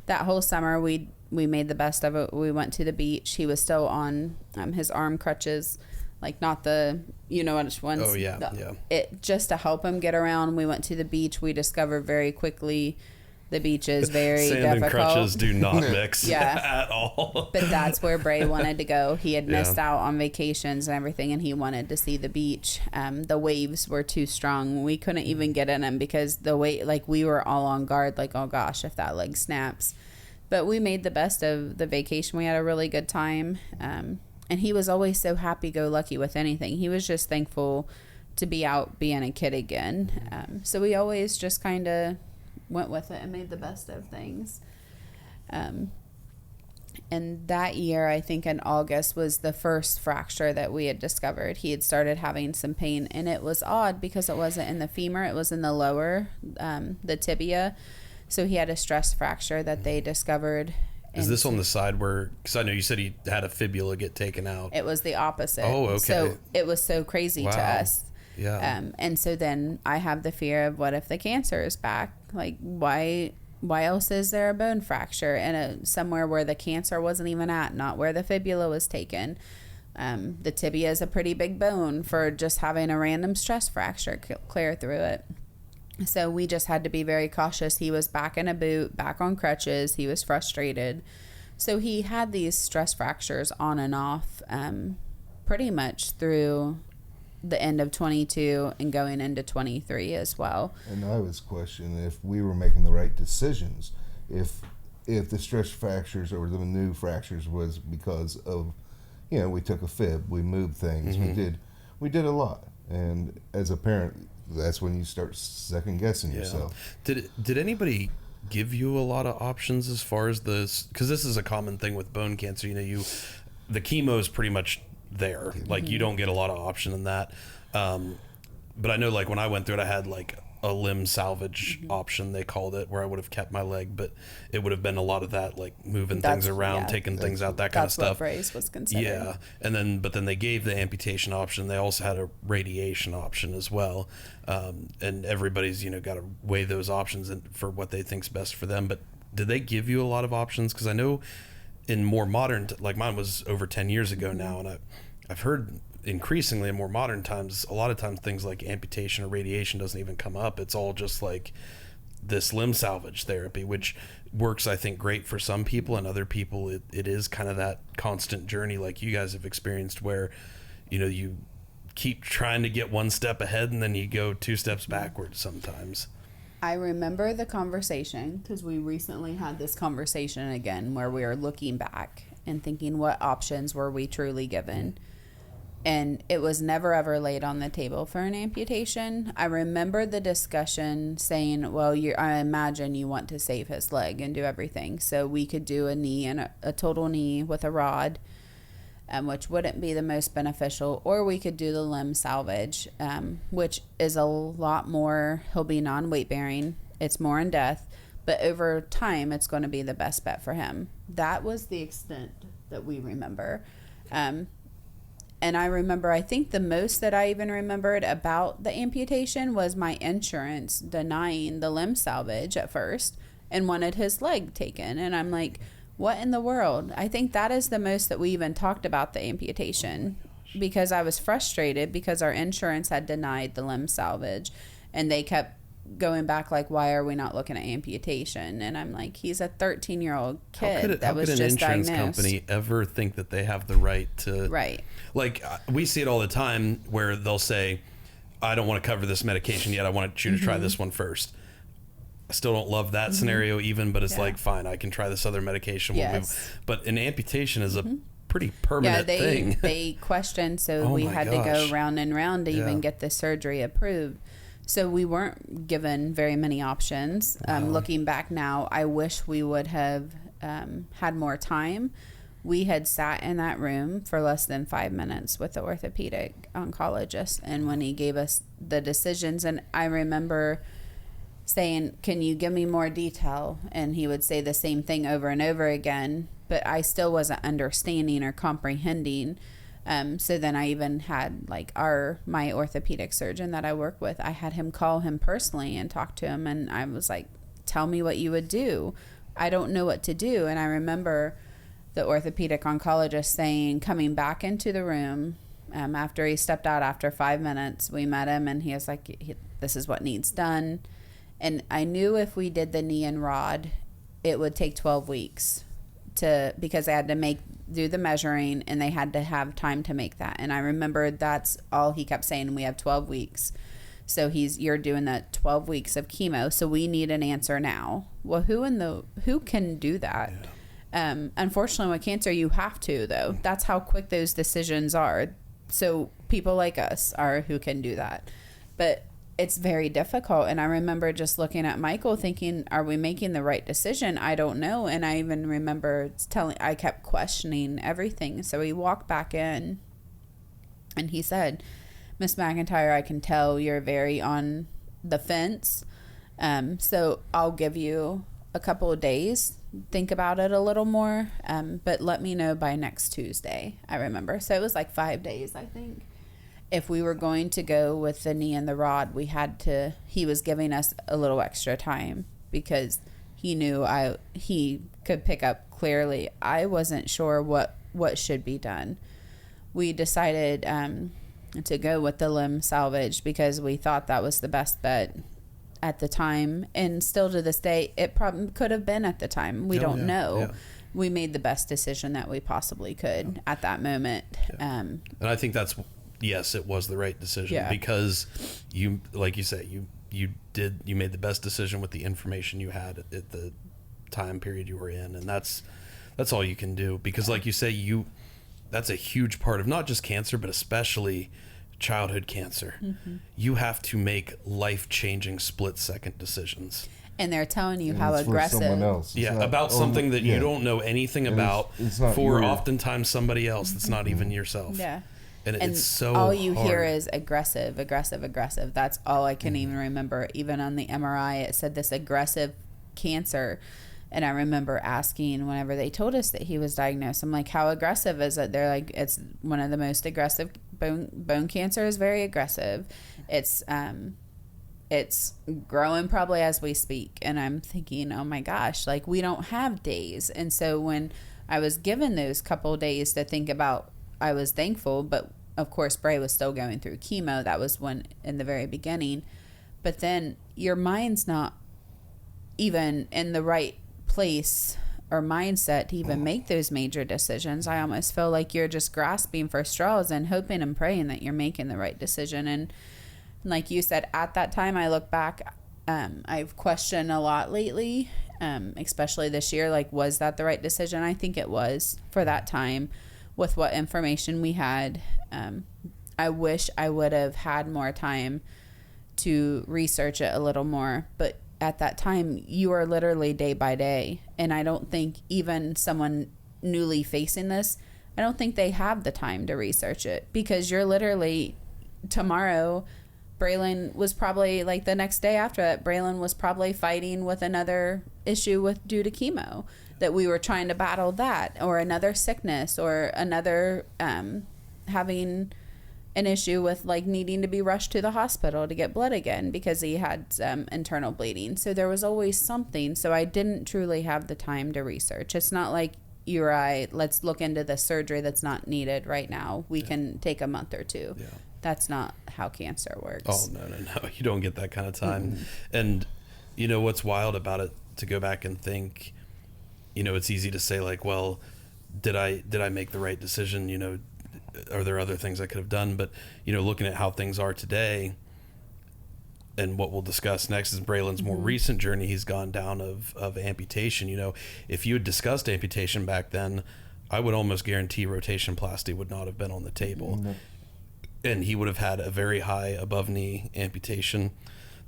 that whole summer, we made the best of it. We went to the beach. He was still on his arm crutches, like not the, you know which ones. Oh, yeah, yeah. It just to help him get around. We went to the beach. We discovered very quickly the beach is very Sand difficult. and crutches do not mix at all. But that's where Bray wanted to go. He had missed out on vacations and everything, and he wanted to see the beach. The waves were too strong. We couldn't even get in them because we were all on guard, like, oh gosh, if that leg snaps. But we made the best of the vacation. We had a really good time. And he was always so happy-go-lucky with anything. He was just thankful to be out being a kid again. So we always just kind of went with it and made the best of things. And that year, I think in August, was the first fracture that we had discovered. He had started having some pain, and it was odd because it wasn't in the femur, it was in the lower, the tibia. So he had a stress fracture that they discovered. Is this on the side where, because I know you said he had a fibula get taken out. It was the opposite. Oh, okay. So it was so crazy to us. Yeah. And so then I have the fear of, what if the cancer is back? Like, why else is there a bone fracture in somewhere where the cancer wasn't even at, not where the fibula was taken? The tibia is a pretty big bone for just having a random stress fracture clear through it. So we just had to be very cautious. He was back in a boot, back on crutches. He was frustrated. So he had these stress fractures on and off pretty much through the end of 22 and going into 23 as well. And I was questioning if we were making the right decisions, if the stress fractures or the new fractures was because of, we took a fib, we moved things, we did a lot. And as a parent, that's when you start second guessing yourself. Did anybody give you a lot of options as far as this? Because this is a common thing with bone cancer. The chemo is pretty much there. Like you don't get a lot of option in that. But I know, like when I went through it, I had like a limb salvage option, they called it, where I would have kept my leg, but it would have been a lot of that, like moving things around, taking things out, that kind of stuff. That's what Bray's was considered. Yeah. And then they gave the amputation option. They also had a radiation option as well. And everybody's, got to weigh those options for what they think's best for them. But did they give you a lot of options? Because I know in more modern, like mine was over 10 years ago now, and I've heard increasingly in more modern times, a lot of times things like amputation or radiation doesn't even come up. It's all just like this limb salvage therapy, which works, I think, great for some people, and other people it is kind of that constant journey like you guys have experienced, where you keep trying to get one step ahead and then you go two steps backwards sometimes. I remember the conversation because we recently had this conversation again where we are looking back and thinking, what options were we truly given? And it was never ever laid on the table for an amputation. I remember the discussion saying, well, I imagine you want to save his leg and do everything. So we could do a knee and a total knee with a rod, which wouldn't be the most beneficial. Or we could do the limb salvage, which is a lot more, he'll be non-weight bearing. It's more in depth. But over time, it's going to be the best bet for him. That was the extent that we remember. And I remember, I think the most that I even remembered about the amputation was my insurance denying the limb salvage at first and wanted his leg taken. And I'm like, what in the world? I think that is the most that we even talked about the amputation, because I was frustrated because our insurance had denied the limb salvage and they kept going back like, why are we not looking at amputation? And I'm like, he's a 13-year-old kid that was just diagnosed. How could an insurance company ever think that they have the right to... Right. Like, we see it all the time where they'll say, I don't want to cover this medication yet. I want you to try this one first. I still don't love that scenario even, but it's like, fine, I can try this other medication. But an amputation is a pretty permanent thing. They questioned, so we had to go round and round to even get the surgery approved. So we weren't given very many options. Looking back now, I wish we would have had more time. We had sat in that room for less than 5 minutes with the orthopedic oncologist, and when he gave us the decisions, and I remember saying, can you give me more detail? And he would say the same thing over and over again, but I still wasn't understanding or comprehending. So then I even had my orthopedic surgeon that I work with, I had him call him personally and talk to him. And I was like, tell me what you would do. I don't know what to do. And I remember the orthopedic oncologist coming back into the room, after he stepped out after 5 minutes, we met him and he was like, this is what needs done. And I knew if we did the knee and rod, it would take 12 weeks because I had to do the measuring and they had to have time to make that. And I remember that's all he kept saying. We have 12 weeks. So you're doing that 12 weeks of chemo. So we need an answer now. Well, who can do that? Yeah. Unfortunately with cancer, you have to though. That's how quick those decisions are. So people like us are who can do that. But it's very difficult. And I remember just looking at Michael thinking, are we making the right decision? I don't know. And I even remember I kept questioning everything. So he walked back in and he said, Miss McIntyre, I can tell you're very on the fence. So I'll give you a couple of days. Think about it a little more. But let me know by next Tuesday, I remember. So it was like 5 days, I think. If we were going to go with the knee and the rod, he was giving us a little extra time because he knew he could pick up clearly. I wasn't sure what should be done. We decided to go with the limb salvage because we thought that was the best bet at the time. And still to this day, it probably could have been at the time. We don't know. Yeah. We made the best decision that we possibly could at that moment. Yeah. And I think yes, it was the right decision because you, like you say, you made the best decision with the information you had at the time period you were in. And that's all you can do because like you say, that's a huge part of not just cancer, but especially childhood cancer. Mm-hmm. You have to make life-changing split-second decisions. And they're telling you how aggressive. Someone else. About something that you don't know anything about for oftentimes somebody else that's not even yourself. Yeah. And it's so all you hard. hear is aggressive. That's all I can even remember. Even on the MRI, it said this aggressive cancer. And I remember asking whenever they told us that he was diagnosed, I'm like, how aggressive is it? They're like, it's one of the most aggressive. Bone cancer is very aggressive. It's growing probably as we speak. And I'm thinking, oh my gosh, like we don't have days. And so when I was given those couple of days to think about, I was thankful, but of course Bray was still going through chemo. That was when in the very beginning. But then your mind's not even in the right place or mindset to even make those major decisions. I almost feel like you're just grasping for straws and hoping and praying that you're making the right decision. And like you said, at that time, I look back, I've questioned a lot lately, especially this year, like, was that the right decision? I think it was for that time with what information we had. I wish I would have had more time to research it a little more, but at that time you are literally day by day. And I don't think even someone newly facing this, I don't think they have the time to research it because you're literally tomorrow. Braylon was probably like the next day after that, Braylon was probably fighting with another issue due to chemo that we were trying to battle that, or another sickness, or another having an issue with like needing to be rushed to the hospital to get blood again because he had internal bleeding. So there was always something. So I didn't truly have the time to research. It's not like you or I, let's look into the surgery that's not needed right now. We can take a month or two. Yeah. That's not how cancer works. Oh, no. You don't get that kind of time. Mm-hmm. And you know what's wild about it, to go back and think, you know, it's easy to say like, well, did I make the right decision? You know, are there other things I could have done? But, you know, looking at how things are today and what we'll discuss next is Braylon's more recent journey he's gone down of amputation. You know, if you had discussed amputation back then, I would almost guarantee rotationplasty would not have been on the table. Mm-hmm. And he would have had a very high above knee amputation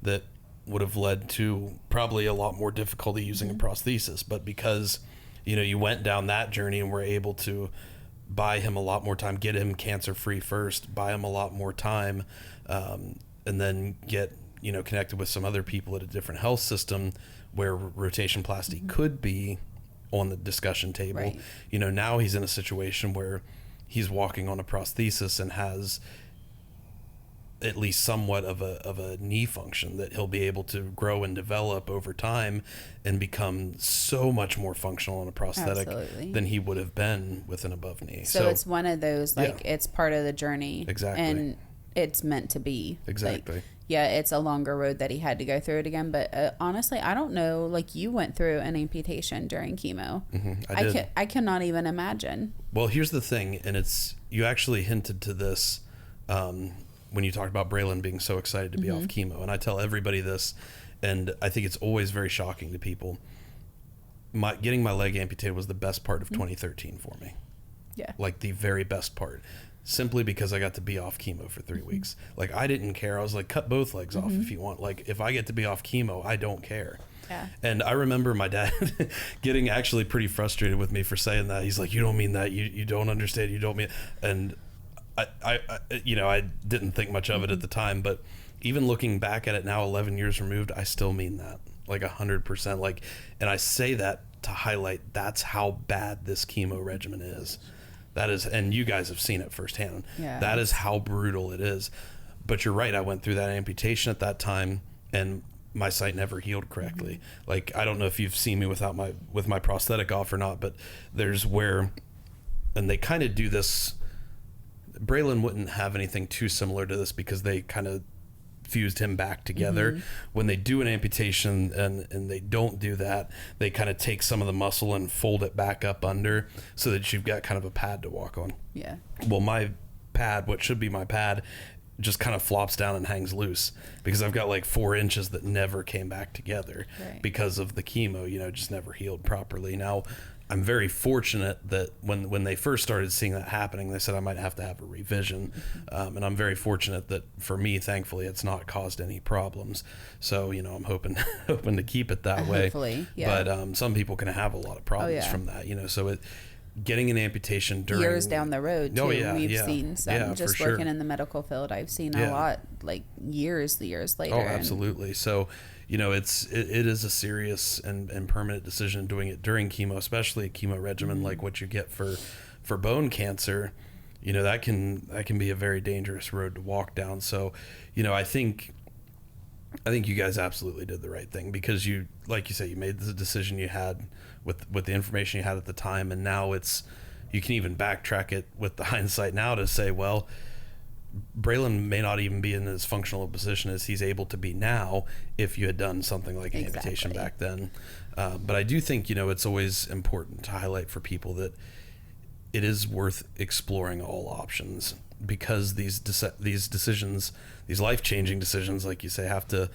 that would have led to probably a lot more difficulty using a prosthesis. But because, you know, you went down that journey and were able to buy him a lot more time, get him cancer free first, buy him a lot more time, and then get, you know, connected with some other people at a different health system where rotationplasty could be on the discussion table. Right. You know, now he's in a situation where he's walking on a prosthesis and has at least somewhat of a knee function that he'll be able to grow and develop over time and become so much more functional on a prosthetic than he would have been with an above knee. So it's one of those, like, it's part of the journey. Exactly. And it's meant to be. Exactly. Like, yeah, it's a longer road that he had to go through it again. But honestly, I don't know, like, you went through an amputation during chemo. Mm-hmm, I did. I cannot even imagine. Well, here's the thing, and you actually hinted to this when you talked about Braylon being so excited to be off chemo. And I tell everybody this, and I think it's always very shocking to people. Getting my leg amputated was the best part of 2013 for me. Yeah. Like the very best part. simply because I got to be off chemo for 3 weeks. Like, I didn't care. I was like, cut both legs off if you want. Like, if I get to be off chemo, I don't care. Yeah. And I remember my dad getting actually pretty frustrated with me for saying that. He's like, you don't mean that. You don't understand. You don't mean. And I I didn't think much of it at the time, but even looking back at it now, 11 years removed, I still mean that, like 100%. Like, and I say that to highlight that's how bad this chemo regimen is. That is, and you guys have seen it firsthand. Yeah. That is how brutal it is. But you're right. I went through that amputation at that time, and my site never healed correctly. Like, I don't know if you've seen me with my prosthetic off or not, but there's where, and they kind of do this. Braylon wouldn't have anything too similar to this because they kind of fused him back together. When they do an amputation and they don't do that, they kind of take some of the muscle and fold it back up under so that you've got kind of a pad to walk on. Yeah. Well, my pad, what should be my pad, just kind of flops down and hangs loose because I've got like 4 inches that never came back together because of the chemo, just never healed properly. Now, I'm very fortunate that when they first started seeing that happening, they said I might have to have a revision. And I'm very fortunate that for me, thankfully, it's not caused any problems. So, I'm hoping to keep it that way. Hopefully, yeah. But some people can have a lot of problems from that, so getting an amputation during years down the road too. We've seen some just working in the medical field. I've seen a lot, like years later. Oh, absolutely. So, it is a serious and permanent decision doing it during chemo, especially a chemo regimen like what you get for bone cancer. That can be a very dangerous road to walk down. So, I think you guys absolutely did the right thing because you, like you said, you made the decision you had with the information you had at the time, and now you can even backtrack it with the hindsight now to say, well, Braylon may not even be in as functional a position as he's able to be now if you had done something like an amputation back then. But I do think, it's always important to highlight for people that it is worth exploring all options because these decisions, these life-changing decisions, like you say, have to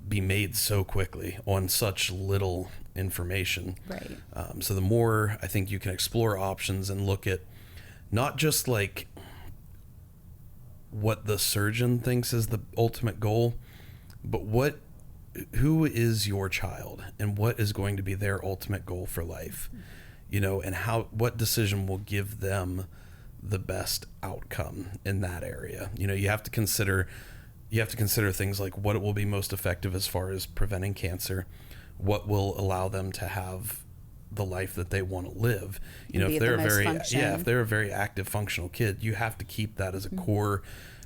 be made so quickly on such little information. Right. So the more I think you can explore options and look at not just like what the surgeon thinks is the ultimate goal, but who is your child and what is going to be their ultimate goal for life, and what decision will give them the best outcome in that area. You have to consider things like what it will be most effective as far as preventing cancer, what will allow them to have the life that they want to live. If they're a very active, functional kid, you have to keep that as a core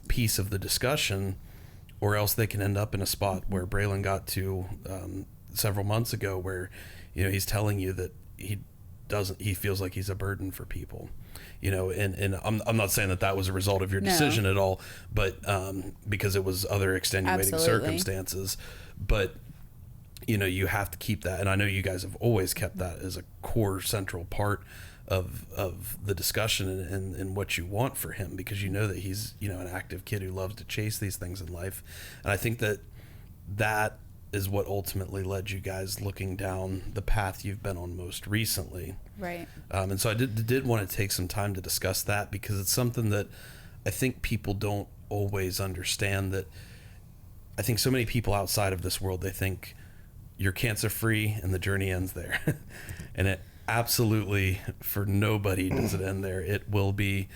piece of the discussion, or else they can end up in a spot where Braylon got to several months ago, where he's telling you that he feels like he's a burden for people. And I'm not saying that was a result of your decision at all, but because it was other extenuating circumstances. But you have to keep that, and I know you guys have always kept that as a core central part of the discussion and what you want for him, because that he's an active kid who loves to chase these things in life. And I think that is what ultimately led you guys looking down the path you've been on most recently. Right. And so I did want to take some time to discuss that, because it's something that I think people don't always understand. That I think so many people outside of this world, they think you're cancer free and the journey ends there. And it absolutely, for nobody does it end there. It will be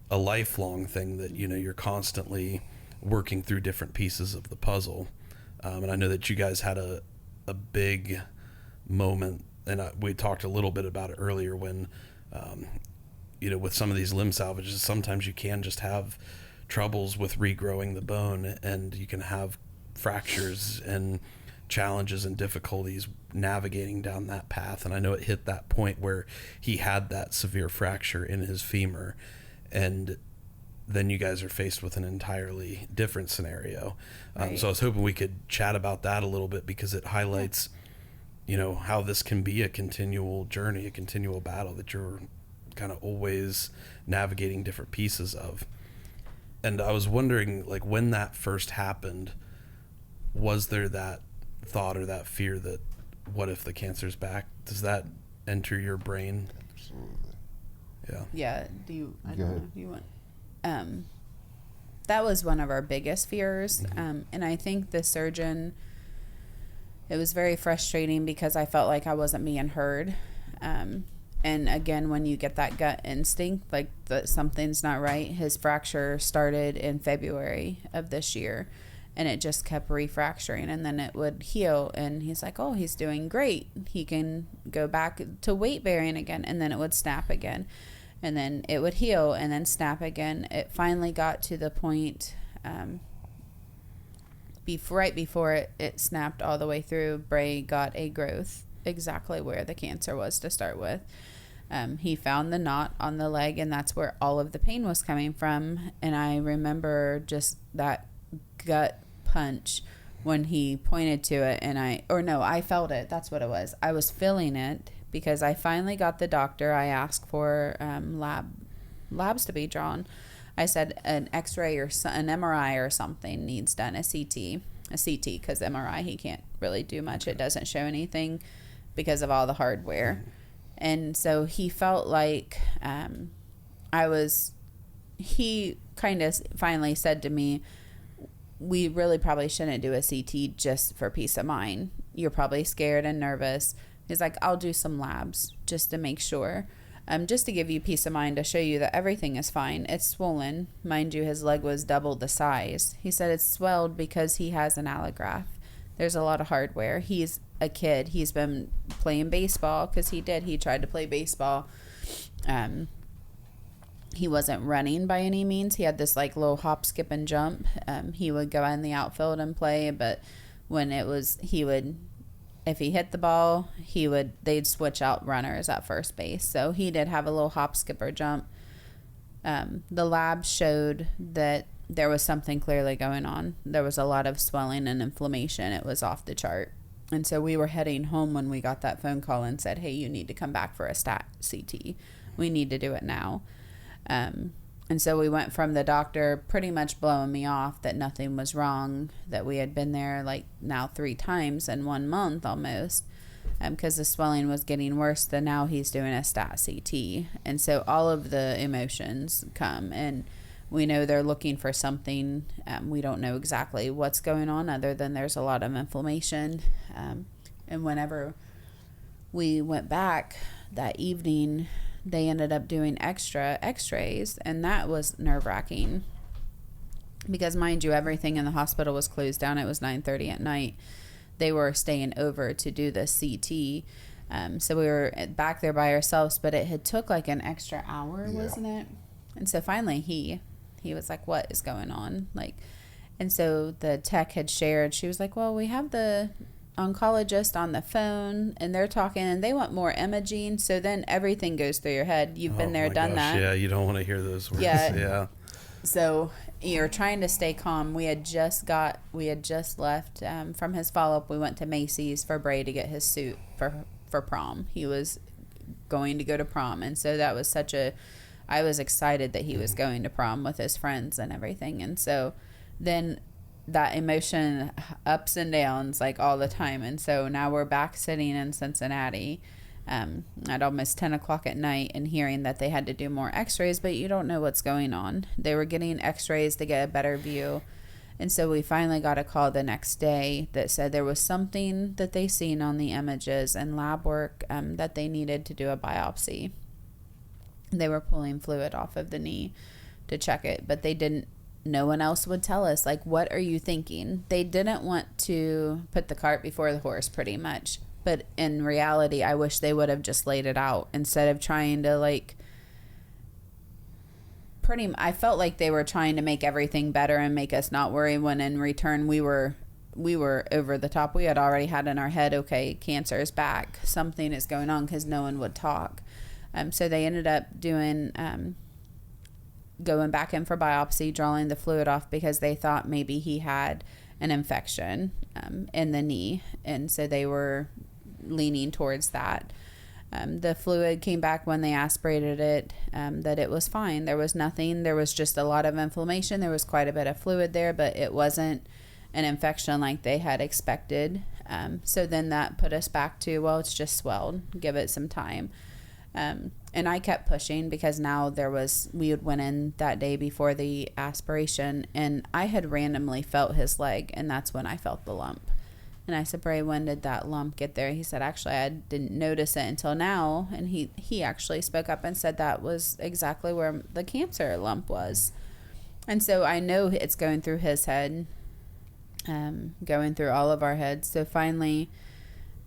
a lifelong thing that you're constantly working through different pieces of the puzzle. And I know that you guys had a big moment, and we talked a little bit about it earlier when with some of these limb salvages, sometimes you can just have troubles with regrowing the bone, and you can have fractures and challenges and difficulties navigating down that path. And I know it hit that point where he had that severe fracture in his femur, and then you guys are faced with an entirely different scenario. Right. So I was hoping we could chat about that a little bit, because it highlights how this can be a continual journey, a continual battle that you're kind of always navigating different pieces of. And I was wondering, like, when that first happened, was there that thought or that fear that, what if the cancer's back? Does that enter your brain? Absolutely. Yeah. Yeah. Do you want? that was one of our biggest fears. And I think the surgeon, it was very frustrating because I felt like I wasn't being heard. And again, when you get that gut instinct, like that something's not right, his fracture started in February of this year, and it just kept refracturing, and then it would heal. And he's like, oh, he's doing great. He can go back to weight bearing again, and then it would snap again. And then it would heal and then snap again. It finally got to the point right before it snapped all the way through. Bray got a growth exactly where the cancer was to start with. He found the knot on the leg, and that's where all of the pain was coming from. And I remember just that gut punch when he pointed to it, and I felt it. That's what it was. I was feeling it. Because I finally got the doctor. I asked for labs to be drawn. I said an X-ray or an MRI or something needs done, a CT, because MRI, he can't really do much. It doesn't show anything because of all the hardware. And so he felt like he kind of finally said to me, we really probably shouldn't do a CT just for peace of mind. You're probably scared and nervous. He's like, I'll do some labs just to make sure, just to give you peace of mind, to show you that everything is fine. It's swollen. Mind you, his leg was double the size. He said it's swelled because he has an allograft. There's a lot of hardware. He's a kid. He's been playing baseball because he tried to play baseball. He wasn't running by any means. He had this like little hop, skip, and jump. He would go in the outfield and play, but when if he hit the ball, they'd switch out runners at first base. So he did have a little hop, skip, or jump. The lab showed that there was something clearly going on. There was a lot of swelling and inflammation. It was off the chart. And so we were heading home when we got that phone call and said, hey, you need to come back for a stat CT. We need to do it now. And so we went from the doctor pretty much blowing me off that nothing was wrong, that we had been there like now 3 times in 1 month almost, because the swelling was getting worse, then now he's doing a stat CT. And so all of the emotions come, and we know they're looking for something. We don't know exactly what's going on other than there's a lot of inflammation. And whenever we went back that evening, they ended up doing extra x-rays, and that was nerve-wracking because, mind you, everything in the hospital was closed down. It was 9:30 at night. They were staying over to do the CT. So we were back there by ourselves, but it had took like an extra hour, wasn't it? And so finally he was like, what is going on? And so the tech had shared, she was like, well, we have the oncologist on the phone and they're talking and they want more imaging. So then everything goes through your head. You've been there, done that. Yeah, you don't want to hear those words. Yeah. So you're trying to stay calm. We had just left from his follow-up. We went to Macy's for Bray to get his suit for prom. He was going to go to prom. And so that was I was excited that he was going to prom with his friends and everything. And so then that emotion ups and downs like all the time. And so now we're back sitting in Cincinnati at almost 10 o'clock at night and hearing that they had to do more x-rays, but you don't know what's going on. They were getting x-rays to get a better view. And so we finally got a call the next day that said there was something that they seen on the images and lab work that they needed to do a biopsy. They were pulling fluid off of the knee to check it, but no one else would tell us, like, what are you thinking? They didn't want to put the cart before the horse, pretty much. But in reality, I wish they would have just laid it out instead of trying to, I felt like they were trying to make everything better and make us not worry, when in return we were over the top. We had already had in our head, okay, cancer is back. Something is going on, because no one would talk. So they ended up doing... going back in for biopsy, drawing the fluid off because they thought maybe he had an infection in the knee. And so they were leaning towards that. The fluid came back when they aspirated it, that it was fine. There was nothing. There was just a lot of inflammation. There was quite a bit of fluid there, but it wasn't an infection like they had expected. So then that put us back to, well, it's just swelled. Give it some time. And I kept pushing because now we had went in that day before the aspiration, and I had randomly felt his leg, and that's when I felt the lump. And I said, Bray, when did that lump get there? He said, actually, I didn't notice it until now. And he actually spoke up and said that was exactly where the cancer lump was. And so I know it's going through his head, going through all of our heads. So finally,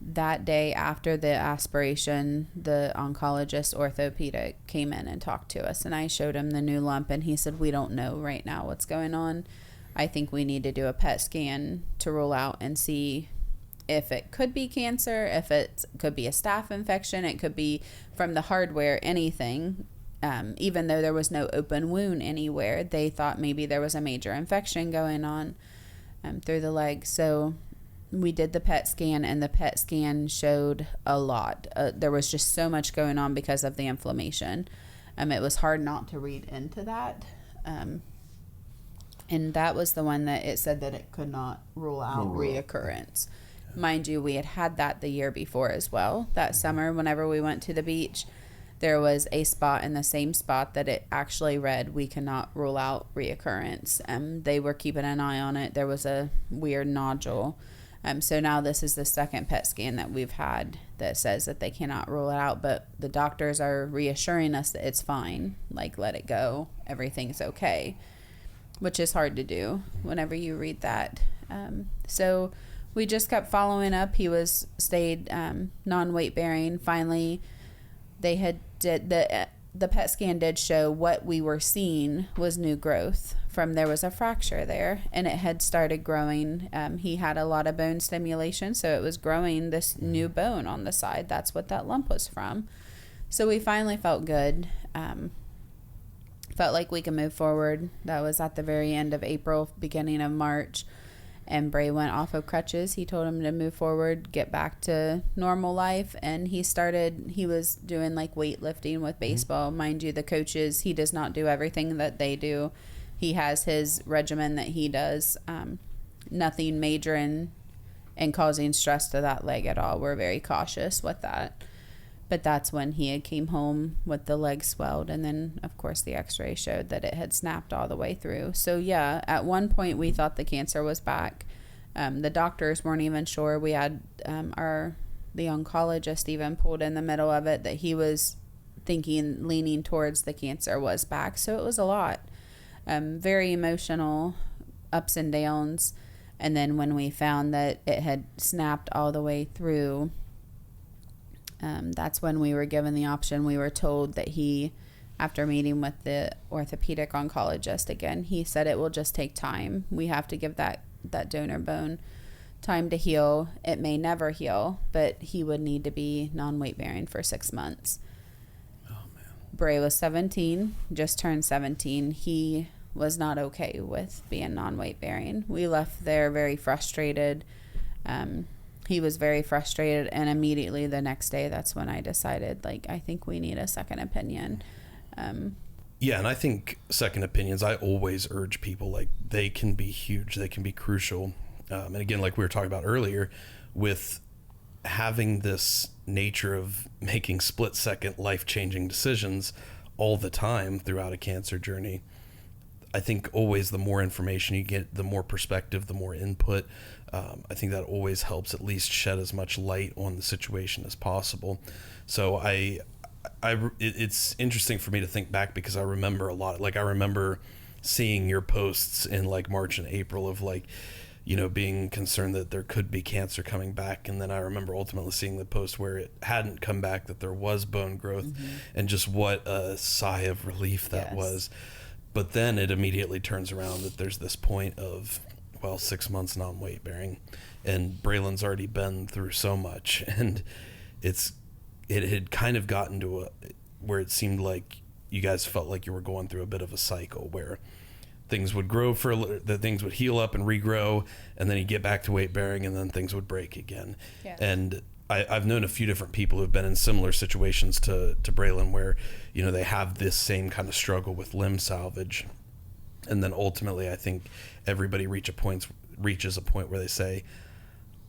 that day after the aspiration, the oncologist orthopedic came in and talked to us. And I showed him the new lump, and he said, we don't know right now what's going on. I think we need to do a PET scan to rule out and see if it could be cancer, if it could be a staph infection, it could be from the hardware, anything. Even though there was no open wound anywhere, they thought maybe there was a major infection going on through the leg. So we did the PET scan, and the PET scan showed a lot. There was just so much going on because of the inflammation. It was hard not to read into that. And that was the one that it said that it could not rule out reoccurrence. Mind you, we had that the year before as well. That summer, whenever we went to the beach, there was a spot in the same spot that it actually read, we cannot rule out reoccurrence. They were keeping an eye on it. There was a weird nodule. So now this is the second PET scan that we've had that says that they cannot rule it out, but the doctors are reassuring us that it's fine. Like, let it go. Everything's okay. Which is hard to do whenever you read that. So we just kept following up. He stayed non-weight bearing. Finally, they had did the PET scan did show what we were seeing was new growth. There was a fracture there, and it had started growing. He had a lot of bone stimulation, so it was growing this new bone on the side. That's what that lump was from. So we finally felt good. Felt like we could move forward. That was at the very end of April, beginning of March, and Bray went off of crutches. He told him to move forward, get back to normal life, and he was doing like weightlifting with baseball. Mind you, the coaches, he does not do everything that they do. He has his regimen that he does. Nothing major and causing stress to that leg at all. We're very cautious with that. But that's when he had came home with the leg swelled. And then, of course, the x-ray showed that it had snapped all the way through. So, yeah, at one point we thought the cancer was back. The doctors weren't even sure. We had the oncologist even pulled in the middle of it that he was leaning towards the cancer was back. So it was a lot. Very emotional, ups and downs. And then when we found that it had snapped all the way through, that's when we were given the option. We were told that after meeting with the orthopedic oncologist again, he said it will just take time. We have to give that donor bone time to heal. It may never heal, but he would need to be non-weight bearing for 6 months. Oh, man. Bray was 17, just turned 17. He was not okay with being non-weight bearing. We left there very frustrated. He was very frustrated, and immediately the next day, that's when I decided, I think we need a second opinion. Yeah, and I think second opinions, I always urge people, they can be huge, they can be crucial. And again, like we were talking about earlier, with having this nature of making split-second life-changing decisions all the time throughout a cancer journey, I think always the more information you get, the more perspective, the more input. I think that always helps at least shed as much light on the situation as possible. So it's interesting for me to think back because I remember a lot. I remember seeing your posts in March and April of being concerned that there could be cancer coming back. And then I remember ultimately seeing the post where it hadn't come back, that there was bone growth, and just what a sigh of relief that was. But then it immediately turns around that there's this point of, 6 months non-weight bearing, and Braylon's already been through so much, and it had kind of gotten to where it seemed like you guys felt like you were going through a bit of a cycle where things would grow things would heal up and regrow, and then you get back to weight bearing, and then things would break again. Yes. And I've known a few different people who've been in similar situations to Braylon where, they have this same kind of struggle with limb salvage. And then ultimately, I think everybody reaches a point where they say,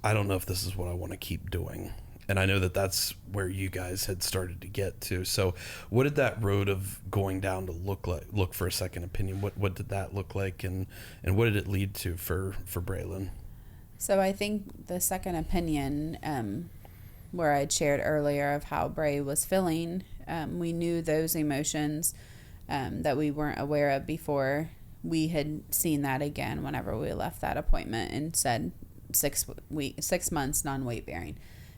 I don't know if this is what I want to keep doing. And I know that that's where you guys had started to get to. So what did that road of going down to look for a second opinion? What did that look like, and what did it lead to for Braylyn? So I think the second opinion, where I'd shared earlier of how Bray was feeling, we knew those emotions that we weren't aware of before. We had seen that again whenever we left that appointment and said 6 months non-weight bearing.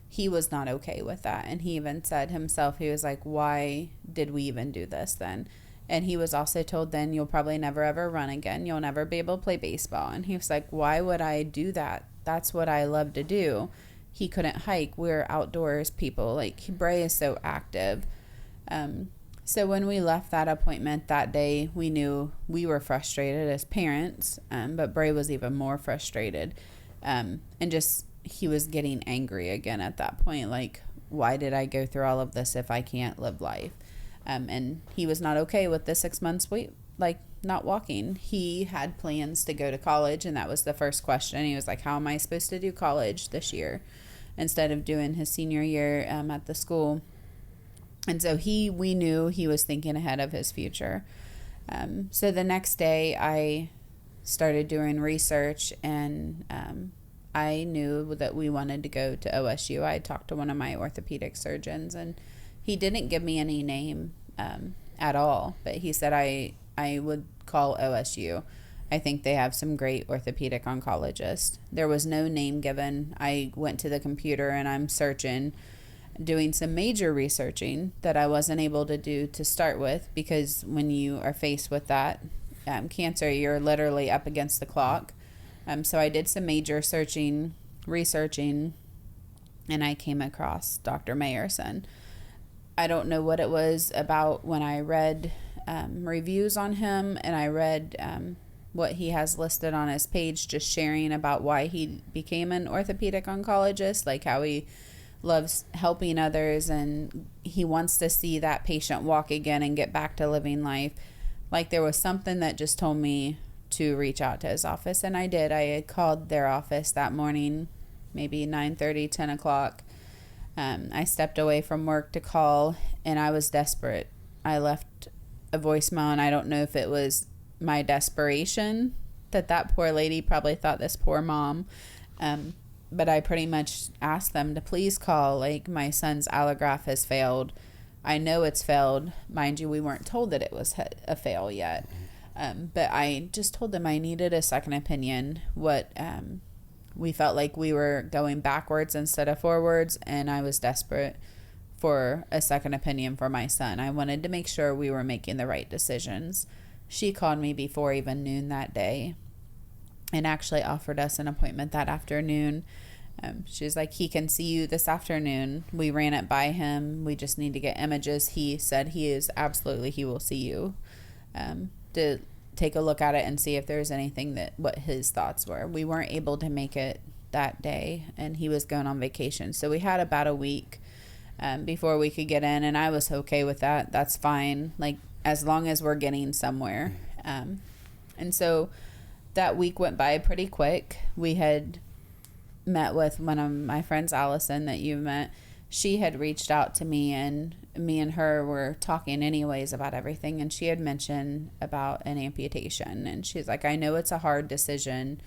He was not okay with that. And he even said himself, he was like, why did we even do this then? And he was also told then, you'll probably never ever run again. You'll never be able to play baseball. And he was like, why would I do that? That's what I love to do. He couldn't hike. We're outdoors people. Like, Bray is so active. So when we left that appointment that day, we knew we were frustrated as parents, but Bray was even more frustrated. And just, he was getting angry again at that point. Like, why did I go through all of this if I can't live life? And he was not okay with the 6 months not walking. He had plans to go to college, and that was the first question. He was like, how am I supposed to do college this year instead of doing his senior year at the school? And so we knew he was thinking ahead of his future. So the next day I started doing research, and I knew that we wanted to go to OSU. I talked to one of my orthopedic surgeons, and he didn't give me any name at all, but he said I would call OSU. I think they have some great orthopedic oncologists. There was no name given. I went to the computer and I'm searching, doing some major researching that I wasn't able to do to start with, because when you are faced with that cancer, you're literally up against the clock. So I did some major researching, and I came across Dr. Mayerson. I don't know what it was about when I read reviews on him, and I read what he has listed on his page, just sharing about why he became an orthopedic oncologist, like how he loves helping others and he wants to see that patient walk again and get back to living life. Like, there was something that just told me to reach out to his office, and I did. I had called their office that morning, maybe 9:30, 10 o'clock. I stepped away from work to call, and I was desperate. I left a voicemail, and I don't know if it was my desperation that poor lady probably thought this poor mom. But I pretty much asked them to please call. Like, my son's allograft has failed. I know it's failed. Mind you, we weren't told that it was a fail yet. But I just told them I needed a second opinion. We felt like we were going backwards instead of forwards, and I was desperate for a second opinion for my son. I wanted to make sure we were making the right decisions. She called me before even noon that day and actually offered us an appointment that afternoon. She was like, he can see you this afternoon. We ran it by him. We just need to get images. He said he will see you to take a look at it and see if there's anything what his thoughts were. We weren't able to make it that day, and he was going on vacation. So we had about a week before we could get in, and I was okay with that. That's fine. Like, as long as we're getting somewhere. And so that week went by pretty quick. We had met with one of my friends, Allison, that you met. She had reached out to me, and me and her were talking anyways about everything, and she had mentioned about an amputation, and she's like, I know it's a hard decision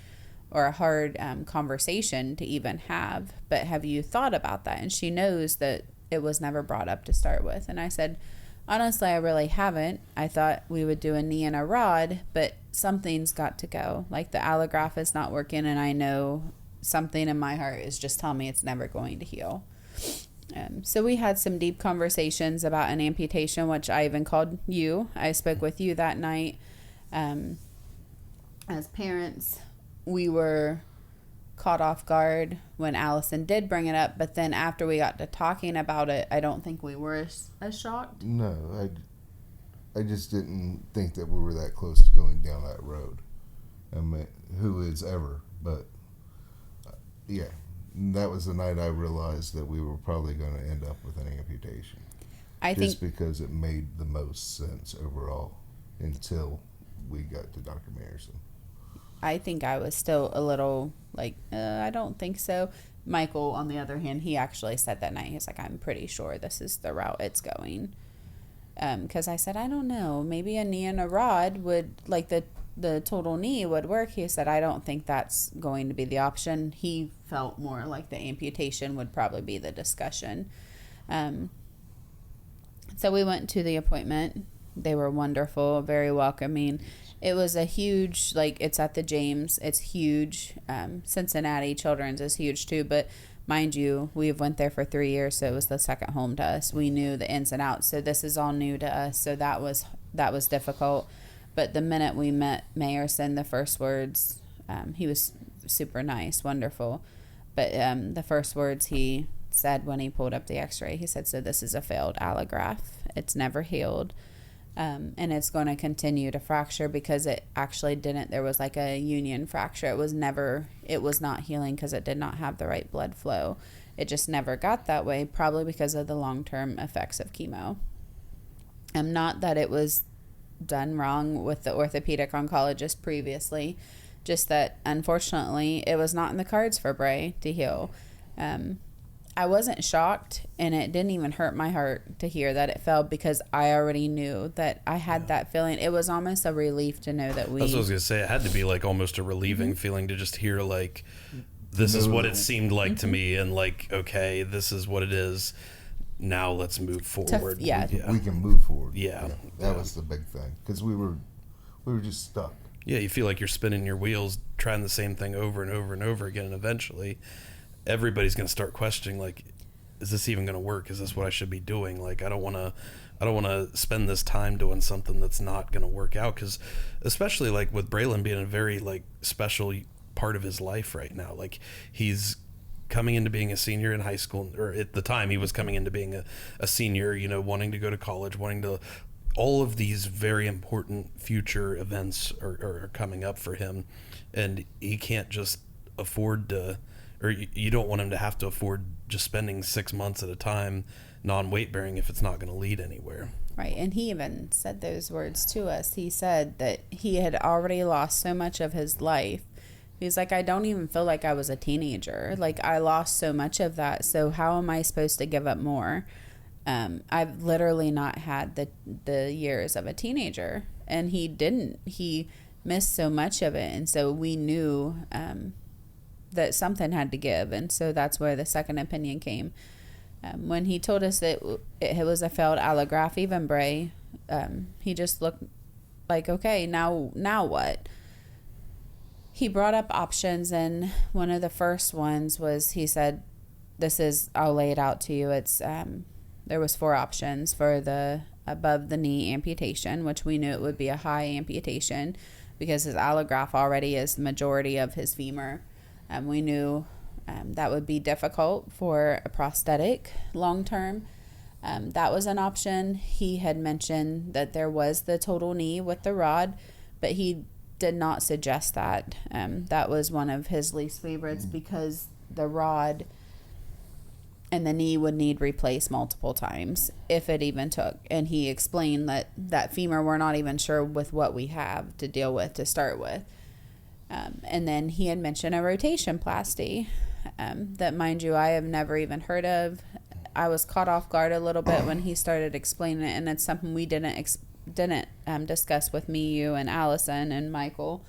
or a hard conversation to even have, but have you thought about that? And she knows that it was never brought up to start with. And I said, honestly, I really haven't. I thought we would do a knee and a rod, but something's got to go. Like, the allograft is not working, and I know something in my heart is just telling me it's never going to heal. So we had some deep conversations about an amputation, which I even called you. I spoke with you that night. As parents, we were caught off guard when Allison did bring it up, but then after we got to talking about it, I don't think we were as shocked. No, I just didn't think that we were that close to going down that road. I mean, who is ever? But yeah, that was the night I realized that we were probably going to end up with an amputation. Just because it made the most sense overall until we got to Dr. Mayerson. I think I was still a little like, I don't think so. Michael, on the other hand, he actually said that night, he's like, I'm pretty sure this is the route it's going. Because I said, I don't know, maybe a knee and a rod would, like the total knee would work. He said, I don't think that's going to be the option. He felt more like the amputation would probably be the discussion. So we went to the appointment. They were wonderful, very welcoming. It was a huge, like, it's at the James. It's huge. Cincinnati Children's is huge too, but mind you, we've went there for 3 years, so it was the second home to us. We knew the ins and outs, so this is all new to us. So that was difficult. But the minute we met Mayerson, the first words, he was super nice, wonderful. But the first words he said when he pulled up the x-ray, he said, so this is a failed allograft. It's never healed. And it's going to continue to fracture because it actually didn't. There was like a union fracture. It was not healing because it did not have the right blood flow. It just never got that way, probably because of the long-term effects of chemo. Not that it was done wrong with the orthopedic oncologist previously, just that unfortunately it was not in the cards for Bray to heal. I wasn't shocked, and it didn't even hurt my heart to hear that it failed because I already knew that I had that feeling. It was almost a relief to know that we... That's what I was going to say. It had to be like almost a relieving feeling to just hear like, this is what it seemed like to me, and like, okay, this is what it is. Now let's move forward. We can move forward. Yeah. That was the big thing because we were just stuck. Yeah, you feel like you're spinning your wheels, trying the same thing over and over and over again, and eventually everybody's going to start questioning, like, is this even going to work? Is this what I should be doing? Like, I don't want to spend this time doing something that's not going to work out, because especially like with Braylon being a very like special part of his life right now. Like, he's coming into being a senior in high school, or at the time he was coming into being a senior, you know, wanting to go to college, wanting to, all of these very important future events are coming up for him, and he can't just afford to, or you don't want him to have to afford just spending 6 months at a time non-weight bearing if it's not going to lead anywhere. Right, and he even said those words to us. He said that he had already lost so much of his life. He's like, I don't even feel like I was a teenager. Like, I lost so much of that, so how am I supposed to give up more? I've literally not had the years of a teenager, and he didn't. He missed so much of it, and so we knew that something had to give, and so that's where the second opinion came. When he told us that it was a failed allograft, even Bray, he just looked like, okay, now what? He brought up options, and one of the first ones was, he said, I'll lay it out to you. It's there was 4 options for the above the knee amputation, which we knew it would be a high amputation because his allograft already is the majority of his femur. We knew that would be difficult for a prosthetic long term. That was an option. He had mentioned that there was the total knee with the rod, but he did not suggest that. That was one of his least favorites because the rod and the knee would need replaced multiple times if it even took. And he explained that femur, we're not even sure with what we have to deal with to start with. And then he had mentioned a rotation plasty that, mind you, I have never even heard of. I was caught off guard a little bit when he started explaining it, and it's something we didn't discuss with me, you, and Allison and Michael.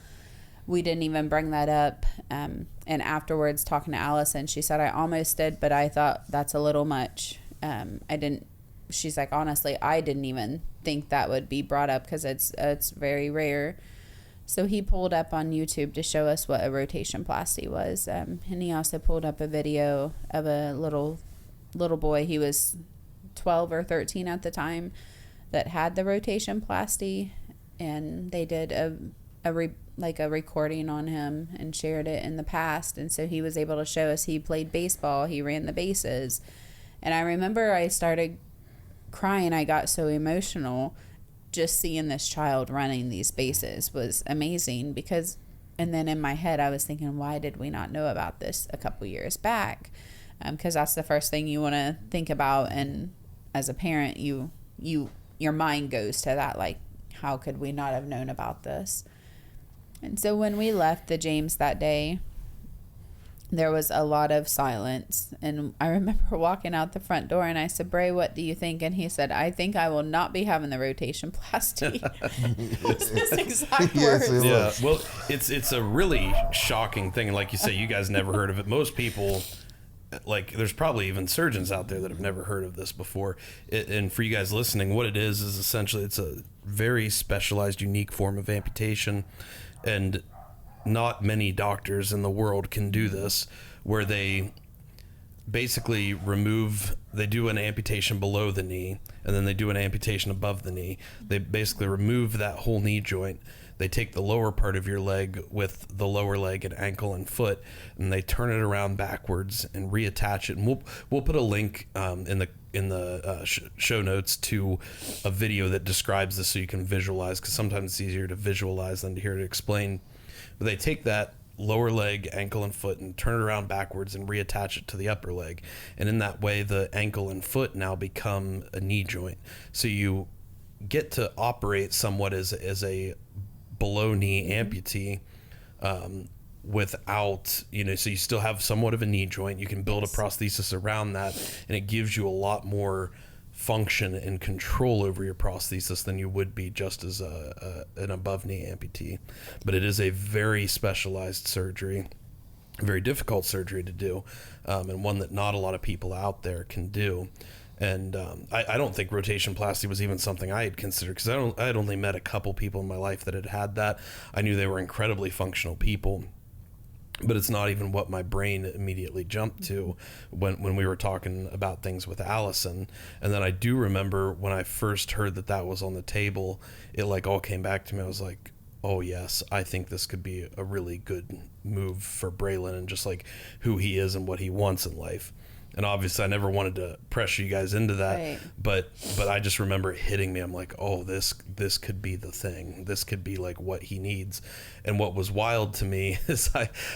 We didn't even bring that up. And afterwards, talking to Allison, she said, I almost did, but I thought that's a little much. She's like, honestly, I didn't even think that would be brought up because it's very rare. So he pulled up on YouTube to show us what a rotation plasty was. And he also pulled up a video of a little boy. He was 12 or 13 at the time that had the rotation plasty, and they did a recording on him and shared it in the past. And so he was able to show us he played baseball, he ran the bases. And I remember I started crying. I got so emotional. Just seeing this child running these bases was amazing because, and then in my head I was thinking, why did we not know about this a couple years back? Because that's the first thing you want to think about, and as a parent, your mind goes to that, like, how could we not have known about this? And so when we left the James that day, there was a lot of silence. And I remember walking out the front door and I said, Bray, what do you think? And he said, I think I will not be having the rotation plasty. That's his exact Yes, words. it Yeah, was. well, it's a really shocking thing. Like you say, you guys never heard of it. Most people, like, there's probably even surgeons out there that have never heard of this before. And for you guys listening, what it is essentially it's a very specialized, unique form of amputation. And not many doctors in the world can do this, where they basically they do an amputation below the knee, and then they do an amputation above the knee. They basically remove that whole knee joint. They take the lower part of your leg with the lower leg and ankle and foot, and they turn it around backwards and reattach it. And we'll put a link in the show notes to a video that describes this so you can visualize, because sometimes it's easier to visualize than to hear it explained. But they take that lower leg, ankle, and foot and turn it around backwards and reattach it to the upper leg. And in that way, the ankle and foot now become a knee joint. So you get to operate somewhat as a below knee amputee without, so you still have somewhat of a knee joint. You can build a prosthesis around that, and it gives you a lot more function and control over your prosthesis than you would be just as an above knee amputee. But it is a very specialized surgery, a very difficult surgery to do, and one that not a lot of people out there can do. And I don't think rotation plasty was even something I had considered, because I had only met a couple people in my life that had that. I knew they were incredibly functional people, but it's not even what my brain immediately jumped to when we were talking about things with Allison. And then I do remember when I first heard that was on the table, it like all came back to me. I was like, oh yes, I think this could be a really good move for Braylon, and just like who he is and what he wants in life. And obviously I never wanted to pressure you guys into that, Right. but I just remember it hitting me. I'm like, oh, this could be the thing. This could be like what he needs. And what was wild to me is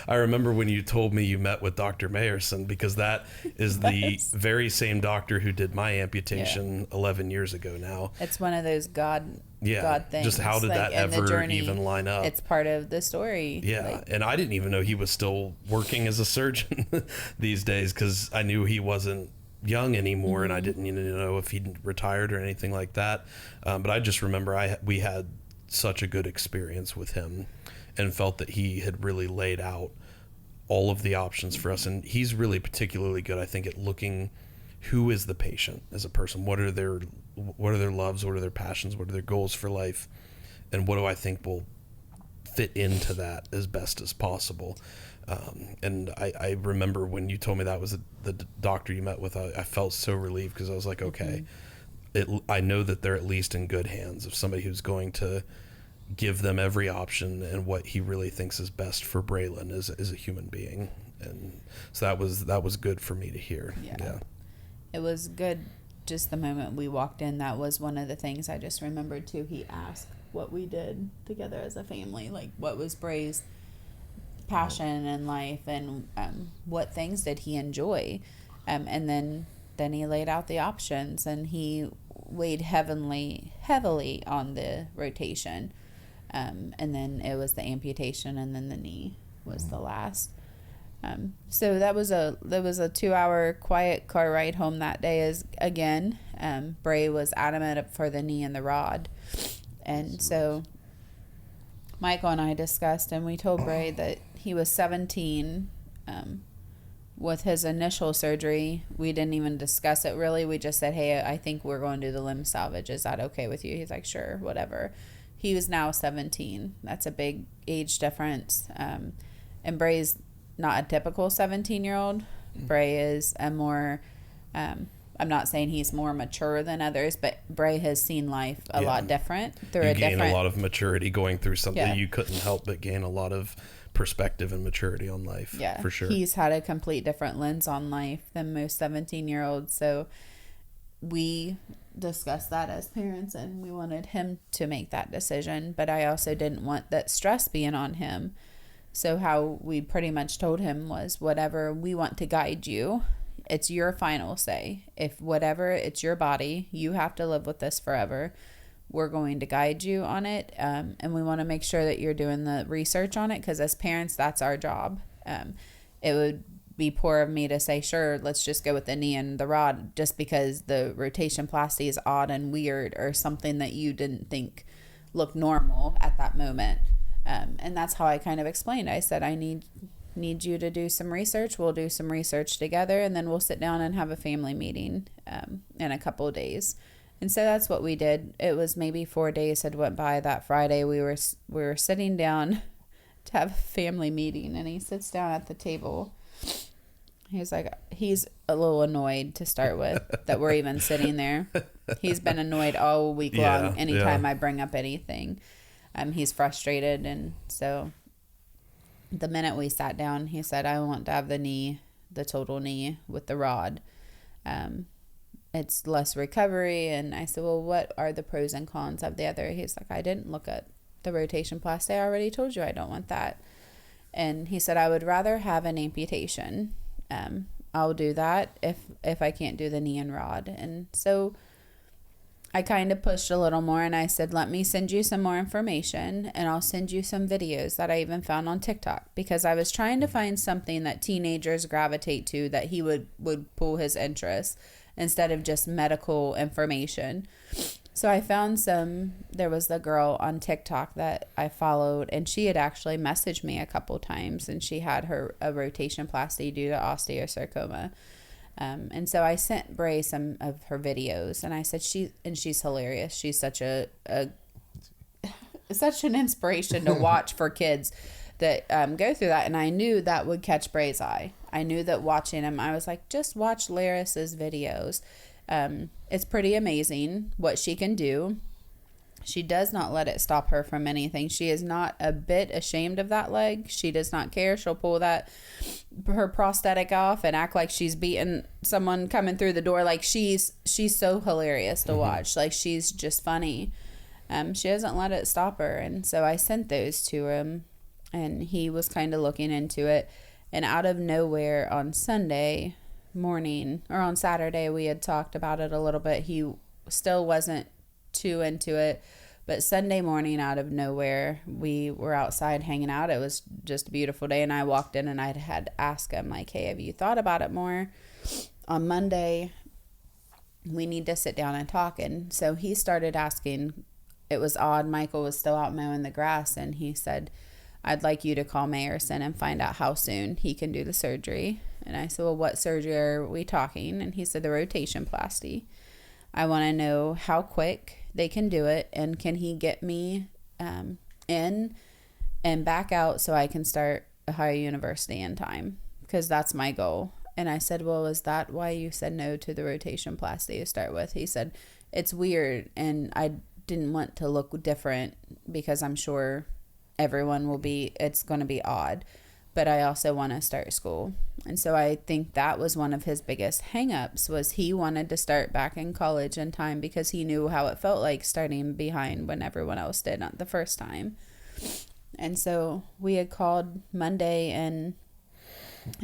I remember when you told me you met with Dr. Mayerson, because that is the very same doctor who did my amputation 11 years ago now. It's one of those God things. Just how did that in the ever journey, even line up? It's part of the story. Yeah, and I didn't even know he was still working as a surgeon these days, because I knew he wasn't young anymore, and I didn't know if he'd retired or anything like that. But I just remember we had such a good experience with him, and felt that he had really laid out all of the options for us. And he's really particularly good, I think, at looking who is the patient as a person. What are their loves? What are their passions? What are their goals for life? And what do I think will fit into that as best as possible? And I remember when you told me that was the doctor you met with, I felt so relieved, because I was like, okay, I know that they're at least in good hands of somebody who's going to give them every option and what he really thinks is best for Braylon as a human being. And so that was good for me to hear. Yeah. It was good. Just the moment we walked in, that was one of the things I just remembered too. He asked what we did together as a family, like what was Bray's passion in life, and what things did he enjoy, and then he laid out the options, and he weighed heavily on the rotation, and then it was the amputation, and then the knee was the last. So that was a 2-hour quiet car ride home that day. Bray was adamant for the knee and the rod, and so Michael and I discussed, and we told Bray that he was 17. With his initial surgery, we didn't even discuss it really. We just said, hey, I think we're going to do the limb salvage. Is that okay with you? He's like, sure, whatever. He was now 17. That's a big age difference. And Bray's not a typical 17-year-old. Bray is a more, I'm not saying he's more mature than others, but Bray has seen life a lot different. You gain a lot of maturity going through something. Yeah. You couldn't help but gain a lot of perspective and maturity on life. Yeah, for sure. He's had a complete different lens on life than most 17-year-olds. So we discussed that as parents, and we wanted him to make that decision. But I also didn't want that stress being on him. So how we pretty much told him was, whatever, we want to guide you. It's your final say. If whatever, it's your body. You have to live with this forever. we're going to guide you on it. And we want to make sure that you're doing the research on it, because as parents, that's our job. It would be poor of me to say, sure, let's just go with the knee and the rod, just because the rotation plasty is odd and weird, or something that you didn't think looked normal at that moment. And that's how I kind of explained. I said, I need you to do some research. We'll do some research together, and then we'll sit down and have a family meeting in a couple of days. And so that's what we did. It was maybe 4 days had went by. That Friday we were sitting down to have a family meeting, and he sits down at the table. He's like, he's a little annoyed to start with that we're even sitting there. He's been annoyed all week long anytime I bring up anything. He's frustrated, and so the minute we sat down, he said, I want to have the total knee with the rod. It's less recovery. And I said, well, what are the pros and cons of the other? He's like, I didn't look at the rotation plasty. I already told you I don't want that. And he said, I would rather have an amputation. I'll do that if I can't do the knee and rod. And so I kind of pushed a little more, and I said, let me send you some more information, and I'll send you some videos that I even found on TikTok, because I was trying to find something that teenagers gravitate to, that he would pull his interest, instead of just medical information. So I found there was the girl on TikTok that I followed, and she had actually messaged me a couple times, and she had a rotation plasty due to osteosarcoma. And so I sent Bray some of her videos, and I said, she's hilarious. She's such such an inspiration to watch for kids that go through that. And I knew that would catch Bray's eye. I knew that watching him, I was like, just watch Laris's videos. It's pretty amazing what she can do. She does not let it stop her from anything. She is not a bit ashamed of that leg. She does not care. She'll pull her prosthetic off and act like she's beating someone coming through the door. Like, she's so hilarious to watch. Like, she's just funny. She doesn't let it stop her. And so I sent those to him, and he was kind of looking into it. And out of nowhere on Sunday morning, or on Saturday, we had talked about it a little bit. He still wasn't too into it, but Sunday morning, out of nowhere, we were outside hanging out. It was just a beautiful day, and I walked in, and I had asked him, like, hey, have you thought about it more? On Monday, we need to sit down and talk. And so he started asking. It was odd. Michael was still out mowing the grass, and he said, I'd like you to call Mayerson and find out how soon he can do the surgery. And I said, well, what surgery are we talking? And he said, the rotation plasty. I want to know how quick they can do it, and can he get me in and back out so I can start Ohio University in time, because that's my goal. And I said, well, is that why you said no to the rotation plasty to start with? He said, it's weird, and I didn't want to look different, because I'm sure everyone it's going to be odd, but I also want to start school. And so I think that was one of his biggest hangups, was he wanted to start back in college in time, because he knew how it felt like starting behind when everyone else did the first time. And so we had called Monday, and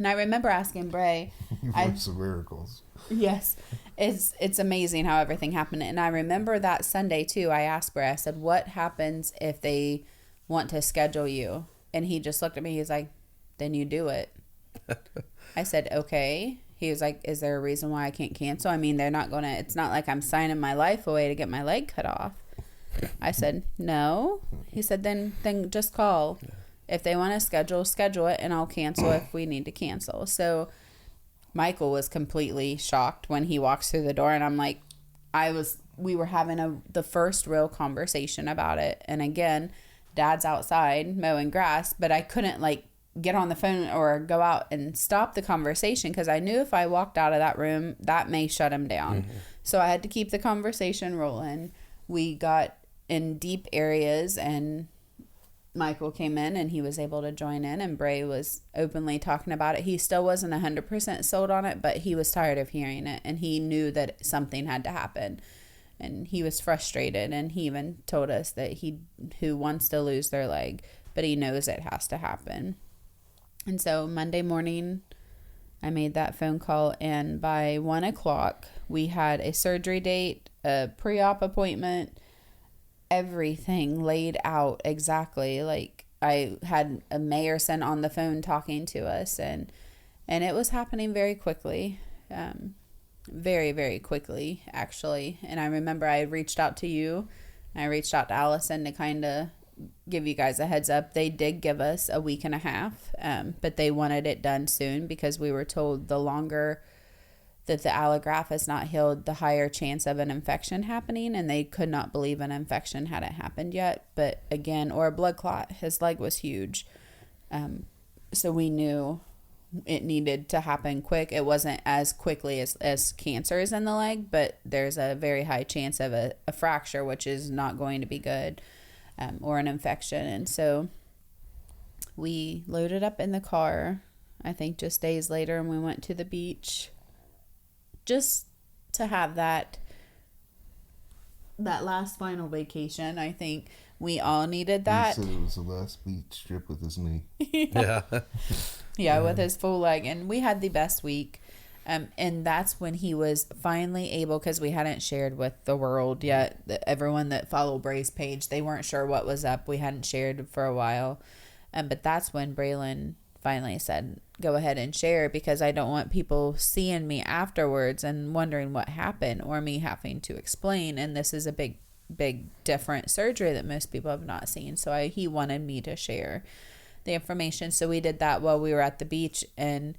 I remember asking Bray. You've worked some miracles. Yes. It's amazing how everything happened. And I remember that Sunday too, I asked Bray, I said, what happens if they want to schedule you? And he just looked at me. He's like, then you do it. I said, okay. He was like, is there a reason why I can't cancel? I mean, it's not like I'm signing my life away to get my leg cut off. I said, no. He said, then just call. If they want to schedule it, and I'll cancel if we need to cancel. So Michael was completely shocked when he walks through the door, and I'm like, we were having the first real conversation about it. And again, Dad's outside mowing grass, but I couldn't get on the phone or go out and stop the conversation, because I knew if I walked out of that room, that may shut him down. Mm-hmm. So I had to keep the conversation rolling. We got in deep areas, and Michael came in, and he was able to join in, and Bray was openly talking about it. He still wasn't 100% sold on it, but he was tired of hearing it, and he knew that something had to happen. And he was frustrated, and he even told us that who wants to lose their leg, but he knows it has to happen. And so Monday morning, I made that phone call, and by 1:00, we had a surgery date, a pre-op appointment, everything laid out exactly. Like, I had a Mayerson on the phone talking to us, and it was happening very quickly. Very, very quickly, actually. And I remember I reached out to you. I reached out to Allison to kind of give you guys a heads up. They did give us a week and a half, but they wanted it done soon because we were told the longer that the allograft is not healed, the higher chance of an infection happening, and they could not believe an infection hadn't happened yet. But again, or a blood clot. His leg was huge. So we knew it needed to happen quick. It wasn't as quickly as cancers in the leg, but there's a very high chance of a fracture, which is not going to be good, or an infection. And so we loaded up in the car, I think just days later, and we went to the beach just to have that last final vacation. I think we all needed that. He said it was the last beach trip with his knee. Yeah, with his full leg. And we had the best week. And that's when he was finally able, because we hadn't shared with the world yet. Everyone that followed Bray's page, they weren't sure what was up. We hadn't shared for a while. But that's when Braylon finally said, go ahead and share, because I don't want people seeing me afterwards and wondering what happened, or me having to explain. And this is a big different surgery that most people have not seen. So he wanted me to share the information. So we did that while we were at the beach. And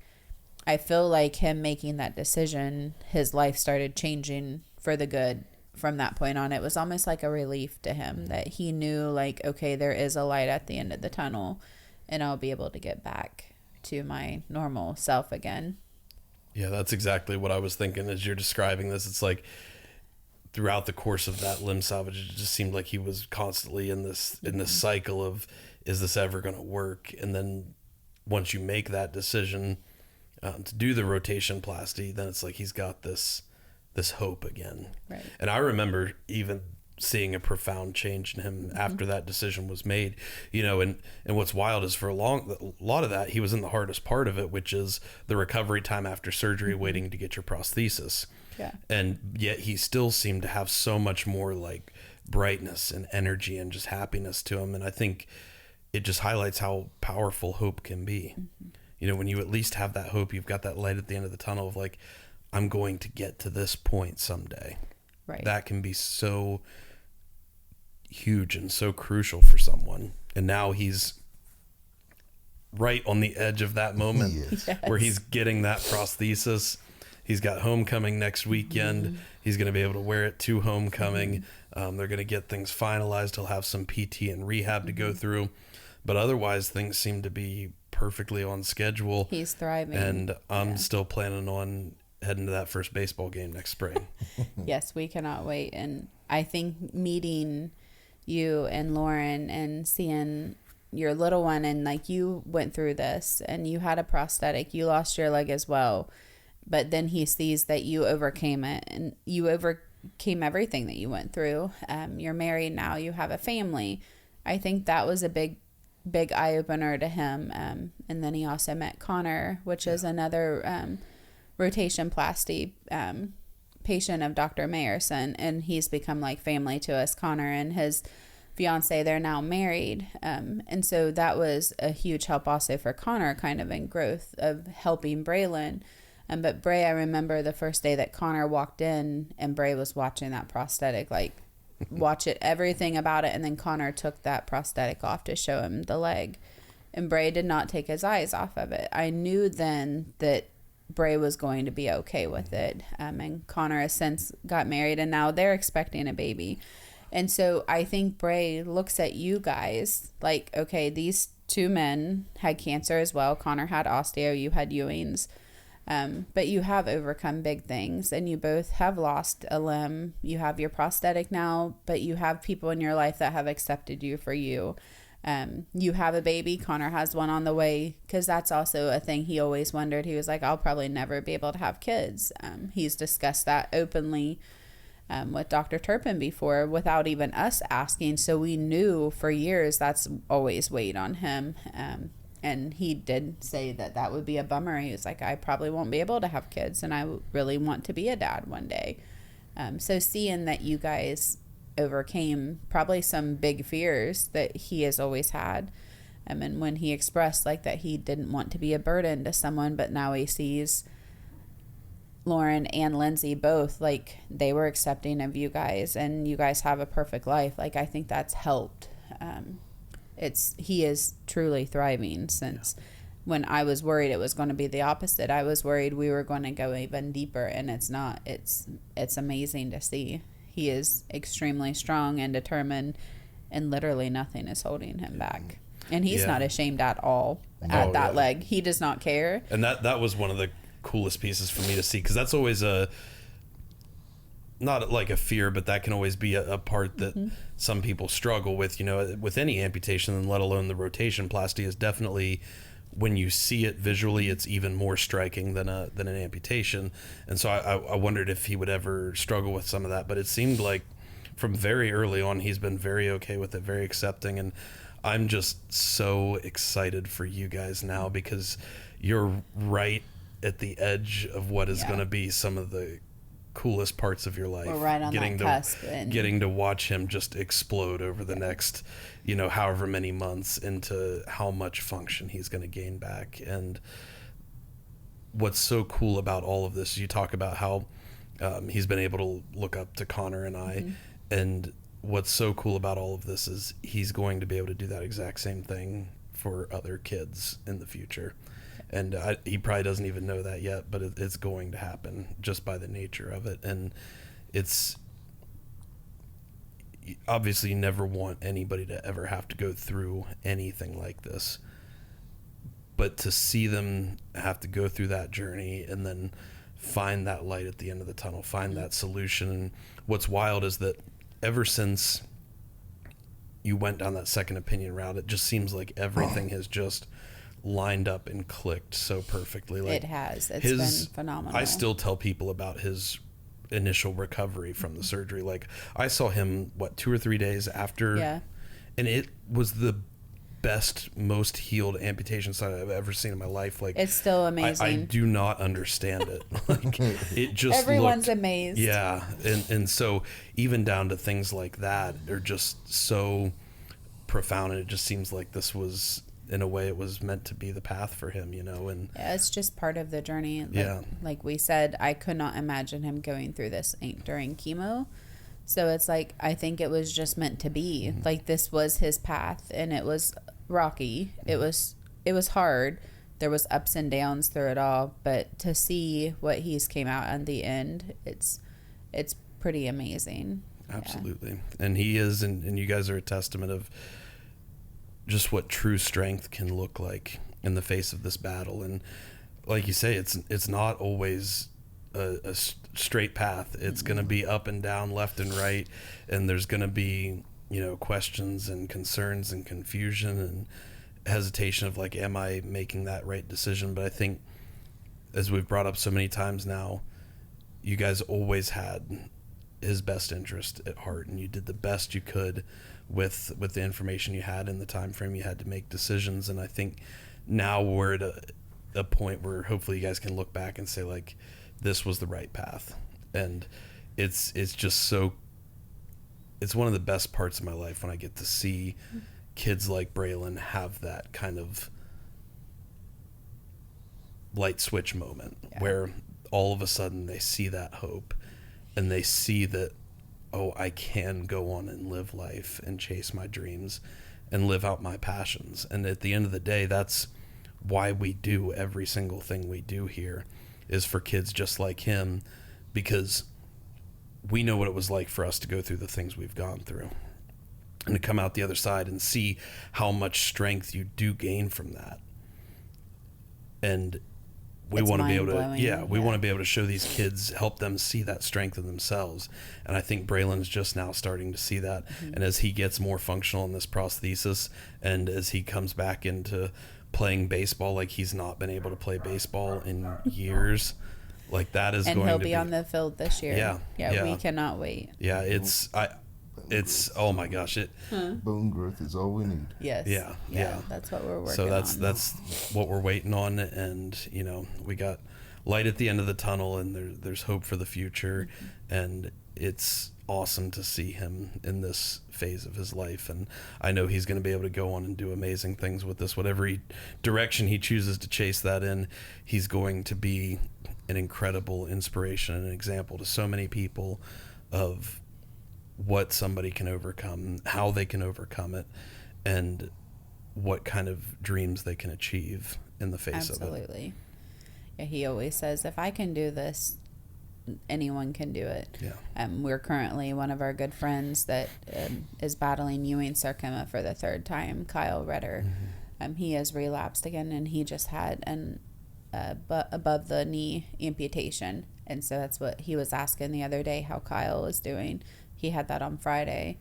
I feel like him making that decision, his life started changing for the good from that point on. It was almost like a relief to him that he knew, like, okay, there is a light at the end of the tunnel, and I'll be able to get back to my normal self again. Yeah, that's exactly what I was thinking as you're describing this. It's like throughout the course of that limb salvage, it just seemed like he was constantly in this cycle of, is this ever going to work? And then once you make that decision to do the rotation plasty, then it's like he's got this hope again. Right. And I remember even seeing a profound change in him after that decision was made, and what's wild is for a lot of that, he was in the hardest part of it, which is the recovery time after surgery, waiting to get your prosthesis. Yeah. And yet he still seemed to have so much more like brightness and energy and just happiness to him. And I think it just highlights how powerful hope can be. When you at least have that hope, you've got that light at the end of the tunnel of like, I'm going to get to this point someday. Right. That can be so huge and so crucial for someone. And now he's right on the edge of that moment where he's getting that prosthesis. He's got homecoming next weekend. He's going to be able to wear it to homecoming. They're going to get things finalized. He'll have some PT and rehab to go through. But otherwise, things seem to be perfectly on schedule. He's thriving. And I'm still planning on heading to that first baseball game next spring. Yes, we cannot wait. And I think meeting you and Lauren and seeing your little one, and like, you went through this and you had a prosthetic, you lost your leg as well, but then he sees that you overcame it, and you overcame everything that you went through. You're married now, you have a family. I think that was a big eye-opener to him. And then he also met Connor, which is another rotation plasty patient of Dr. Mayerson, and he's become like family to us. Connor and his fiance, they're now married, and so that was a huge help also for Connor, kind of in growth of helping Braylon. But Bray, I remember the first day that Connor walked in and Bray was watching that prosthetic, like watch it, everything about it, and then Connor took that prosthetic off to show him the leg, and Bray did not take his eyes off of it. I knew then that Bray was going to be okay with it. And Connor has since got married, and now they're expecting a baby. And so I think Bray looks at you guys like, okay, these two men had cancer as well. Connor had osteo, you had Ewing's. But you have overcome big things, and you both have lost a limb. You have your prosthetic now, but you have people in your life that have accepted you for you. You have a baby. Connor has one on the way, because that's also a thing he always wondered. He was like, I'll probably never be able to have kids. He's discussed that openly with Dr. Turpin before without even us asking. So we knew for years that's always weighed on him. And he did say that would be a bummer. He was like, I probably won't be able to have kids, and I really want to be a dad one day. So seeing that you guys overcame probably some big fears that he has always had. And when he expressed like that he didn't want to be a burden to someone, but now he sees Lauren and Lindsay both, like, they were accepting of you guys and you guys have a perfect life. Like, I think that's helped. He is truly thriving since when I was worried it was going to be the opposite. I was worried we were going to go even deeper, and it's not. It's amazing to see. He is extremely strong and determined, and literally nothing is holding him back. And he's not ashamed at all at that leg. He does not care. And that was one of the coolest pieces for me to see, because that's always not like a fear, but that can always be a part that some people struggle with, with any amputation, and let alone the rotation plasty is definitely, when you see it visually, it's even more striking than an amputation. And so I wondered if he would ever struggle with some of that, but it seemed like from very early on, he's been very okay with it, very accepting. And I'm just so excited for you guys now, because you're right at the edge of what is going to be some of the coolest parts of your life. We're right on that cusp. Getting to watch him just explode over the next, however many months, into how much function he's going to gain back. And what's so cool about all of this, you talk about how he's been able to look up to Connor and I, and what's so cool about all of this is he's going to be able to do that exact same thing for other kids in the future. And he probably doesn't even know that yet, but it's going to happen just by the nature of it. And it's obviously, you never want anybody to ever have to go through anything like this, but to see them have to go through that journey and then find that light at the end of the tunnel, find that solution. And what's wild is that ever since you went down that second opinion route, it just seems like everything has just lined up and clicked so perfectly. Like, it has. It's been phenomenal. I still tell people about his initial recovery from the surgery. Like, I saw him 2 or 3 days after, and it was the best, most healed amputation site I've ever seen in my life. Like, it's still amazing. I do not understand it. Like, it just everyone's looked, amazed. Yeah, and so even down to things like that are just so profound, and it just seems like this was, in a way, it was meant to be the path for him, and it's just part of the journey. Like we said, I could not imagine him going through this during chemo. So it's like, I think it was just meant to be. Like, this was his path, and it was rocky. It was hard. There was ups and downs through it all, but to see what he's came out at the end, it's pretty amazing. Absolutely. Yeah. And he is, and you guys are a testament of just what true strength can look like in the face of this battle. And like you say, it's not always a straight path. It's going to be up and down, left and right, and there's going to be, questions and concerns and confusion and hesitation of, like, am I making that right decision? But I think, as we've brought up so many times now, you guys always had his best interest at heart, and you did the best you could with the information you had and the time frame you had to make decisions. And I think now we're at a point where hopefully you guys can look back and say, like, this was the right path. And it's just so, it's one of the best parts of my life when I get to see kids like Braylyn have that kind of light switch moment where all of a sudden they see that hope, and they see that, oh, I can go on and live life and chase my dreams and live out my passions. And at the end of the day, that's why we do every single thing we do here, is for kids just like him, because we know what it was like for us to go through the things we've gone through, and to come out the other side and see how much strength you do gain from that. And we want to be able to, we want to be able to show these kids, help them see that strength in themselves. And I think Braylon's just now starting to see that. And as he gets more functional in this prosthesis, and as he comes back into playing baseball like he's not been able to play baseball in years, like, that is going to be... And he'll be on the field this year. Yeah, we cannot wait. Yeah, it's oh my gosh, bone growth is all we need. Yes. Yeah. That's what we're working on. So that's what we're waiting on. And we got light at the end of the tunnel, and there's hope for the future. And it's awesome to see him in this phase of his life, and I know he's going to be able to go on and do amazing things with this. Whatever direction he chooses to chase that in, he's going to be an incredible inspiration and an example to so many people of what somebody can overcome, how they can overcome it, and what kind of dreams they can achieve in the face of it. Absolutely. Yeah, he always says, if I can do this, anyone can do it. Yeah. We're currently, one of our good friends that is battling Ewing sarcoma for the third time, Kyle Redder. He has relapsed again, and he just had an above the knee amputation, and so that's what he was asking the other day, how Kyle is doing. He had that on Friday,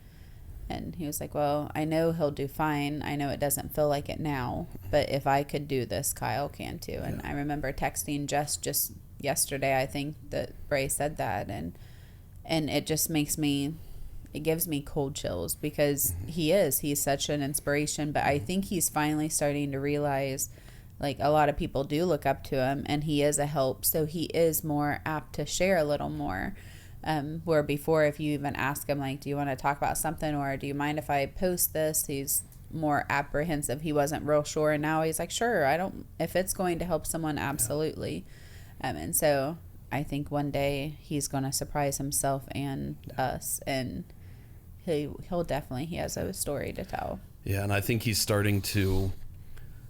and he was like, well, I know he'll do fine. I know it doesn't feel like it now, but if I could do this, Kyle can too. And I remember texting just yesterday, I think, that Bray said that, and it just makes me, it gives me cold chills, because he's such an inspiration. But I think he's finally starting to realize, like, a lot of people do look up to him, and he is a help, so he is more apt to share a little more. Where before, if you even ask him, like, do you want to talk about something, or do you mind if I post this, he's more apprehensive. He wasn't real sure, and now he's like, sure, I don't, if it's going to help someone, absolutely. And so I think one day he's going to surprise himself and us, and he'll definitely, he has a story to tell. Yeah, and I think he's starting to,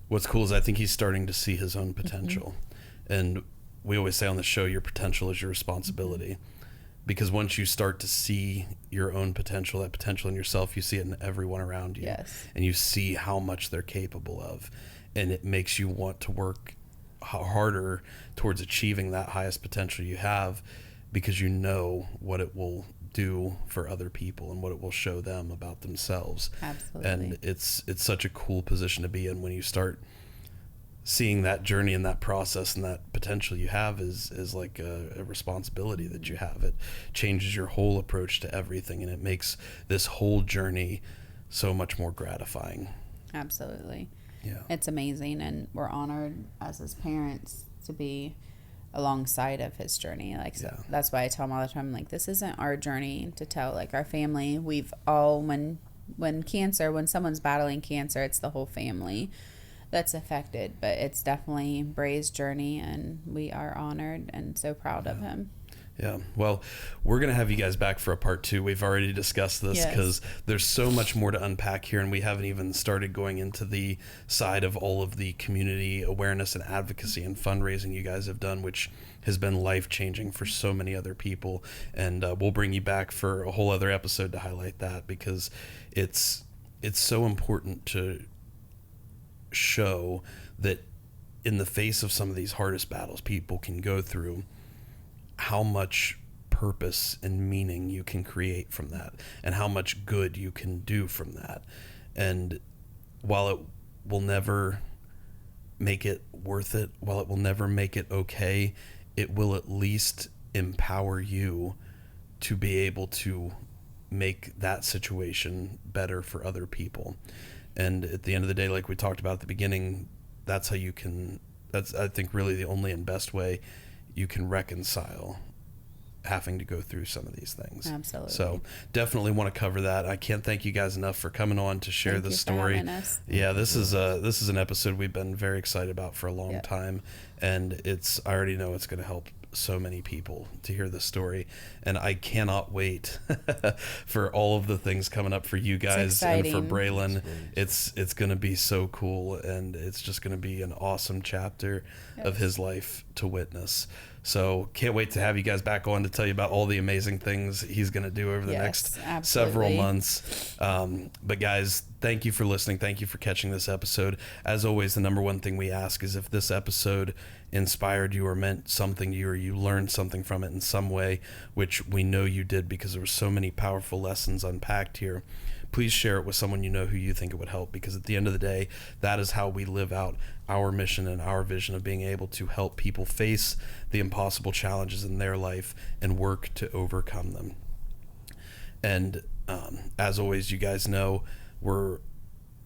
what's cool is I think he's starting to see his own potential. And we always say on the show, your potential is your responsibility. Because once you start to see your own potential, that potential in yourself, you see it in everyone around you. Yes. And you see how much they're capable of. And it makes you want to work harder towards achieving that highest potential you have, because you know what it will do for other people and what it will show them about themselves. Absolutely. And it's such a cool position to be in when you start seeing that journey and that process and that potential you have is like a responsibility that you have. It changes your whole approach to everything, and it makes this whole journey so much more gratifying. Absolutely. Yeah. It's amazing, and we're honored as his parents to be alongside of his journey. Like, so that's why I tell him all the time, like, this isn't our journey to tell. Like, our family, we've all, when someone's battling cancer, it's the whole family that's affected, but it's definitely Bray's journey, and we are honored and so proud of him. Yeah. Well, we're going to have you guys back for a part 2. We've already discussed this because there's so much more to unpack here, and we haven't even started going into the side of all of the community awareness and advocacy and fundraising you guys have done, which has been life-changing for so many other people. And we'll bring you back for a whole other episode to highlight that, because it's so important to show that in the face of some of these hardest battles people can go through, how much purpose and meaning you can create from that, and how much good you can do from that. And while it will never make it worth it, while it will never make it okay, it will at least empower you to be able to make that situation better for other people. And at the end of the day, like we talked about at the beginning, that's how you can, that's, I think, really the only and best way you can reconcile having to go through some of these things. Absolutely. So definitely want to cover that. I can't thank you guys enough for coming on to share this story. Yeah, this is an episode we've been very excited about for a long time, and I already know it's going to help so many people to hear this story, and I cannot wait for all of the things coming up for you guys and for Braylyn. It's going to be so cool, and it's just going to be an awesome chapter of his life to witness. So can't wait to have you guys back on to tell you about all the amazing things he's going to do over the next several months. But guys, thank you for listening. Thank you for catching this episode. As always, the number one thing we ask is if this episode inspired you or meant something to you, or you learned something from it in some way, which we know you did because there were so many powerful lessons unpacked here, please share it with someone you know who you think it would help, because at the end of the day, that is how we live out our mission and our vision of being able to help people face the impossible challenges in their life and work to overcome them. And as always, you guys know we're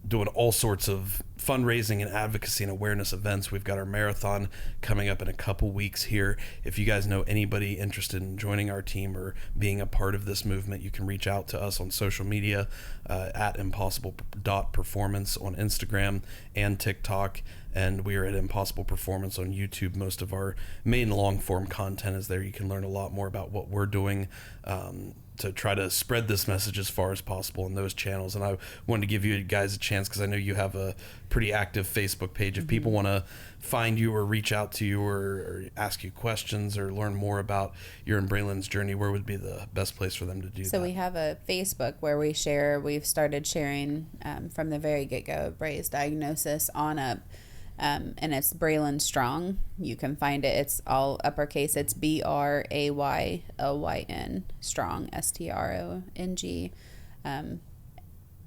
doing all sorts of fundraising and advocacy and awareness events. We've got our marathon coming up in a couple weeks here. If you guys know anybody interested in joining our team or being a part of this movement, you can reach out to us on social media at impossible.performance on Instagram and TikTok. And we are at Impossible Performance on YouTube. Most of our main long-form content is there. You can learn a lot more about what we're doing to try to spread this message as far as possible in those channels. And I wanted to give you guys a chance because I know you have a pretty active Facebook page. If people want to find you or reach out to you or ask you questions or learn more about your and Braylyn's journey, where would be the best place for them to do that? So we have a Facebook where we've started sharing from the very get-go of Bray's diagnosis on up. And it's BraylynStrong. You can find it. It's all uppercase. It's BRAYLYN strong, STRONG.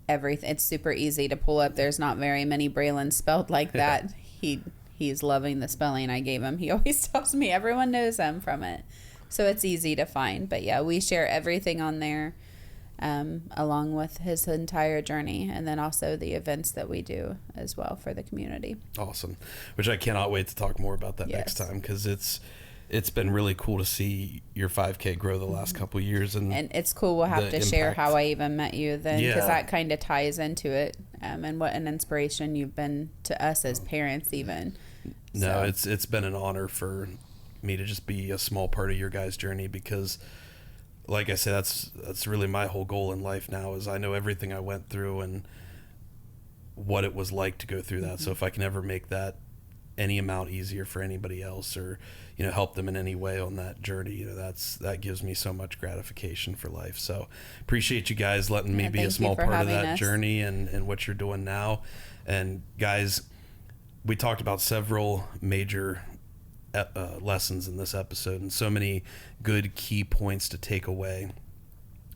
Everything. It's super easy to pull up. There's not very many Braylyn spelled like that. He's loving the spelling I gave him. He always tells me everyone knows him from it. So it's easy to find. But yeah, we share everything on there. Along with his entire journey, and then also the events that we do as well for the community. Awesome. Which I cannot wait to talk more about that next time, because it's been really cool to see your 5K grow the last couple of years. And it's cool. We'll have to share how I even met you then, because that kind of ties into it, and what an inspiration you've been to us as parents even. No, it's been an honor for me to just be a small part of your guys' journey, because like I said, that's really my whole goal in life now, is I know everything I went through and what it was like to go through that. So if I can ever make that any amount easier for anybody else, or help them in any way on that journey, that gives me so much gratification for life. So appreciate you guys letting me be a small part of that journey and what you're doing now. And guys, we talked about several major lessons in this episode, and so many good key points to take away.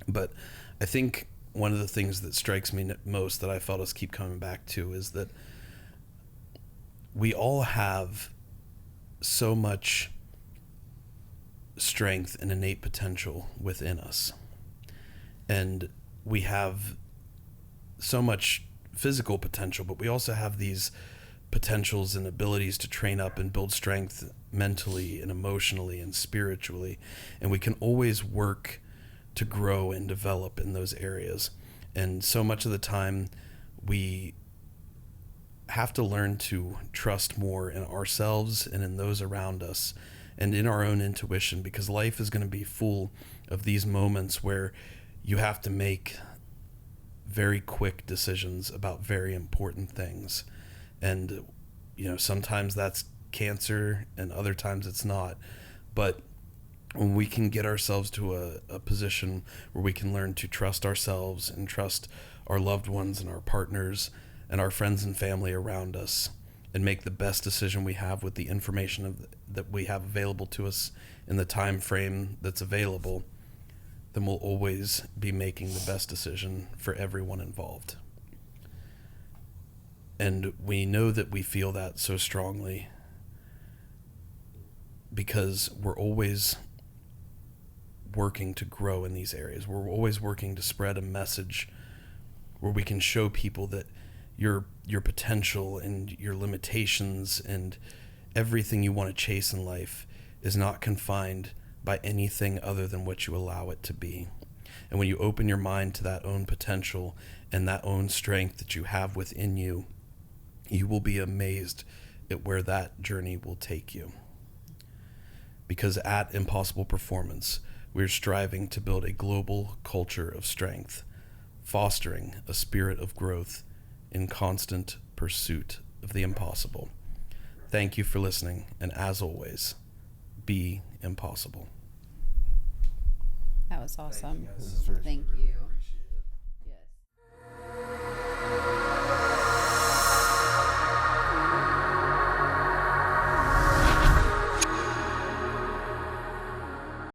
But I think one of the things that strikes me most, that I felt us keep coming back to, is that we all have so much strength and innate potential within us, and we have so much physical potential, but we also have these potentials and abilities to train up and build strength mentally and emotionally and spiritually, and we can always work to grow and develop in those areas. And so much of the time we have to learn to trust more in ourselves and in those around us and in our own intuition, because life is going to be full of these moments where you have to make very quick decisions about very important things. And sometimes that's cancer and other times it's not. But when we can get ourselves to a position where we can learn to trust ourselves and trust our loved ones and our partners and our friends and family around us, and make the best decision we have with the information that we have available to us in the time frame that's available, then we'll always be making the best decision for everyone involved. And we know that we feel that so strongly because we're always working to grow in these areas. We're always working to spread a message where we can show people that your potential and your limitations and everything you want to chase in life is not confined by anything other than what you allow it to be. And when you open your mind to that own potential and that own strength that you have within you, you will be amazed at where that journey will take you. Because at Impossible Performance, we're striving to build a global culture of strength, fostering a spirit of growth in constant pursuit of the impossible. Thank you for listening, and as always, be impossible. That was awesome. Thank you. Thank you. Yes.